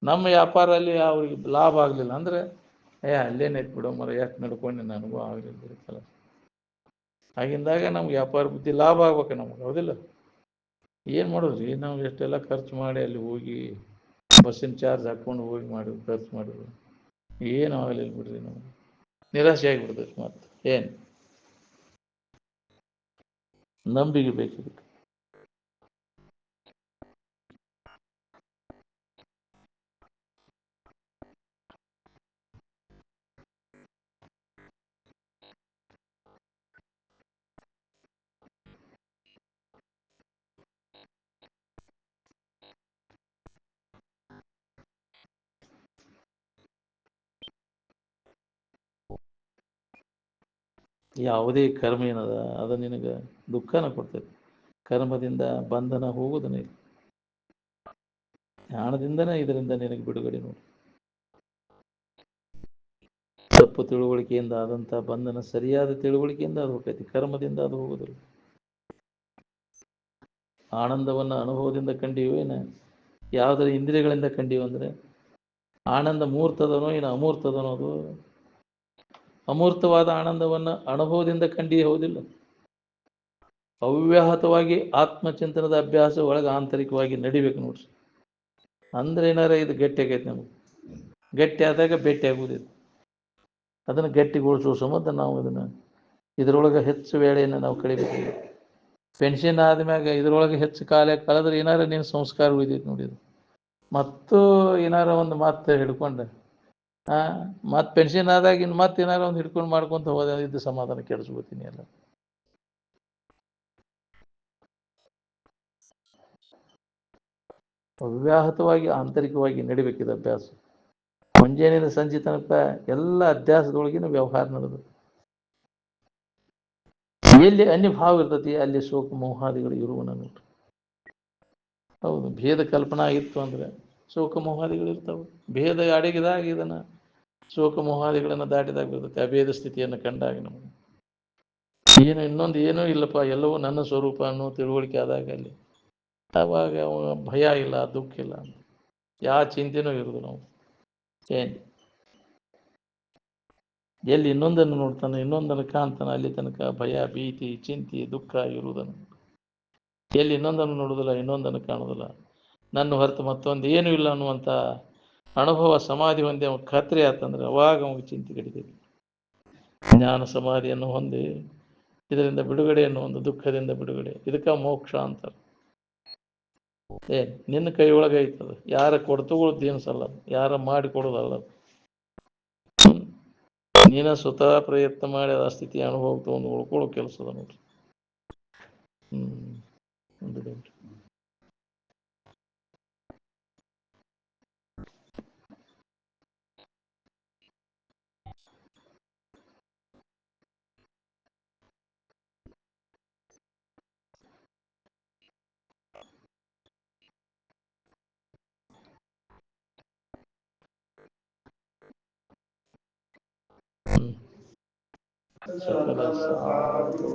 ನಮ್ಮ ವ್ಯಾಪಾರ ಅಲ್ಲಿ ಅವ್ರಿಗೆ ಲಾಭ ಆಗಲಿಲ್ಲ ಅಂದರೆ ಅಲ್ಲೇನೈತೆ ಬಿಡೋ ಮರ ಎಷ್ಟು ನಡ್ಕೊಂಡು ನನಗೂ ಆಗಲಿಲ್ಲ. ಆಗಿಂದಾಗ ನಮ್ಗೆ ವ್ಯಾಪಾರ ಬುದ್ಧಿ ಲಾಭ ಆಗ್ಬೇಕು ನಮ್ಗೆ, ಹೌದಿಲ್ಲ? ಏನು ಮಾಡೋದ್ರಿ, ನಾವು ಎಷ್ಟೆಲ್ಲ ಖರ್ಚು ಮಾಡಿ ಅಲ್ಲಿ ಹೋಗಿ ಬಸ್ಸಿನ ಚಾರ್ಜ್ ಹಾಕ್ಕೊಂಡು ಹೋಗಿ ಮಾಡಿದ್ವಿ, ಖರ್ಚು ಮಾಡಿದ್ವಿ, ಏನು ಆಗಲಿಲ್ಲ ಬಿಡ್ರಿ. ನಮ್ಗೆ ನಿರಾಸೆ ಆಗಿಬಿಡ್ತೈತಿ. ಮತ್ತೆ ಏನು ನಂಬಿಕೆ ಬೇಕಿದೆ. ಯಾವುದೇ ಕರ್ಮ ಏನದ ಅದು ನಿನಗೆ ದುಃಖನ ಕೊಡ್ತೈತಿ. ಕರ್ಮದಿಂದ ಬಂಧನ ಹೋಗುವುದನ್ನ ಇಲ್ಲ. ಜ್ಞಾನದಿಂದನೇ ಇದರಿಂದ ನಿನಗೆ ಬಿಡುಗಡೆ. ನೋಡಿ, ತಪ್ಪು ತಿಳುವಳಿಕೆಯಿಂದ ಆದಂಥ ಬಂಧನ ಸರಿಯಾದ ತಿಳುವಳಿಕೆಯಿಂದ ಅದು ಹೋಗ್ತೈತಿ, ಕರ್ಮದಿಂದ ಅದು ಹೋಗುವುದಿಲ್ಲ. ಆನಂದವನ್ನು ಅನುಭವದಿಂದ ಕಂಡೀವೇನು ಯಾವುದರ ಇಂದ್ರಿಯಗಳಿಂದ ಕಂಡೀವಿ ಅಂದರೆ ಆನಂದ ಮೂರ್ತದನೋ ಏನು ಅಮೂರ್ತದನೋ? ಅದು ಅಮೂರ್ತವಾದ ಆನಂದವನ್ನು ಅನುಭವದಿಂದ ಕಂಡಿ, ಹೌದಿಲ್ಲ? ಅವ್ಯಾಹತವಾಗಿ ಆತ್ಮಚಿಂತನದ ಅಭ್ಯಾಸ ಒಳಗೆ ಆಂತರಿಕವಾಗಿ ನಡಿಬೇಕು ನೋಡ್ರಿ. ಅಂದ್ರೆ ಏನಾರ ಇದು ಗಟ್ಟಿ ಆಗೈತೆ. ನಮಗೆ ಗಟ್ಟಿ ಆದಾಗ ಭೇಟಿ ಆಗುವುದಿಲ್ಲ. ಅದನ್ನು ಗಟ್ಟಿಗೊಳಿಸುವ ಸಂಬಂಧ ನಾವು ಇದರೊಳಗೆ ಹೆಚ್ಚು ವೇಳೆಯನ್ನು ನಾವು ಕಳಿಬೇಕು. ಪೆನ್ಷನ್ ಆದ್ಮ್ಯಾಗ ಇದ್ರೊಳಗೆ ಹೆಚ್ಚು ಕಾಲ ಕಳೆದ್ರೆ ಏನಾರ ನೀನು ಸಂಸ್ಕಾರ ಉಳಿದೈತೆ ನೋಡಿದ್ರು. ಮತ್ತು ಏನಾರ ಒಂದು ಮಾತು ಹಿಡ್ಕೊಂಡೆ ಮತ್ತು ಪೆನ್ಷನ್ ಆದಾಗ ಇನ್ನು ಮತ್ತೆ ಏನಾರ ಒಂದು ಹಿಡ್ಕೊಂಡು ಮಾಡ್ಕೊತ ಹೋದ ಇದ್ದು ಸಮಾಧಾನ ಕೆಡಿಸ್ಕೊತೀನಿ ಎಲ್ಲ. ಅವ್ಯಾಹತವಾಗಿ ಆಂತರಿಕವಾಗಿ ನಡಿಬೇಕಿದೆ ಅಭ್ಯಾಸ. ಮುಂಜಾನೆಯಿಂದ ಸಂಜೆ ತನಕ ಎಲ್ಲ ಅಧ್ಯಾಸದೊಳಗಿನ ವ್ಯವಹಾರ ನಡೆದು ಎಲ್ಲಿ ಅನ್ಯಭಾವ ಇರ್ತತಿ ಅಲ್ಲಿ ಶೋಕ ಮೋಹಾದಿಗಳು ಇರುವನ. ಹೌದು, ಭೇದ ಕಲ್ಪನಾ ಇತ್ತು ಅಂದರೆ ಶೋಕ ಮೋಹಾದಿಗಳು ಇರ್ತಾವೆ. ಭೇದ ಅಡಗಿದಾಗ ಇದನ್ನು ಶೋಕ ಮೋಹಾದಿಗಳನ್ನು ದಾಟಿದಾಗ ಬರ್ತೈತೆ. ಅಭೇದ ಸ್ಥಿತಿಯನ್ನು ಕಂಡಾಗ ನಮಗೆ ಏನು ಇನ್ನೊಂದು ಏನೂ ಇಲ್ಲಪ್ಪ, ಎಲ್ಲವೂ ನನ್ನ ಸ್ವರೂಪ ಅನ್ನೋ ತಿಳುವಳಿಕೆ ಆದಾಗ ಅಲ್ಲಿ ಆವಾಗ ಭಯ ಇಲ್ಲ, ದುಃಖ ಇಲ್ಲ, ಯಾವ ಚಿಂತೆನೂ ಇರೋದು. ನಾವು ಏನು ಎಲ್ಲಿ ಇನ್ನೊಂದನ್ನು ನೋಡ್ತಾನೆ, ಇನ್ನೊಂದನ್ನು ಕಾಣ್ತಾನೆ, ಅಲ್ಲಿ ತನಕ ಭಯ, ಭೀತಿ, ಚಿಂತೆ, ದುಃಖ ಇರುವುದನ್ನು. ಎಲ್ಲಿ ಇನ್ನೊಂದನ್ನು ನೋಡೋದಿಲ್ಲ, ಇನ್ನೊಂದನ್ನು ಕಾಣೋದಿಲ್ಲ, ನನ್ನ ಹೊರತು ಮತ್ತೊಂದು ಏನೂ ಇಲ್ಲ ಅನ್ನುವಂಥ ಅನುಭವ ಸಮಾಧಿ ಹೊಂದಿ ಅವ ಖಾತ್ರಿ ಆತಂದ್ರೆ ಅವಾಗ ಅವಾಗ ಚಿಂತೆ ಕಡಿತೈತಿ. ಜ್ಞಾನ ಸಮಾಧಿಯನ್ನು ಹೊಂದಿ ಇದರಿಂದ ಬಿಡುಗಡೆಯನ್ನು ಒಂದು ದುಃಖದಿಂದ ಬಿಡುಗಡೆ, ಇದಕ್ಕೆ ಮೋಕ್ಷ ಅಂತಾರೆ. ನಿನ್ನ ಕೈ ಒಳಗೆ ಐತದ, ಯಾರ ಕೊಡ್ತುಗಳದ್ದು ಏನು ಸಲ್ಲ, ಯಾರ ಮಾಡಿ ಕೊಡೋದಲ್ಲ. ನೀನ ಸ್ವತಃ ಪ್ರಯತ್ನ ಮಾಡಿ ಆ ಸ್ಥಿತಿ ಅನುಭವ ತಗೊಂಡು ಉಳ್ಕೊಳ್ಳೋ ಕೆಲಸದ ನೋಡ್ರಿ. ಸಕಲ ಸಾಧು